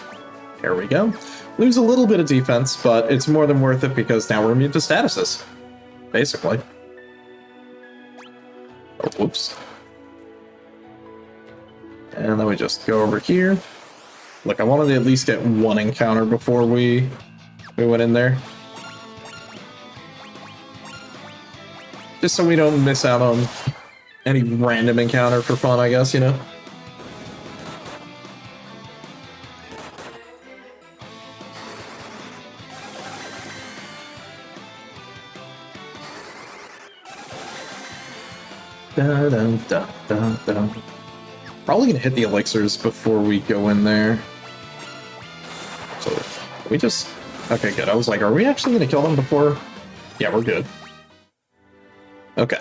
There we go. Lose a little bit of defense, but it's more than worth it because now we're immune to statuses. Basically. Oh, whoops. And then we just go over here. Look, I wanted to at least get one encounter before we went in there. Just so we don't miss out on any random encounter for fun, I guess, you know? Da, da, da, da, da. Probably gonna hit the elixirs before we go in there. So, we just... okay, good. I was like, are we actually gonna kill them before? Yeah, we're good. Okay.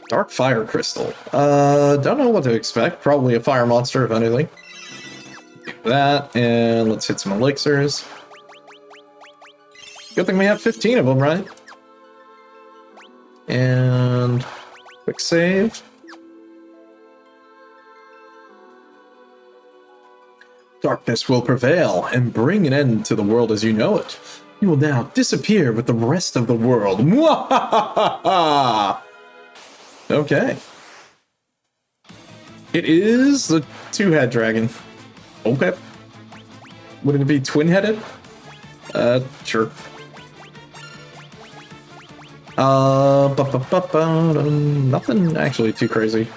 Dark Fire Crystal. Don't know what to expect. Probably a fire monster, if anything. Do that, and let's hit some elixirs. Good thing we have 15 of them, right? And quick save. Darkness will prevail and bring an end to the world as you know it. You will now disappear with the rest of the world. Mwahaha! Okay. It is the two-head dragon. Okay. Wouldn't it be twin-headed? Sure. Nothing actually too crazy.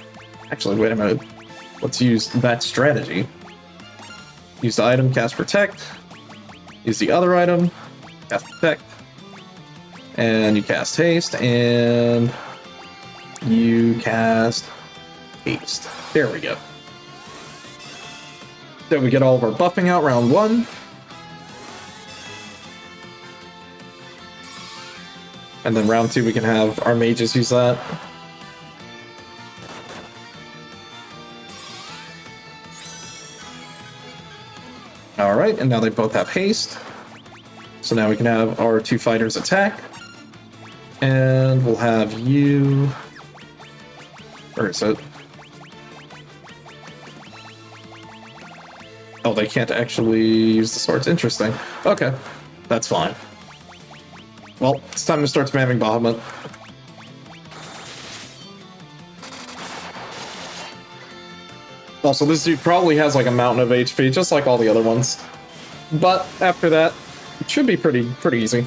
Actually, wait a minute. Let's use that strategy. Use the item, cast Protect. Use the other item, cast Protect. And you cast Haste, and you cast Haste. There we go. Then we get all of our buffing out round 1. And then round 2 we can have our mages use that. Alright, and now they both have haste. So now we can have our 2 fighters attack. And we'll have you... Where is it? Oh, they can't actually use the swords. Interesting. Okay, that's fine. Well, it's time to start spamming Bahamut. Also, this dude probably has like a mountain of HP, just like all the other ones. But after that, it should be pretty easy.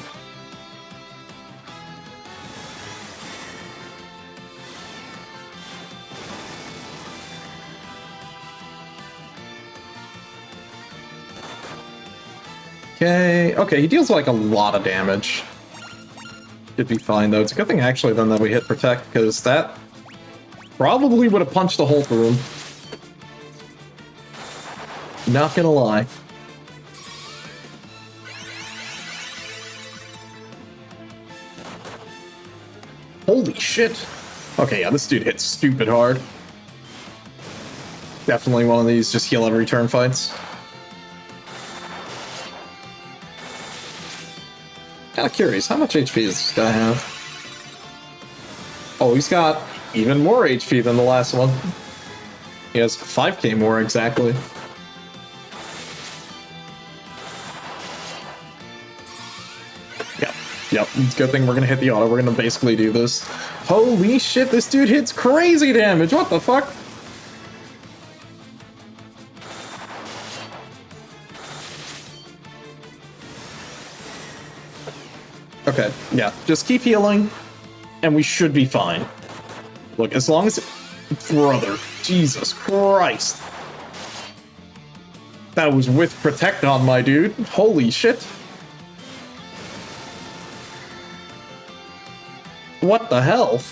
Okay, he deals like a lot of damage. Should be fine though. It's a good thing actually then that we hit Protect, because that probably would have punched a hole through him. Not gonna lie. Holy shit. Okay, yeah, this dude hits stupid hard. Definitely one of these just heal every turn fights. Kinda curious, how much HP does this guy have? Oh, he's got even more HP than the last one. He has 5k more exactly. Yep, it's a good thing we're gonna hit the auto. We're gonna basically do this. Holy shit, this dude hits crazy damage! What the fuck? Okay, yeah, just keep healing, and we should be fine. Look, as long as... Brother, Jesus Christ. That was with Protect on, my dude. Holy shit. What the hell?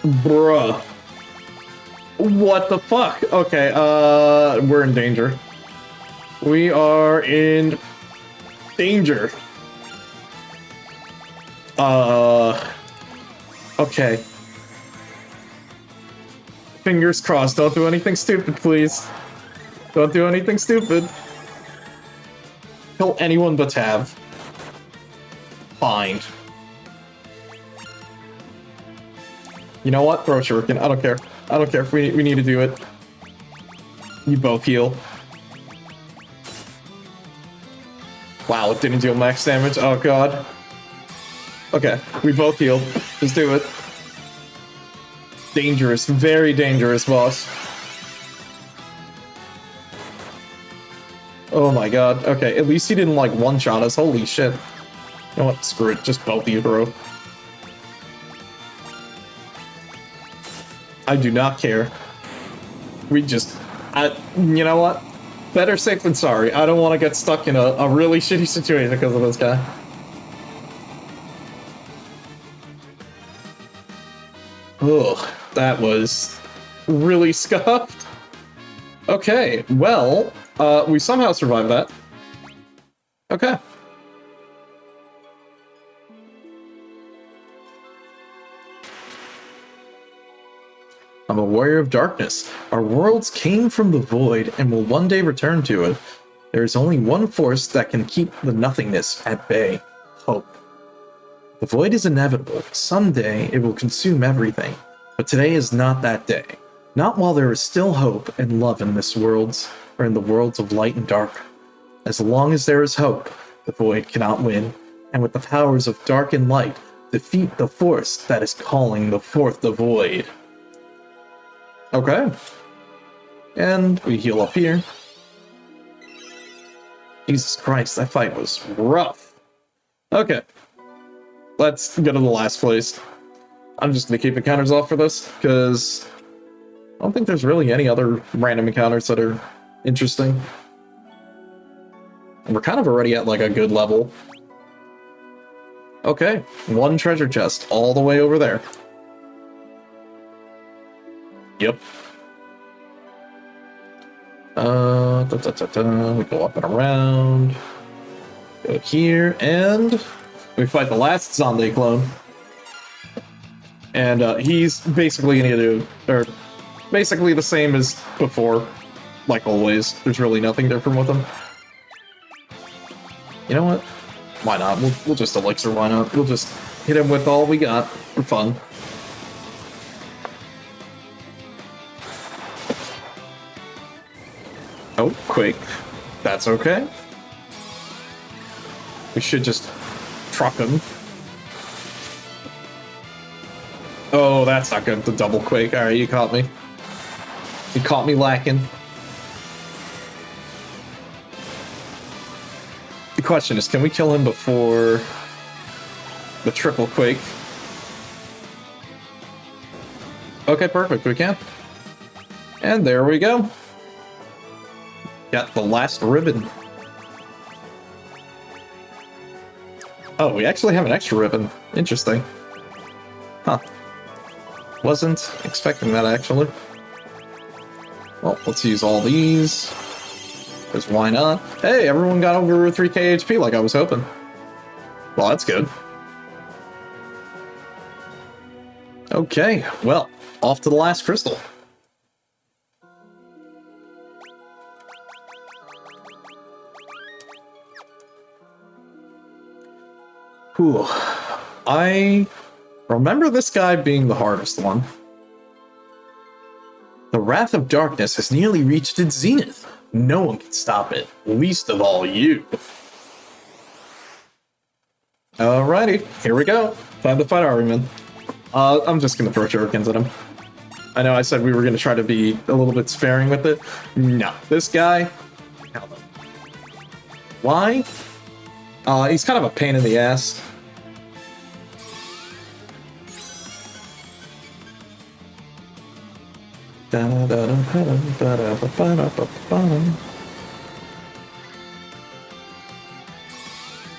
Bruh. What the fuck? Okay, we're in danger. We are in danger. Okay. Fingers crossed, don't do anything stupid, please. Don't do anything stupid. Kill anyone but Tav. Fine. You know what? Throw a shuriken. I don't care. I don't care if we need to do it. You both heal. Wow, it didn't deal max damage. Oh god. Okay, we both healed. Just do it. Dangerous. Very dangerous, boss. Oh my god. Okay, at least he didn't like one-shot us. Holy shit. You know what? Screw it. Just both of you, bro. I do not care. We just... you know what? Better safe than sorry. I don't want to get stuck in a really shitty situation because of this guy. Ugh, that was really scuffed. Okay, well, we somehow survived that. Okay. I'm a warrior of darkness. Our worlds came from the void and will one day return to it. There is only one force that can keep the nothingness at bay. Hope. The void is inevitable. Someday it will consume everything. But today is not that day. Not while there is still hope and love in this worlds, or in the worlds of light and dark. As long as there is hope, the void cannot win, and with the powers of dark and light, defeat the force that is calling forth the void. Okay. And we heal up here. Jesus Christ, that fight was rough. Okay. Let's go to the last place. I'm just going to keep encounters off for this, because I don't think there's really any other random encounters that are interesting. And we're kind of already at like a good level. Okay, one treasure chest all the way over there. Yep. We go up and around. Go here, and we fight the last Xande clone. And he's basically gonna do, or basically the same as before, like always. There's really nothing different with him. You know what? Why not? We'll just elixir, why not? We'll just hit him with all we got for fun. Oh, Quake. That's okay. We should just truck him. Oh, that's not good, the double Quake. Alright, you caught me. You caught me lacking. The question is, can we kill him before the triple Quake? Okay, perfect, we can. And there we go. Got the last ribbon. Oh, we actually have an extra ribbon. Interesting. Huh. Wasn't expecting that, actually. Well, let's use all these. Because why not? Hey, everyone got over 3k HP like I was hoping. Well, that's good. Okay, well, off to the last crystal. Whew. I remember this guy being the hardest one. The Wrath of Darkness has nearly reached its zenith. No one can stop it, least of all you. Alrighty, here we go. Time to fight Ariman. I'm just gonna throw shurikens at him. I know I said we were gonna try to be a little bit sparing with it. No, this guy... Why? He's kind of a pain in the ass.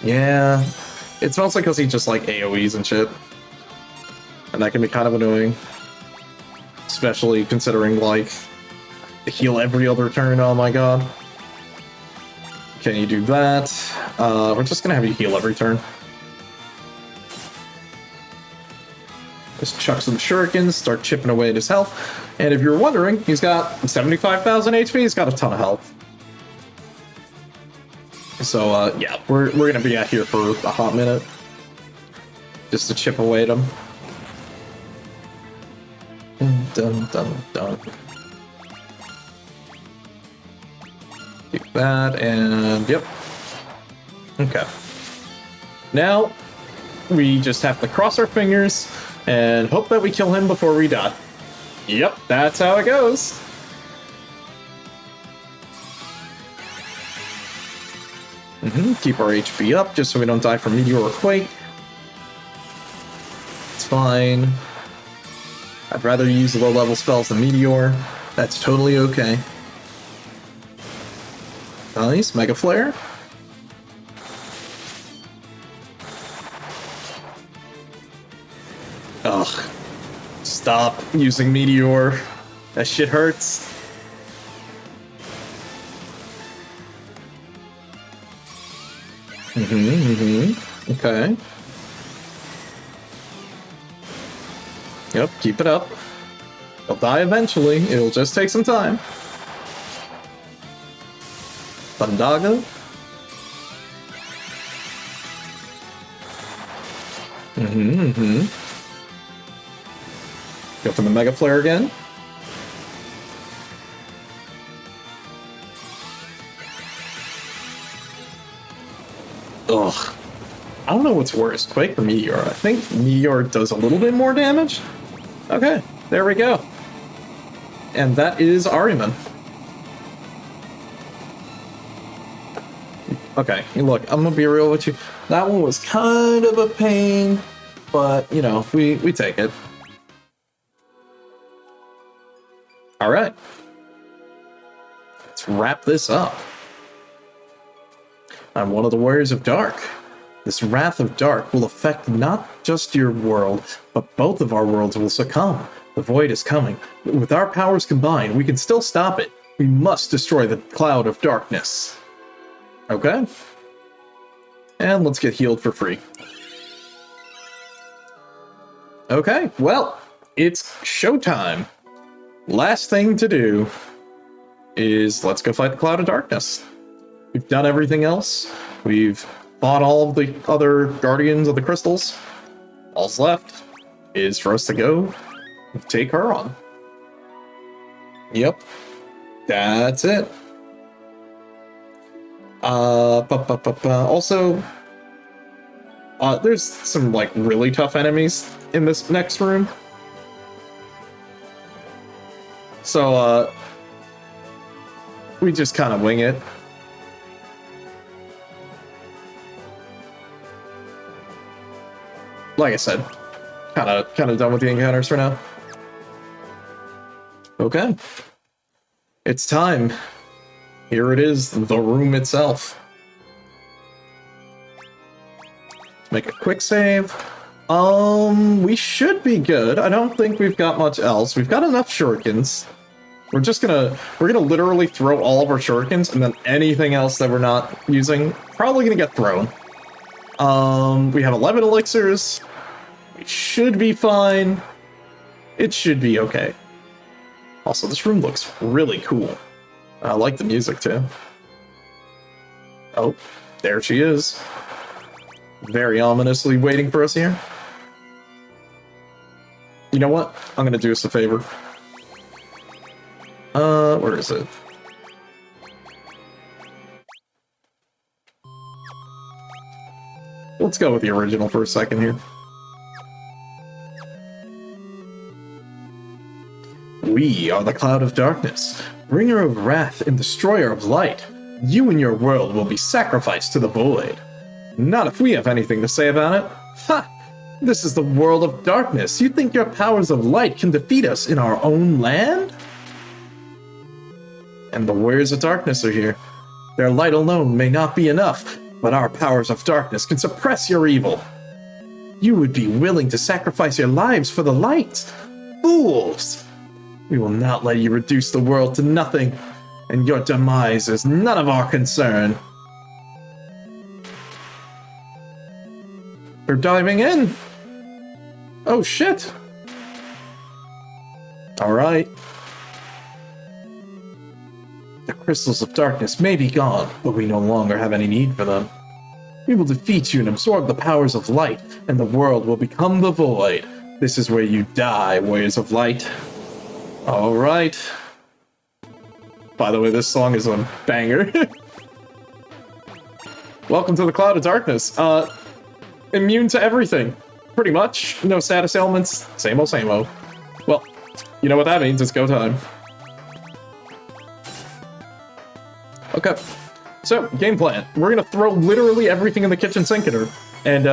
Yeah, it's mostly because he just like AoEs and shit. And that can be kind of annoying. Especially considering like heal every other turn, oh my god. Can you do that? We're just gonna have you heal every turn. Just chuck some shurikens, start chipping away at his health. And if you're wondering, he's got 75,000 HP, he's got a ton of health. So, yeah, we're gonna be out here for a hot minute. Just to chip away at him. Dun, dun, dun. Do that, and yep. Okay. Now, we just have to cross our fingers and hope that we kill him before we die. Yep, that's how it goes. Keep our HP up just so we don't die from Meteor or Quake. It's fine. I'd rather use low-level spells than Meteor. That's totally okay. Nice, Mega Flare. Ugh. Stop using Meteor. That shit hurts. Okay. Yep, keep it up. He'll die eventually. It'll just take some time. Thundaga. Go for the Mega Flare again. Ugh. I don't know what's worse, Quake or Meteor. I think Meteor does a little bit more damage. Okay, there we go. And that is Ariman. Okay, look, I'm gonna be real with you. That one was kind of a pain, but, you know, we take it. Alright. Let's wrap this up. I'm one of the Warriors of Dark. This Wrath of Dark will affect not just your world, but both of our worlds will succumb. The Void is coming. With our powers combined, we can still stop it. We must destroy the Cloud of Darkness. Okay. And let's get healed for free. Okay, well, it's showtime. Last thing to do is let's go fight the Cloud of Darkness. We've done everything else. We've fought all of the other Guardians of the Crystals. All's left is for us to go take her on. Yep. That's it. Also, there's some, like, really tough enemies in this next room. So, we just kind of wing it. Like I said, kind of done with the encounters for now. Okay. It's time. Here it is, the room itself. Make a quick save. We should be good. I don't think we've got much else. We've got enough shurikens. We're gonna literally throw all of our shurikens, and then anything else that we're not using, probably gonna get thrown. We have 11 elixirs. We should be fine. It should be okay. Also, this room looks really cool. I like the music too. Oh, there she is. Very ominously waiting for us here. You know what? I'm gonna do us a favor. Where is it? Let's go with the original for a second here. We are the Cloud of Darkness, bringer of wrath and destroyer of light. You and your world will be sacrificed to the Void. Not if we have anything to say about it. Ha! This is the world of darkness. You think your powers of light can defeat us in our own land? And the Warriors of Darkness are here. Their light alone may not be enough, but our powers of darkness can suppress your evil. You would be willing to sacrifice your lives for the light. Fools! We will not let you reduce the world to nothing, and your demise is none of our concern. They're diving in. Oh shit. Alright. The crystals of darkness may be gone, but we no longer have any need for them. We will defeat you and absorb the powers of light, and the world will become the Void. This is where you die, Warriors of Light. Alright. By the way, this song is a banger. Welcome to the Cloud of Darkness. Immune to everything. Pretty much. No status ailments. Same-o, same-o. Well, you know what that means. It's go time. Okay. So, game plan. We're gonna throw literally everything in the kitchen sink at her. And,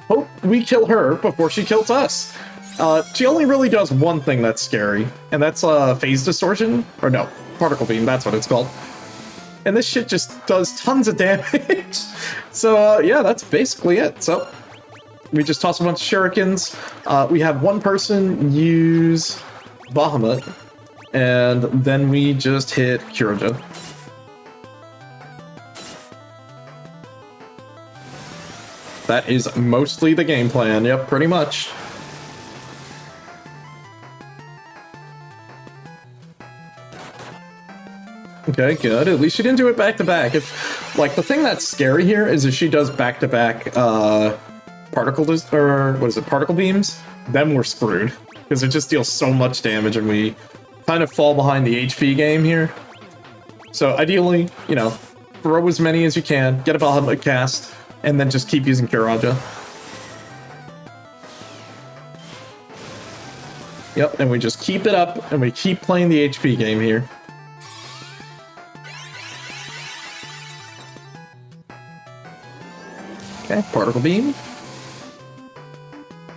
hope we kill her before she kills us. She only really does one thing that's scary, and that's phase distortion, or no, particle beam, that's what it's called. And this shit just does tons of damage. So yeah, that's basically it. So we just toss a bunch of shurikens. We have one person use Bahamut, and then we just hit Kiraja. That is mostly the game plan, yep, pretty much. Okay, good. At least she didn't do it back to back. If, like, the thing that's scary here is if she does back to back particle beams, then we're screwed. Because it just deals so much damage and we kind of fall behind the HP game here. So ideally, you know, throw as many as you can, get a Bahamut cast, and then just keep using Kiraja. Yep, and we just keep it up, and we keep playing the HP game here. Okay, Particle Beam.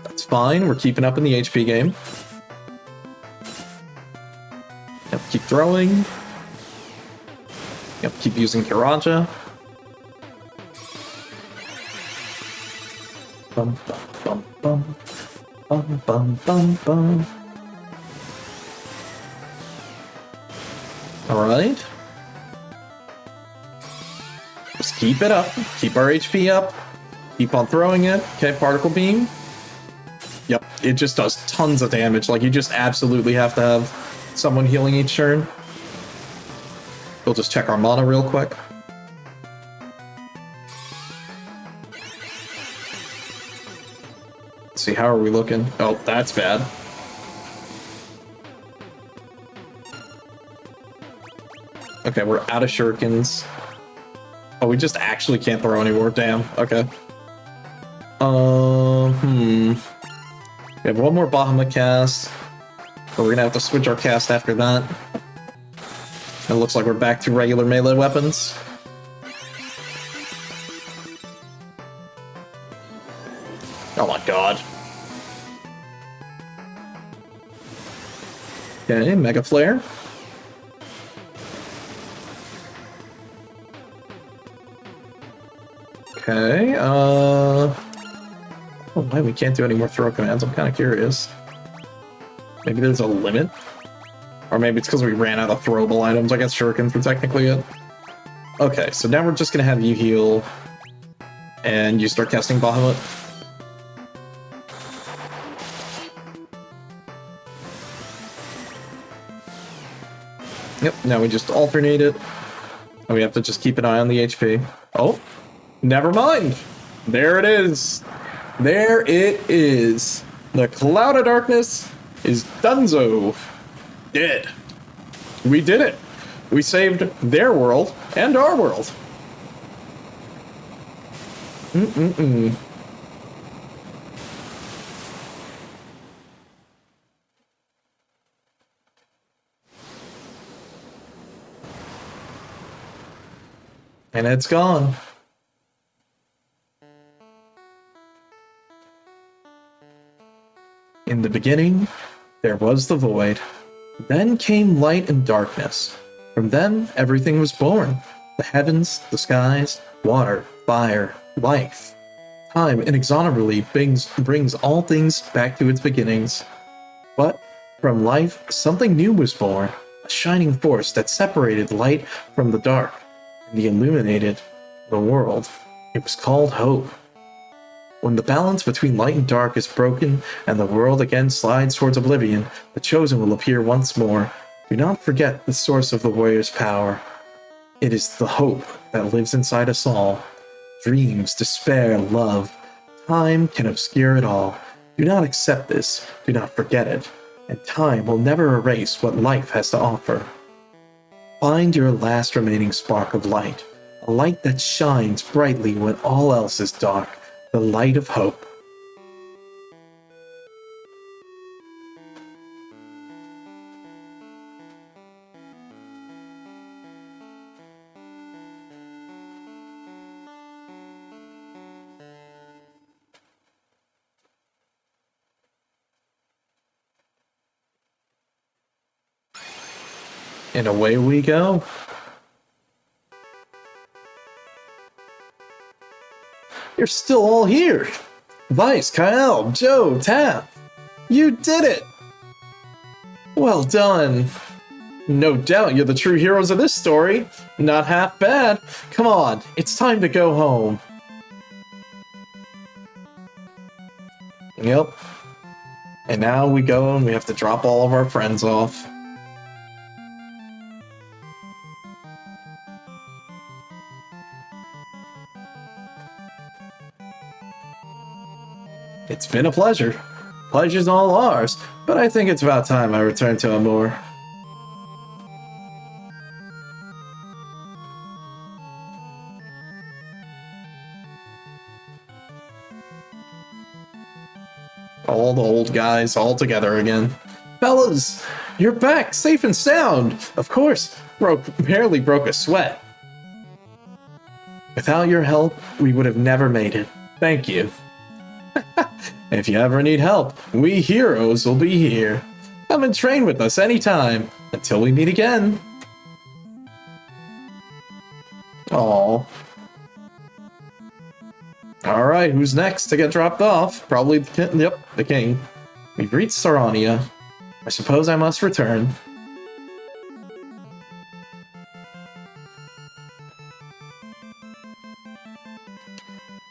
That's fine, we're keeping up in the HP game. Yep, keep throwing. Yep, keep using Kiraja. Bum, bum, bum, bum, bum, bum, bum. Alright. Just keep it up. Keep our HP up. Keep on throwing it. Okay, Particle Beam. Yep, it just does tons of damage. Like, you just absolutely have to have someone healing each turn. We'll just check our mana real quick. Let's see, how are we looking? Oh, that's bad. Okay, we're out of shurikens. Oh, we just actually can't throw anymore. Damn. Okay. We have one more Bahamut cast, but we're gonna have to switch our cast after that. It looks like we're back to regular melee weapons. Oh my god. Okay, Mega Flare. Okay, oh, why we can't do any more throw commands? I'm kind of curious. Maybe there's a limit? Or maybe it's because we ran out of throwable items. I guess shurikens were technically it. Okay, so now we're just gonna have you heal, and you start casting Bahamut. Yep, now we just alternate it, and we have to just keep an eye on the HP. Oh, never mind! There it is! There it is! The Cloud of Darkness is donezo! Dead. We did it! We saved their world and our world. And it's gone. In the beginning, there was the void. Then came light and darkness. From them, everything was born. The heavens, the skies, water, fire, life. Time inexorably brings all things back to its beginnings. But from life, something new was born. A shining force that separated light from the dark. And illuminated the world. It was called hope. When the balance between light and dark is broken and the world again slides towards oblivion, the Chosen will appear once more. Do not forget the source of the warrior's power. It is the hope that lives inside us all. Dreams, despair, love. Time can obscure it all. Do not accept this. Do not forget it. And time will never erase what life has to offer. Find your last remaining spark of light. A light that shines brightly when all else is dark. The light of hope. And away we go. You're still all here! Vice, Kyle, Joe, Tap! You did it! Well done! No doubt you're the true heroes of this story. Not half bad. Come on, it's time to go home. Yep. And now we go and we have to drop all of our friends off. It's been a pleasure. Pleasure's all ours, but I think it's about time I return to Amur. All the old guys all together again. Fellas, you're back, safe and sound. Of course, barely broke a sweat. Without your help, we would have never made it. Thank you. If you ever need help, we heroes will be here. Come and train with us anytime, until we meet again. Aww. Alright, who's next to get dropped off? Probably the king. We've reached Sarania. I suppose I must return.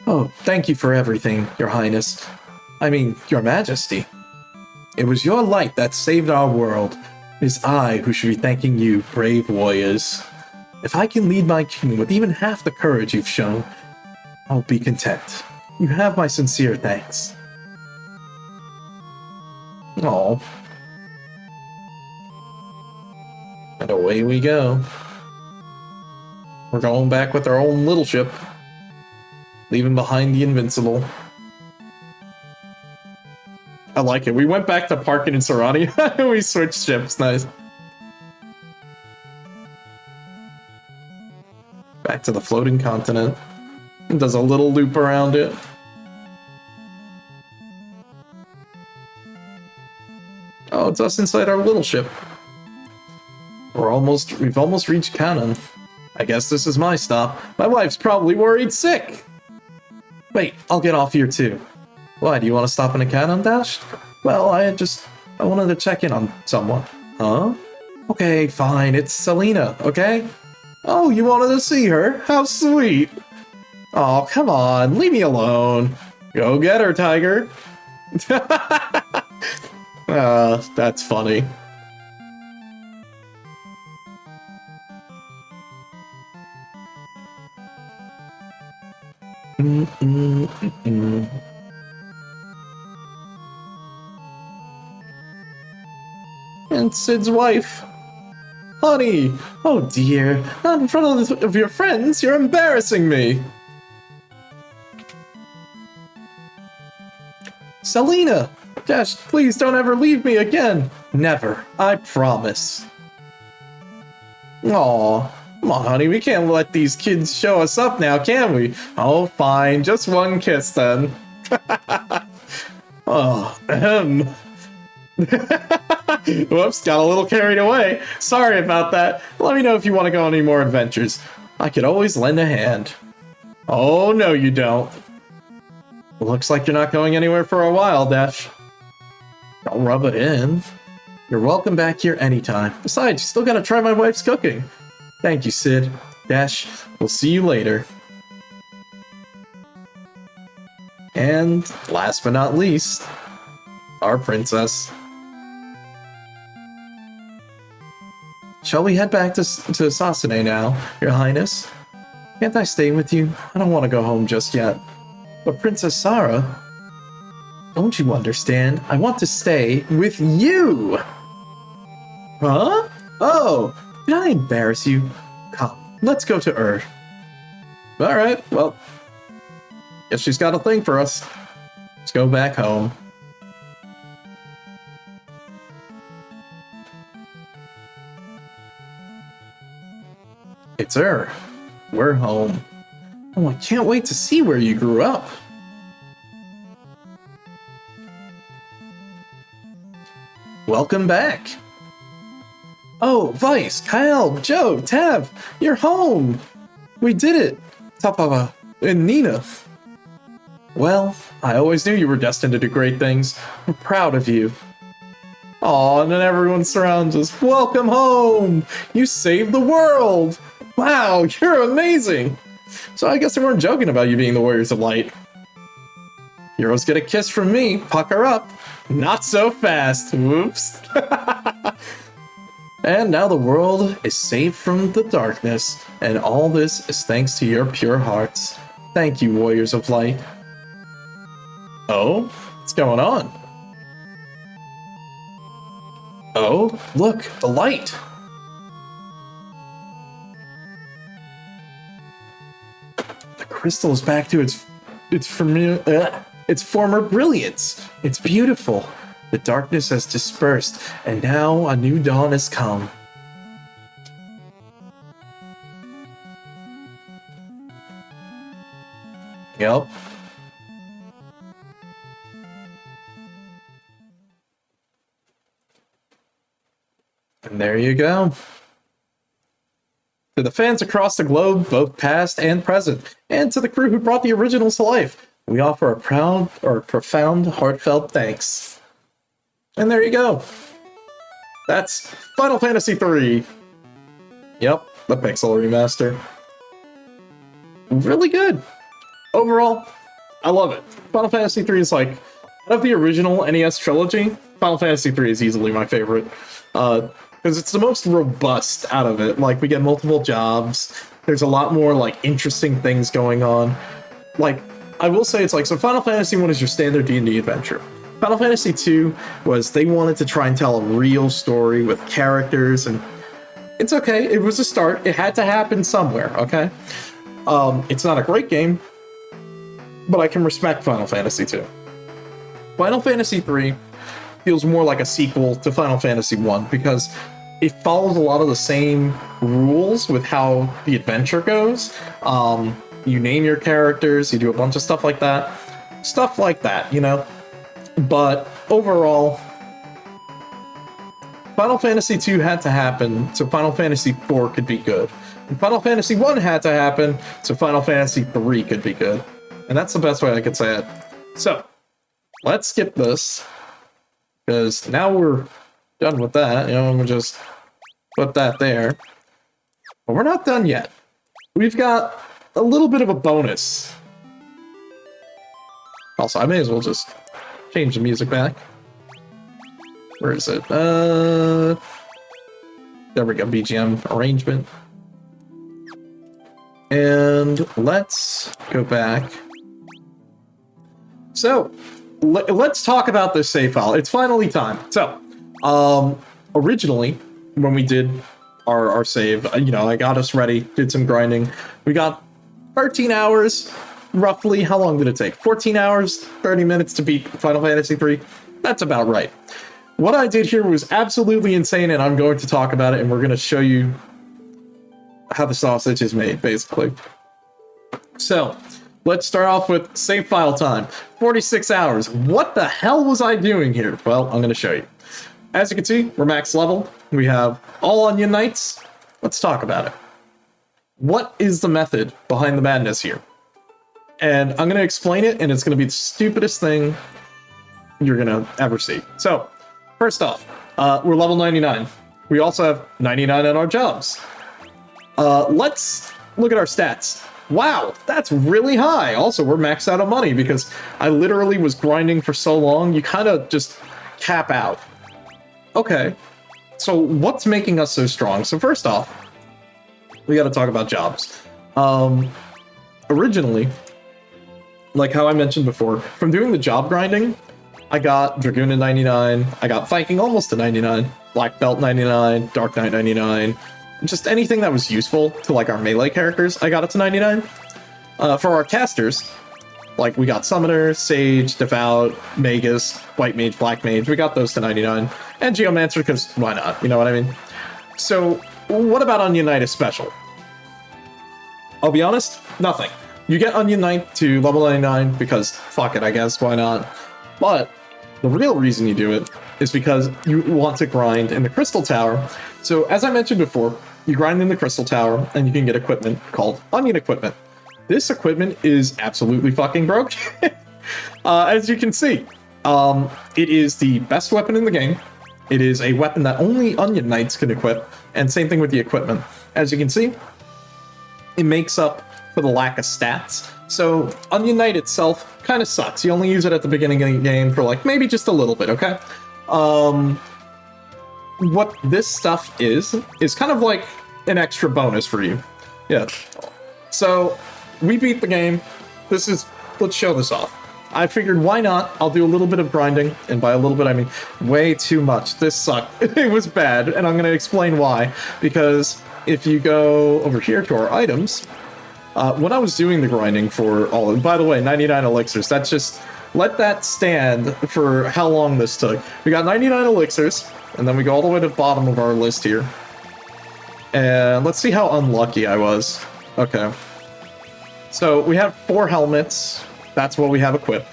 Oh, thank you for everything, Your Highness. I mean, Your Majesty. It was your light that saved our world. It is I who should be thanking you, brave warriors. If I can lead my kingdom with even half the courage you've shown, I'll be content. You have my sincere thanks. Aww. And away we go. We're going back with our own little ship. Leaving behind the Invincible. I like it. We went back to parking in Sarania and we switched ships. Nice. Back to the floating continent. It does a little loop around it. Oh, it's us inside our little ship. We've almost reached Cannon. I guess this is my stop. My wife's probably worried sick. Wait, I'll get off here too. Why, do you want to stop in a Cannon Dash? Well, I wanted to check in on someone. Huh? Okay, fine, it's Selena, okay? Oh, you wanted to see her? How sweet. Oh, come on, leave me alone. Go get her, Tiger. That's funny. And Sid's wife. Honey! Oh dear, not in front of your friends, you're embarrassing me! Selena! Dash, please don't ever leave me again! Never, I promise. Aw, come on honey, we can't let these kids show us up now, can we? Oh fine, just one kiss then. Oh, Whoops, got a little carried away. Sorry about that. Let me know if you want to go on any more adventures. I could always lend a hand. Oh, no you don't. Looks like you're not going anywhere for a while, Dash. Don't rub it in. You're welcome back here anytime. Besides, you still gotta try my wife's cooking. Thank you, Sid. Dash, we'll see you later. And last but not least, our princess. Shall we head back to Sasune now, Your Highness? Can't I stay with you? I don't want to go home just yet. But Princess Sarah... Don't you understand? I want to stay with you! Huh? Oh! Did I embarrass you? Come, let's go to Earth. Alright, well... Guess she's got a thing for us. Let's go back home. It's her. We're home. Oh, I can't wait to see where you grew up. Welcome back. Oh, Vice, Kyle, Joe, Tav, you're home. We did it. Tapava and Nina. Well, I always knew you were destined to do great things. I'm proud of you. Aw, and then everyone surrounds us. Welcome home. You saved the world. Wow, you're amazing! So I guess they weren't joking about you being the Warriors of Light. Heroes get a kiss from me, pucker up. Not so fast, whoops. And now the world is saved from the darkness, and all this is thanks to your pure hearts. Thank you, Warriors of Light. Oh? What's going on? Oh, look, the light. The crystal is back to its former brilliance. It's beautiful. The darkness has dispersed, and now a new dawn has come. Yep. And there you go. To the fans across the globe, both past and present, and to the crew who brought the originals to life, we offer a profound, heartfelt thanks. And there you go. That's Final Fantasy III. Yep, the Pixel Remaster. Really good. Overall, I love it. Final Fantasy III is like, out of the original NES trilogy, Final Fantasy III is easily my favorite. Because it's the most robust out of it. Like, we get multiple jobs. There's a lot more, like, interesting things going on. Like, I will say it's like, so Final Fantasy 1 is your standard D&D adventure. Final Fantasy 2 was, they wanted to try and tell a real story with characters, and it's okay. It was a start. It had to happen somewhere, okay? It's not a great game, but I can respect Final Fantasy 2. Final Fantasy 3 feels more like a sequel to Final Fantasy 1 because it follows a lot of the same rules with how the adventure goes. You name your characters, you do a bunch of stuff like that. Stuff like that, you know? But overall, Final Fantasy 2 had to happen so Final Fantasy 4 could be good. And Final Fantasy 1 had to happen so Final Fantasy 3 could be good. And that's the best way I could say it. So, let's skip this. Because now we're done with that. You know, we'll just put that there. But we're not done yet. We've got a little bit of a bonus. Also, I may as well just change the music back. Where is it? There we go, BGM arrangement. And let's go back. So, let's talk about this save file. It's finally time. So, originally, when we did our save, you know, I got us ready, did some grinding. We got 13 hours, roughly. How long did it take? 14 hours, 30 minutes to beat Final Fantasy III? That's about right. What I did here was absolutely insane, and I'm going to talk about it, and we're going to show you how the sausage is made, basically. So, let's start off with save file time. 46 hours. What the hell was I doing here? Well, I'm going to show you. As you can see, we're max level. We have all Onion Knights. Let's talk about it. What is the method behind the madness here? And I'm going to explain it, and it's going to be the stupidest thing you're going to ever see. So, first off, we're level 99. We also have 99 on our jobs. Let's look at our stats. Wow, that's really high. Also, we're maxed out on money because I literally was grinding for so long, you kind of just cap out. Okay, so what's making us so strong? So first off, we got to talk about jobs. Originally, like how I mentioned before, from doing the job grinding, I got Dragoon at 99, I got Viking almost to 99, Black Belt 99, Dark Knight 99, just anything that was useful to like our melee characters, I got it to 99. For our casters, like we got Summoner, Sage, Devout, Magus, White Mage, Black Mage, we got those to 99. And Geomancer, because why not, you know what I mean? So, what about Onion Knight is special? I'll be honest, nothing. You get Onion Knight to level 99 because, fuck it, I guess, why not? But, the real reason you do it is because you want to grind in the Crystal Tower. So, as I mentioned before, you grind in the Crystal Tower, and you can get equipment called Onion Equipment. This equipment is absolutely fucking broken. As you can see, it is the best weapon in the game. It is a weapon that only Onion Knights can equip, and same thing with the equipment. As you can see, it makes up for the lack of stats. So, Onion Knight itself kind of sucks. You only use it at the beginning of the game for like maybe just a little bit, okay? What this stuff is kind of like an extra bonus for you. Yeah. So, we beat the game. Let's show this off. I figured, why not? I'll do a little bit of grinding, and by a little bit, I mean way too much. This sucked. It was bad, and I'm going to explain why. Because if you go over here to our items, when I was doing the grinding for all of, by the way, 99 elixirs, that's just, let that stand for how long this took. We got 99 elixirs, and then we go all the way to the bottom of our list here. And let's see how unlucky I was. Okay. So we have 4 helmets. That's what we have equipped.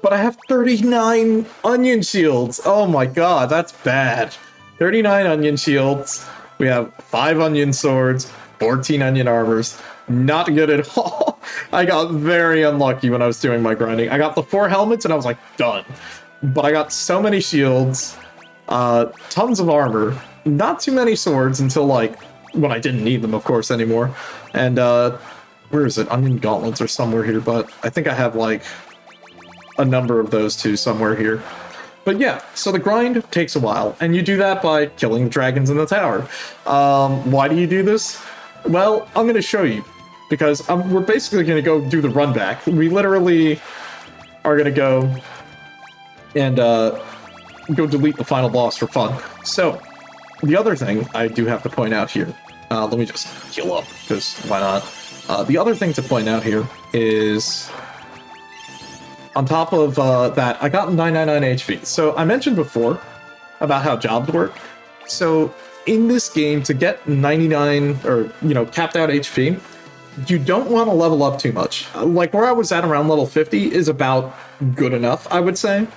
But I have 39 onion shields. Oh my god, that's bad. 39 onion shields. We have 5 onion swords, 14 onion armors. Not good at all. I got very unlucky when I was doing my grinding. I got the 4 helmets and I was like, done. But I got so many shields, tons of armor, not too many swords until like when I didn't need them, of course, anymore. And where is it? Onion gauntlets are somewhere here, but I think I have like a number of those too somewhere here. But yeah, so the grind takes a while, and you do that by killing the dragons in the tower. Why do you do this? Well, I'm going to show you, because we're basically going to go do the run back. We literally are going to go and go delete the final boss for fun. So, the other thing I do have to point out here, let me just heal up, because why not? The other thing to point out here is, on top of that, I got 999 HP. So I mentioned before about how jobs work. So in this game, to get 99 or, capped out HP, you don't want to level up too much. Like where I was at around level 50 is about good enough, I would say.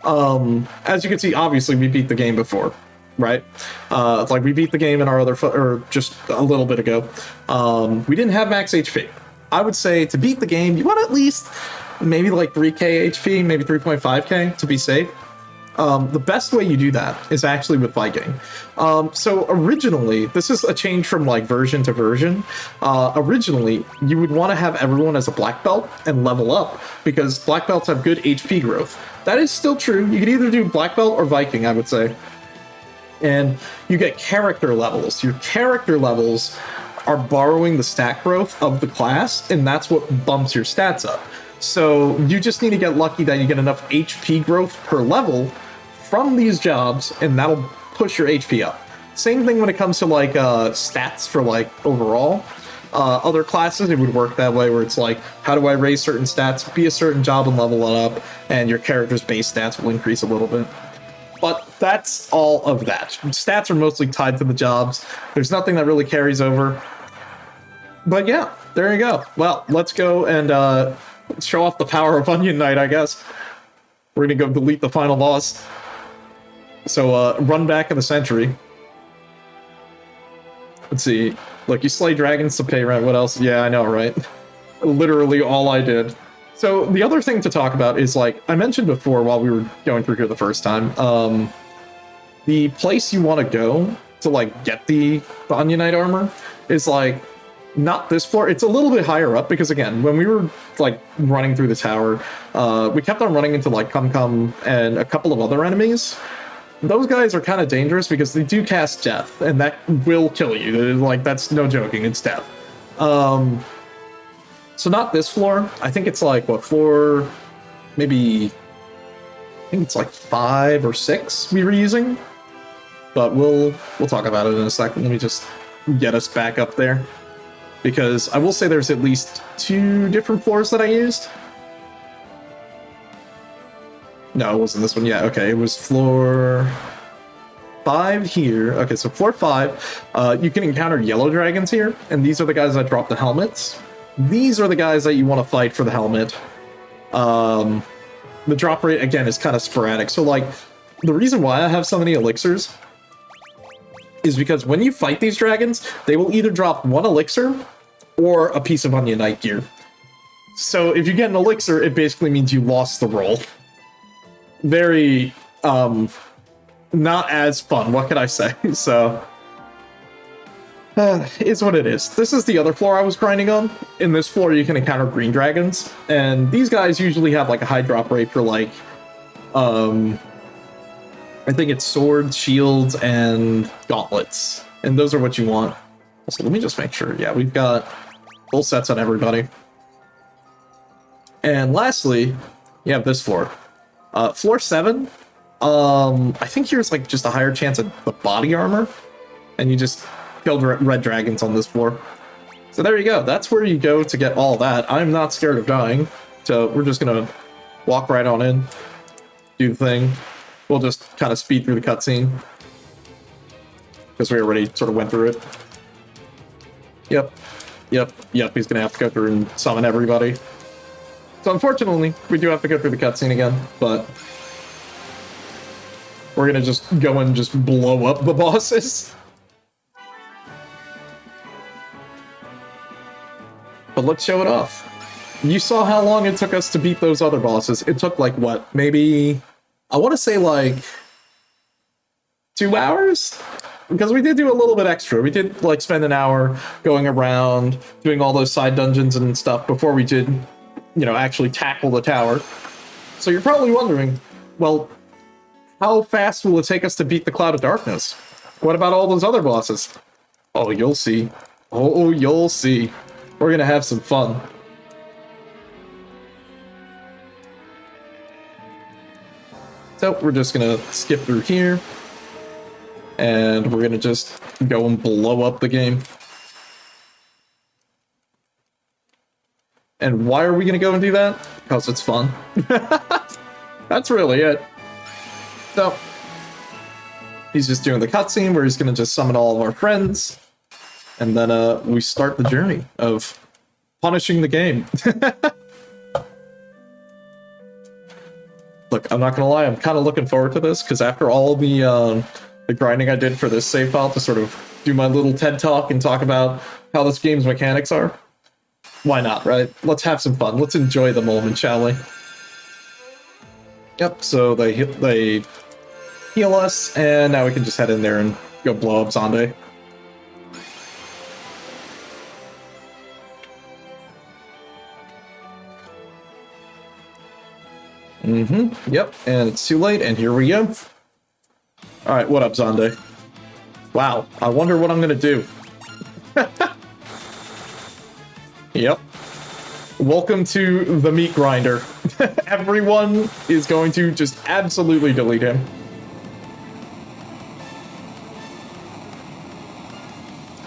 As you can see, obviously we beat the game before, right? It's like we beat the game in our other, or just a little bit ago. We didn't have max HP. I would say to beat the game, you want at least maybe like 3k HP, maybe 3.5k to be safe. The best way you do that is actually with Viking. So originally, this is a change from like version to version. Originally, you would want to have everyone as a black belt and level up because black belts have good HP growth. That is still true. You could either do black belt or Viking, I would say. And you get character levels. Your character levels are borrowing the stat growth of the class, and that's what bumps your stats up. So you just need to get lucky that you get enough HP growth per level from these jobs, and that'll push your HP up. Same thing when it comes to like stats for like overall. Other classes, it would work that way where it's like, how do I raise certain stats, be a certain job and level it up, and your character's base stats will increase a little bit. But that's all of that. Stats are mostly tied to the jobs. There's nothing that really carries over. But yeah, there you go. Well, let's go and show off the power of Onion Knight, I guess. We're gonna go delete the final boss. So, run back of the century. Let's see. Look, you slay dragons to pay rent. What else? Yeah, I know, right? Literally all I did. So, the other thing to talk about is, like, I mentioned before while we were going through here the first time, the place you want to go to, like, get the Onion Knight armor is, like, not this floor. It's a little bit higher up because, again, when we were, like, running through the tower, we kept on running into, like, Kum and a couple of other enemies. Those guys are kind of dangerous because they do cast death, and that will kill you. Like, that's no joking, it's death. So not this floor. I think it's, like, what, floor... maybe... I think it's, like, 5 or 6 we were using. But we'll talk about it in a second. Let me just get us back up there. Because I will say there's at least 2 different floors that I used. No, it wasn't this one. Yeah, okay. It was floor 5 here. Okay, so floor 5. You can encounter yellow dragons here. And these are the guys that drop the helmets. These are the guys that you want to fight for the helmet. The drop rate, again, is kind of sporadic. So, like, the reason why I have so many elixirs is because when you fight these dragons, they will either drop 1 elixir or a piece of Onion Knight gear. So if you get an elixir, it basically means you lost the roll. Very, not as fun, what can I say? So, it's what it is. This is the other floor I was grinding on. In this floor, you can encounter green dragons, and these guys usually have, like, a high drop rate for, like, I think it's swords, shields, and gauntlets. And those are what you want. So let me just make sure. Yeah, we've got full sets on everybody. And lastly, you have this floor. Floor 7, I think here's like just a higher chance of the body armor, and you just killed red dragons on this floor. So there you go. That's where you go to get all that. I'm not scared of dying, so we're just gonna walk right on in, do the thing. We'll just kind of speed through the cutscene because we already sort of went through it. Yep. He's gonna have to go through and summon everybody. So unfortunately, we do have to go through the cutscene again, but we're gonna just go and just blow up the bosses. But let's show it off. You saw how long it took us to beat those other bosses. It took like what? Maybe, I want to say like 2 hours? Because we did do a little bit extra. We did like spend an hour going around, doing all those side dungeons and stuff before we did, you know, actually tackle the tower. So you're probably wondering, well, how fast will it take us to beat the Cloud of Darkness? What about all those other bosses? Oh, you'll see. Oh, you'll see. We're gonna have some fun. So we're just gonna skip through here, and we're gonna just go and blow up the game. And why are we gonna go and do that? Because it's fun. That's really it. So he's just doing the cutscene where he's gonna just summon all of our friends, and then we start the journey of punishing the game. Look, I'm not gonna lie, I'm kind of looking forward to this, because after all the grinding I did for this save file to sort of do my little TED talk and talk about how this game's mechanics are, why not, right? Let's have some fun. Let's enjoy the moment, shall we? Yep, so they heal us, and now we can just head in there and go blow up Xande. Yep, and it's too late, and here we go. Alright, what up, Xande? Wow, I wonder what I'm gonna do. Yep. Welcome to the meat grinder. Everyone is going to just absolutely delete him.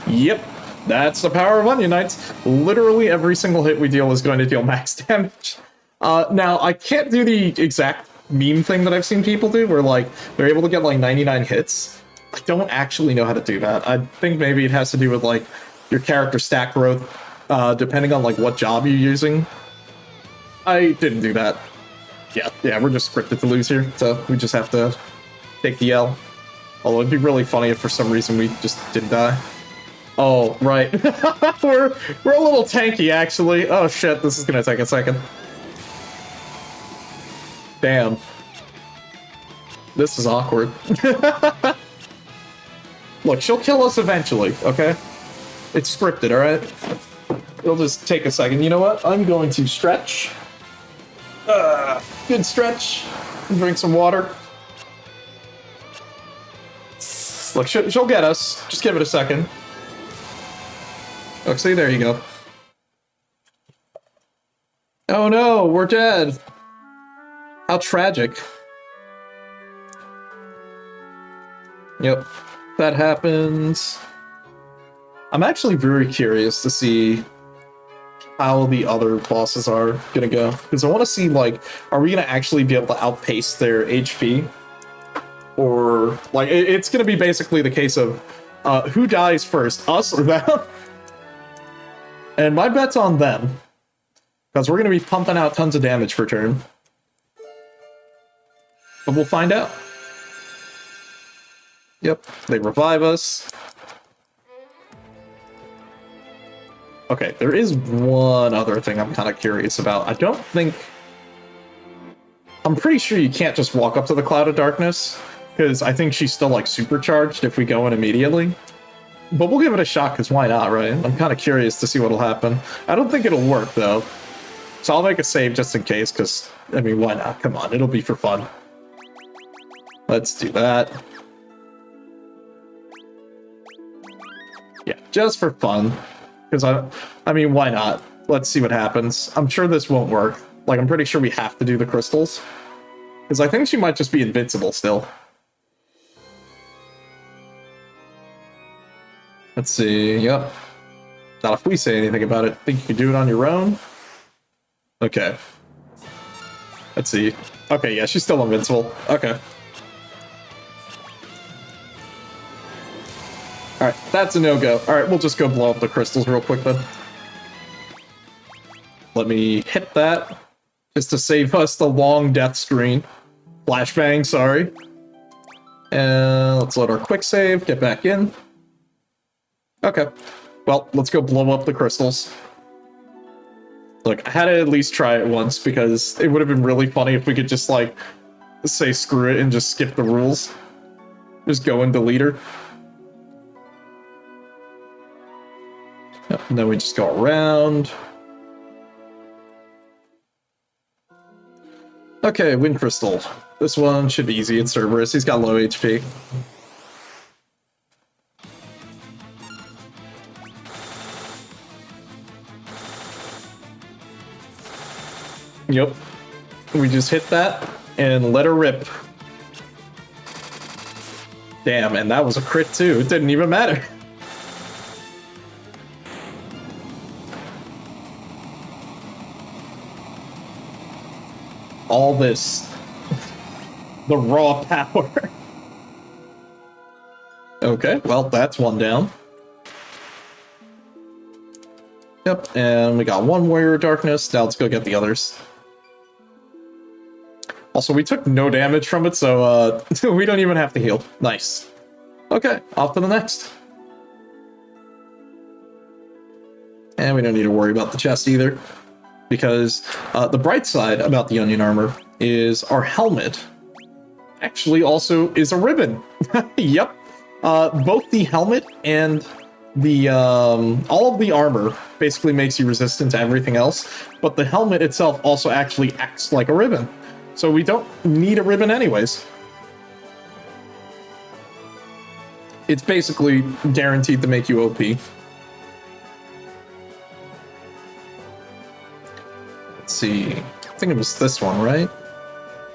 Yep, that's the power of Onion Knights. Literally every single hit we deal is going to deal max damage. Now, I can't do the exact meme thing that I've seen people do, where, like, they're able to get, like, 99 hits. I don't actually know how to do that. I think maybe it has to do with, like, your character stat growth, depending on, like, what job you're using. I didn't do that. Yeah, we're just scripted to lose here, so we just have to take the L. Although it'd be really funny if for some reason we just didn't die. Oh, right. we're a little tanky, actually. Oh, shit, this is gonna take a second. Damn. This is awkward. Look, she'll kill us eventually, okay? It's scripted, alright? It'll just take a second. You know what? I'm going to stretch. Good stretch. Drink some water. Look, she'll get us. Just give it a second. Look, see, there you go. Oh no, we're dead. How tragic. Yep, that happens. I'm actually very curious to see how the other bosses are gonna go, because I want to see, like, are we gonna actually be able to outpace their HP? Or, like, it's gonna be basically the case of who dies first, us or them? And my bet's on them, because we're gonna be pumping out tons of damage per turn. But we'll find out. Yep, they revive us. Okay, there is one other thing I'm kind of curious about. I'm pretty sure you can't just walk up to the Cloud of Darkness, because I think she's still, like, supercharged if we go in immediately. But we'll give it a shot, because why not, right? I'm kind of curious to see what'll happen. I don't think it'll work, though. So I'll make a save just in case, because, I mean, why not? Come on, it'll be for fun. Let's do that. Yeah, just for fun. Because, I mean, why not? Let's see what happens. I'm sure this won't work, Like, I'm pretty sure we have to do the crystals. Because I think she might just be invincible still. Let's see, yep. Not if we say anything about it. Think you can do it on your own? Okay. Let's see. Okay, yeah, she's still invincible. Okay. Alright, that's a no-go. Alright, we'll just go blow up the crystals real quick then. Let me hit that, just to save us the long death screen. Flashbang, sorry. And let's let our quick save, get back in. Okay. Well, let's go blow up the crystals. Look, I had to at least try it once, because it would have been really funny if we could just, like, say screw it and just skip the rules. Just go and delete her. Yep, and then we just go around. Okay, Wind Crystal. This one should be easy. It's Cerberus. He's got low HP. Yep. We just hit that and let her rip. Damn, and that was a crit too. It didn't even matter. All this. The raw power. Okay, well, that's one down. Yep, and we got one Warrior of Darkness. Now let's go get the others. Also, we took no damage from it, so we don't even have to heal. Nice. Okay, off to the next. And we don't need to worry about the chest either. Because the bright side about the onion armor is our helmet actually also is a ribbon. Yep. Both the helmet and the all of the armor basically makes you resistant to everything else, but the helmet itself also actually acts like a ribbon. So we don't need a ribbon anyways. It's basically guaranteed to make you OP. Let's see. I think it was this one, right?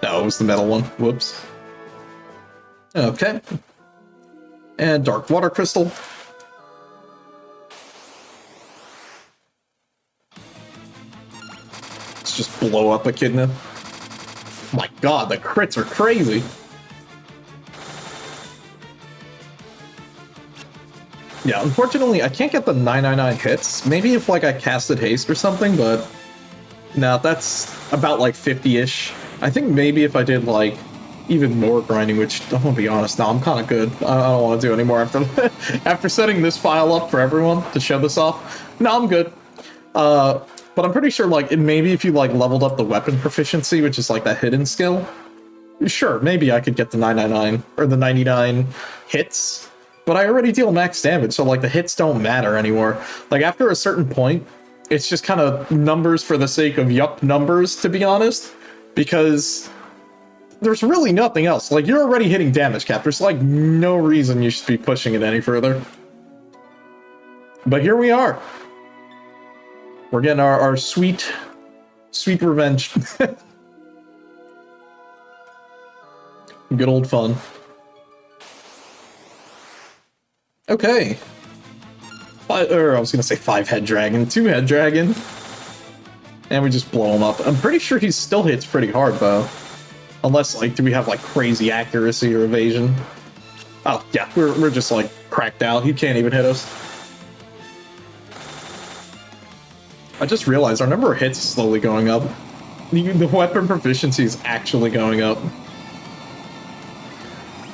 No, it was the metal one. Whoops. Okay. And Dark Water Crystal. Let's just blow up Echidna. My god, the crits are crazy. Yeah, unfortunately, I can't get the 999 hits. Maybe if, like, I casted haste or something, but... no, that's about, like, 50-ish. I think maybe if I did, like, even more grinding, which, I'm gonna be honest, now I'm kind of good. I don't want to do anymore after after setting this file up for everyone to show this off. No, I'm good. But I'm pretty sure, like, maybe if you, like, leveled up the weapon proficiency, which is, like, that hidden skill, sure, maybe I could get the 999, or the 99 hits, but I already deal max damage, so, like, the hits don't matter anymore. Like, after a certain point, it's just kind of numbers for the sake of yup numbers, to be honest, because there's really nothing else. Like, you're already hitting damage cap. There's, like, no reason you should be pushing it any further. But here we are. We're getting our sweet revenge. Good old fun. Okay. I was gonna say 5-head dragon, 2-head dragon. And we just blow him up. I'm pretty sure he still hits pretty hard, though. Unless, like, do we have, like, crazy accuracy or evasion? Oh, yeah, we're just, like, cracked out. He can't even hit us. I just realized our number of hits is slowly going up. The weapon proficiency is actually going up.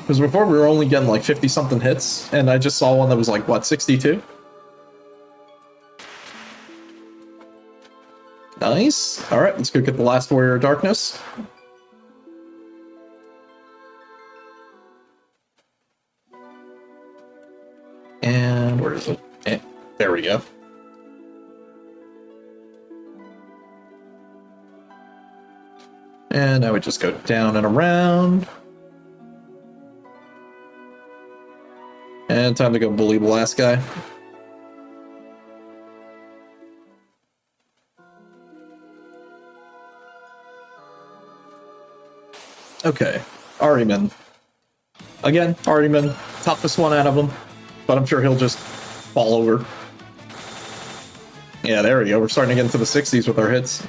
Because before we were only getting like 50-something hits, and I just saw one that was like, what, 62? Nice. Alright, let's go get the last Warrior of Darkness. And where is it? There we go. And I would just go down and around. And time to go bully the last guy. Okay, Ahriman. Again, Ahriman, toughest one out of them, but I'm sure he'll just fall over. Yeah, there we go. We're starting to get into the 60s with our hits.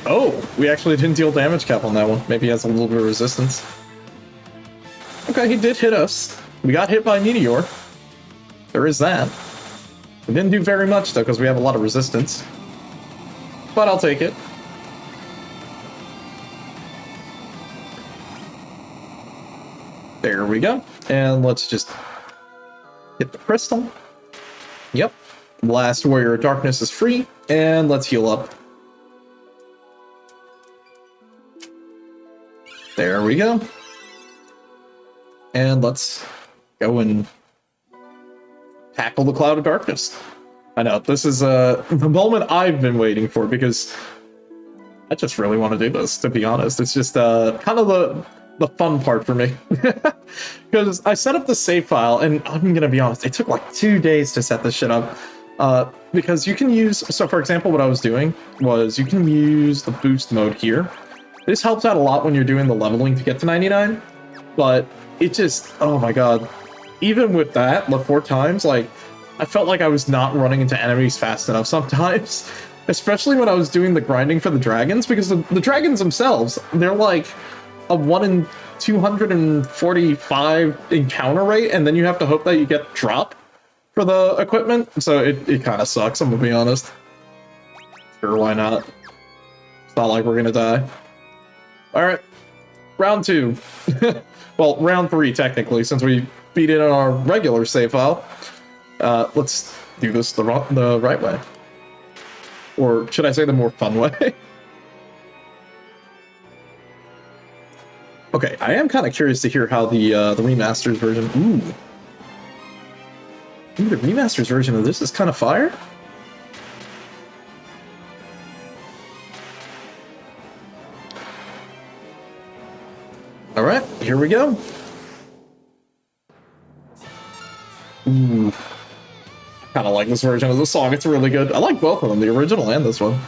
Oh, we actually didn't deal damage cap on that one. Maybe he has a little bit of resistance. Okay, he did hit us. We got hit by Meteor. There is that. We didn't do very much, though, because we have a lot of resistance. But I'll take it. There we go. And let's just hit the crystal. Yep. Last Warrior of Darkness is free. And let's heal up. There we go. And let's go and tackle the Cloud of Darkness. I know, this is the moment I've been waiting for, because I just really want to do this, to be honest. It's just kind of the fun part for me. Because I set up the save file, and I'm going to be honest, it took like 2 days to set this shit up. Because you can use, so for example, what I was doing was you can use the boost mode here. This helps out a lot when you're doing the leveling to get to 99, but it just, oh my god. Even with that, the 4 times, like, I felt like I was not running into enemies fast enough sometimes. Especially when I was doing the grinding for the dragons, because the dragons themselves, they're like a 1 in 245 encounter rate, and then you have to hope that you get drop for the equipment, so it kind of sucks, I'm gonna be honest. Sure, why not? It's not like we're gonna die. Alright, round 2. Well, round 3, technically, since we beat it on our regular save file. Let's do this the right way. Or should I say the more fun way? Okay, I am kind of curious to hear how the remasters version... Ooh, the remasters version of this is kind of fire? Alright, here we go. Ooh. Kind of like this version of the song, it's really good. I like both of them, the original and this one.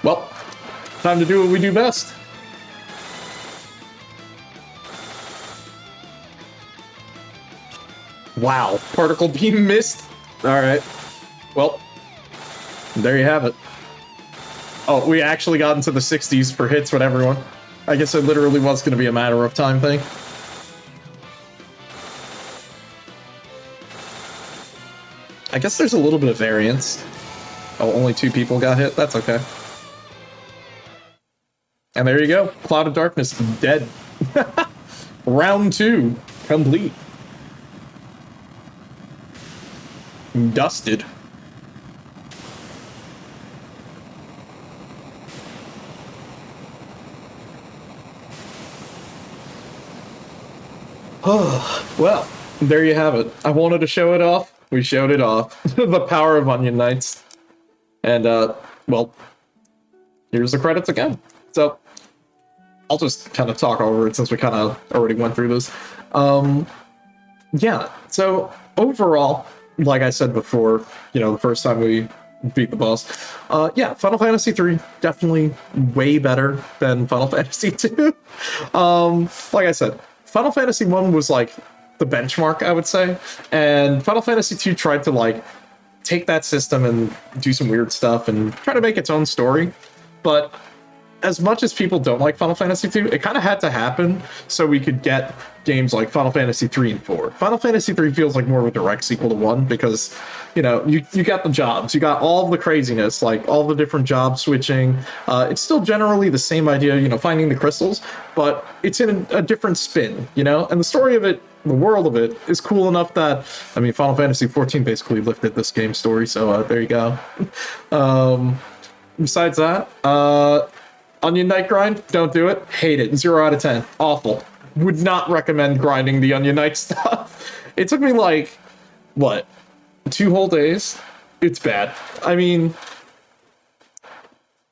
Well, time to do what we do best. Wow, particle beam missed. Alright. Well, there you have it. Oh, we actually got into the 60s for hits with everyone. I guess it literally was going to be a matter of time thing. I guess there's a little bit of variance. Oh, only 2 people got hit? That's okay. And there you go. Cloud of Darkness dead. Round 2 complete. Dusted. Oh, well, there you have it. I wanted to show it off. We showed it off. The power of Onion Knights. And, well, here's the credits again. So, I'll just kind of talk over it since we kind of already went through this. Yeah, so overall, like I said before, you know, the first time we beat the boss, yeah, Final Fantasy III, definitely way better than Final Fantasy II. Like I said, Final Fantasy I was like the benchmark, I would say, and Final Fantasy II tried to like take that system and do some weird stuff and try to make its own story. But as much as people don't like Final Fantasy II, it kind of had to happen so we could get games like Final Fantasy III and IV. Final Fantasy III feels like more of a direct sequel to 1 because, you know, you got the jobs, you got all the craziness, like all the different job switching. It's still generally the same idea, you know, finding the crystals, but it's in a different spin, you know? And the story of it, the world of it, is cool enough that, I mean, Final Fantasy XIV basically lifted this game's story, so there you go. Besides that, Onion Knight grind, don't do it. Hate it. 0 out of 10. Awful. Would not recommend grinding the Onion Knight stuff. It took me like, what, 2 whole days? It's bad. I mean,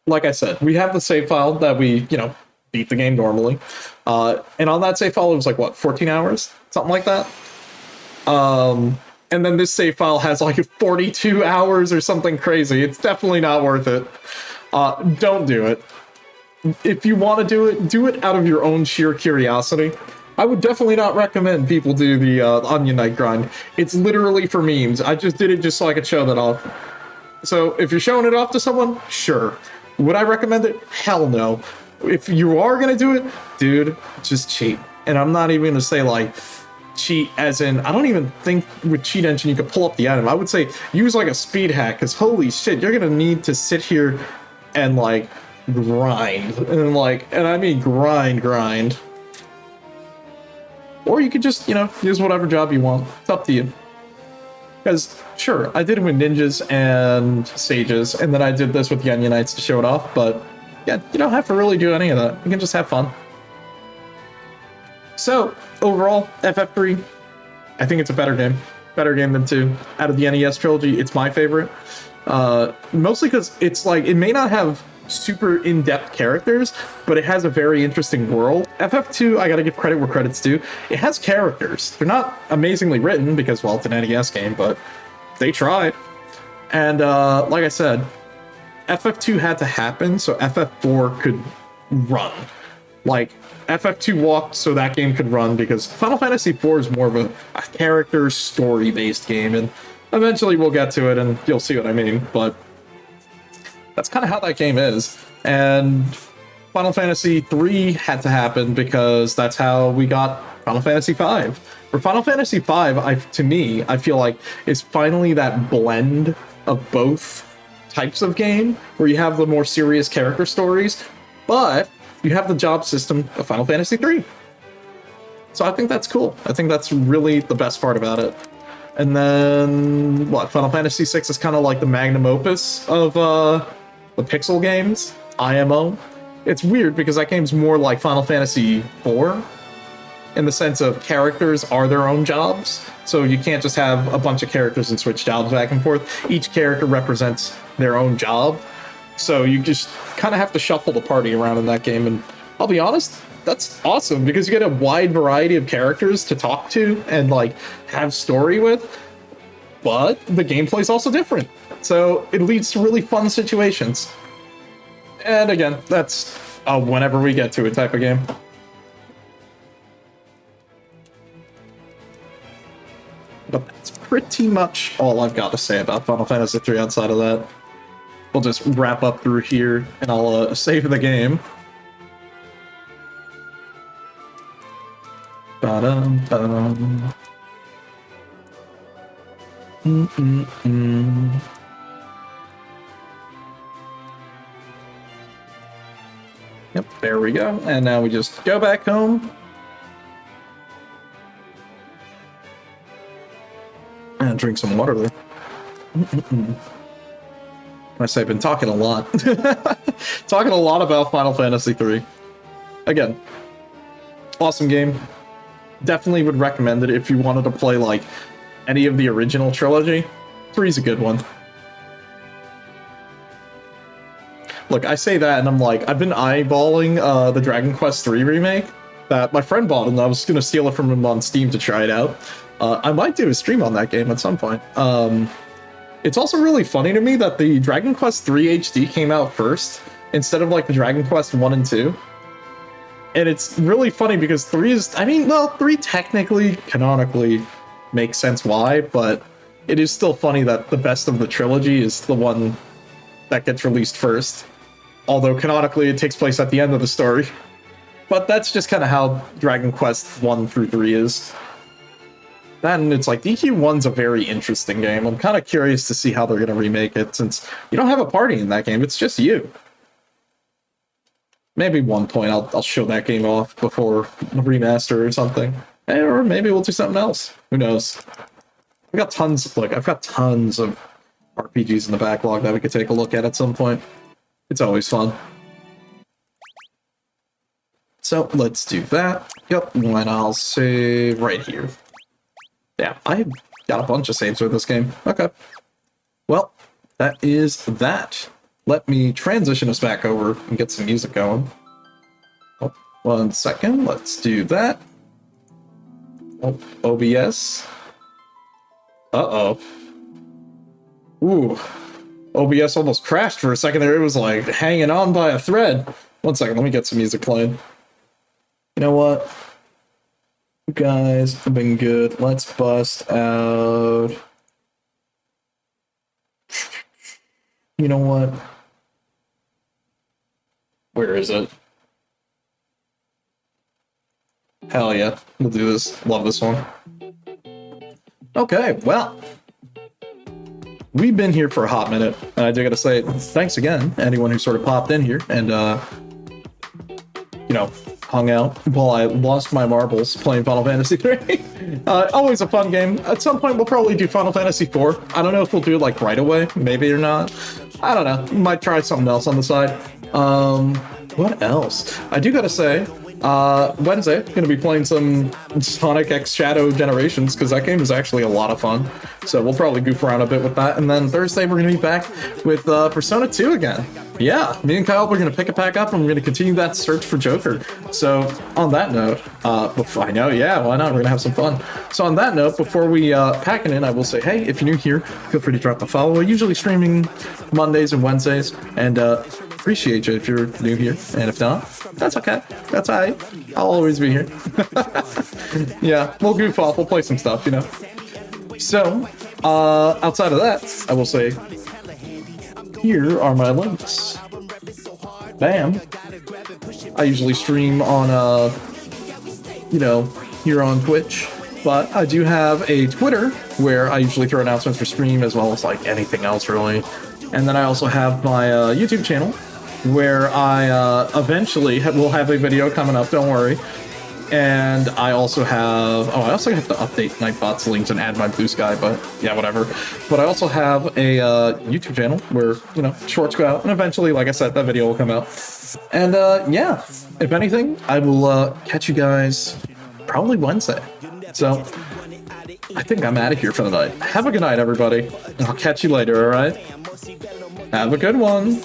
like I said, we have the save file that we, you know, beat the game normally. And on that save file, it was like, what, 14 hours? Something like that? And then this save file has like 42 hours or something crazy. It's definitely not worth it. Don't do it. if you want to do it out of your own sheer curiosity. I would definitely not recommend people do the Onion Knight grind. It's literally for memes. I just did it just so I could show that off. So if you're showing it off to someone, sure. Would I recommend it? Hell no. If you are going to do it, dude, just cheat. And I'm not even going to say, like, cheat as in, I don't even think with Cheat Engine you could pull up the item. I would say use, like, a speed hack, because holy shit, you're going to need to sit here and, like, grind. And I mean grind. Or you could just, you know, use whatever job you want. It's up to you. Because, sure, I did it with ninjas and sages, and then I did this with the Onion Knights to show it off, but yeah, you don't have to really do any of that. You can just have fun. So, overall, FF3, I think it's a better game. Better game than 2. Out of the NES trilogy, it's my favorite. Mostly because it's like, it may not have super in-depth characters, but it has a very interesting world. FF2, I gotta give credit where credit's due. It has characters. They're not amazingly written because, well, it's an NES game, but they tried. And like I said, FF2 had to happen so FF4 could run. Like, FF2 walked so that game could run because Final Fantasy IV is more of a character story-based game, and eventually we'll get to it and you'll see what I mean, but that's kind of how that game is. And Final Fantasy III had to happen because that's how we got Final Fantasy V. For Final Fantasy V, to me, I feel like is finally that blend of both types of game, where you have the more serious character stories, but you have the job system of Final Fantasy III. So I think that's cool. I think that's really the best part about it. And then, what, Final Fantasy VI is kind of like the magnum opus of the Pixel games, IMO. It's weird because that game's more like Final Fantasy IV in the sense of characters are their own jobs. So you can't just have a bunch of characters and switch jobs back and forth. Each character represents their own job. So you just kind of have to shuffle the party around in that game. And I'll be honest, that's awesome because you get a wide variety of characters to talk to and like have story with. But the gameplay's also different. So it leads to really fun situations. And again, that's whenever we get to it type of game. But that's pretty much all I've got to say about Final Fantasy III outside of that. We'll just wrap up through here, and I'll save the game. Ba-dum-bum. Yep, there we go. And now we just go back home. And drink some water there. I say I've been talking a lot. Talking a lot about Final Fantasy III. Again, awesome game. Definitely would recommend it if you wanted to play like any of the original trilogy. 3's a good one. Look, I say that and I'm like, I've been eyeballing the Dragon Quest III remake that my friend bought, and I was gonna steal it from him on Steam to try it out. I might do a stream on that game at some point. It's also really funny to me that the Dragon Quest III HD came out first, instead of like the Dragon Quest 1 and 2. And it's really funny because 3 is, I mean, well, 3 technically, canonically makes sense why, but it is still funny that the best of the trilogy is the one that gets released first. Although canonically it takes place at the end of the story. But that's just kind of how Dragon Quest 1 through 3 is. Then it's like, DQ1's a very interesting game. I'm kind of curious to see how they're going to remake it, since you don't have a party in that game, it's just you. Maybe one point I'll show that game off before a remaster or something. Or maybe we'll do something else. Who knows? I've got tons of RPGs in the backlog that we could take a look at some point. It's always fun. So let's do that. Yep, and I'll save right here. Yeah, I've got a bunch of saves with this game. Okay. Well, that is that. Let me transition us back over and get some music going. Oh, 1 second. Let's do that. Oh, OBS. Uh-oh. Ooh. OBS almost crashed for a second there. It was like hanging on by a thread. One second, let me get some music playing. You know what? You guys have been good. Let's bust out... You know what? Where is it? Hell yeah, we'll do this. Love this one. Okay, well, we've been here for a hot minute, and I do gotta say thanks again, anyone who sort of popped in here and, you know, hung out while I lost my marbles playing Final Fantasy 3. Always a fun game. At some point, we'll probably do Final Fantasy 4. I don't know if we'll do it, like, right away, maybe or not. I don't know. Might try something else on the side. What else? I do gotta say, Wednesday, gonna be playing some Sonic X Shadow Generations, because that game is actually a lot of fun. So we'll probably goof around a bit with that. And then Thursday, we're gonna be back with Persona 2 again. Yeah, me and Kyle, we're gonna pick it back up, and we're gonna continue that search for Joker. So on that note, I know, yeah, why not? We're gonna have some fun. So on that note, before we pack it in, I will say, hey, if you're new here, feel free to drop a follow. We're usually streaming Mondays and Wednesdays, and appreciate you if you're new here, and if not, that's okay. That's all right. I'll always be here. Yeah, we'll goof off. We'll play some stuff, you know. So, outside of that, I will say, here are my links. Bam. I usually stream on, you know, here on Twitch, but I do have a Twitter where I usually throw announcements for stream as well as, like, anything else, really. And then I also have my YouTube channel, where I eventually will have a video coming up, don't worry. And I also have, I also have to update Nightbot's links and add my Blue Sky, but yeah, whatever. But I also have a YouTube channel where, you know, shorts go out, and eventually, like I said, that video will come out. And yeah, if anything, I will catch you guys probably Wednesday. So I think I'm out of here for the night. Have a good night, everybody. I'll catch you later, all right? Have a good one.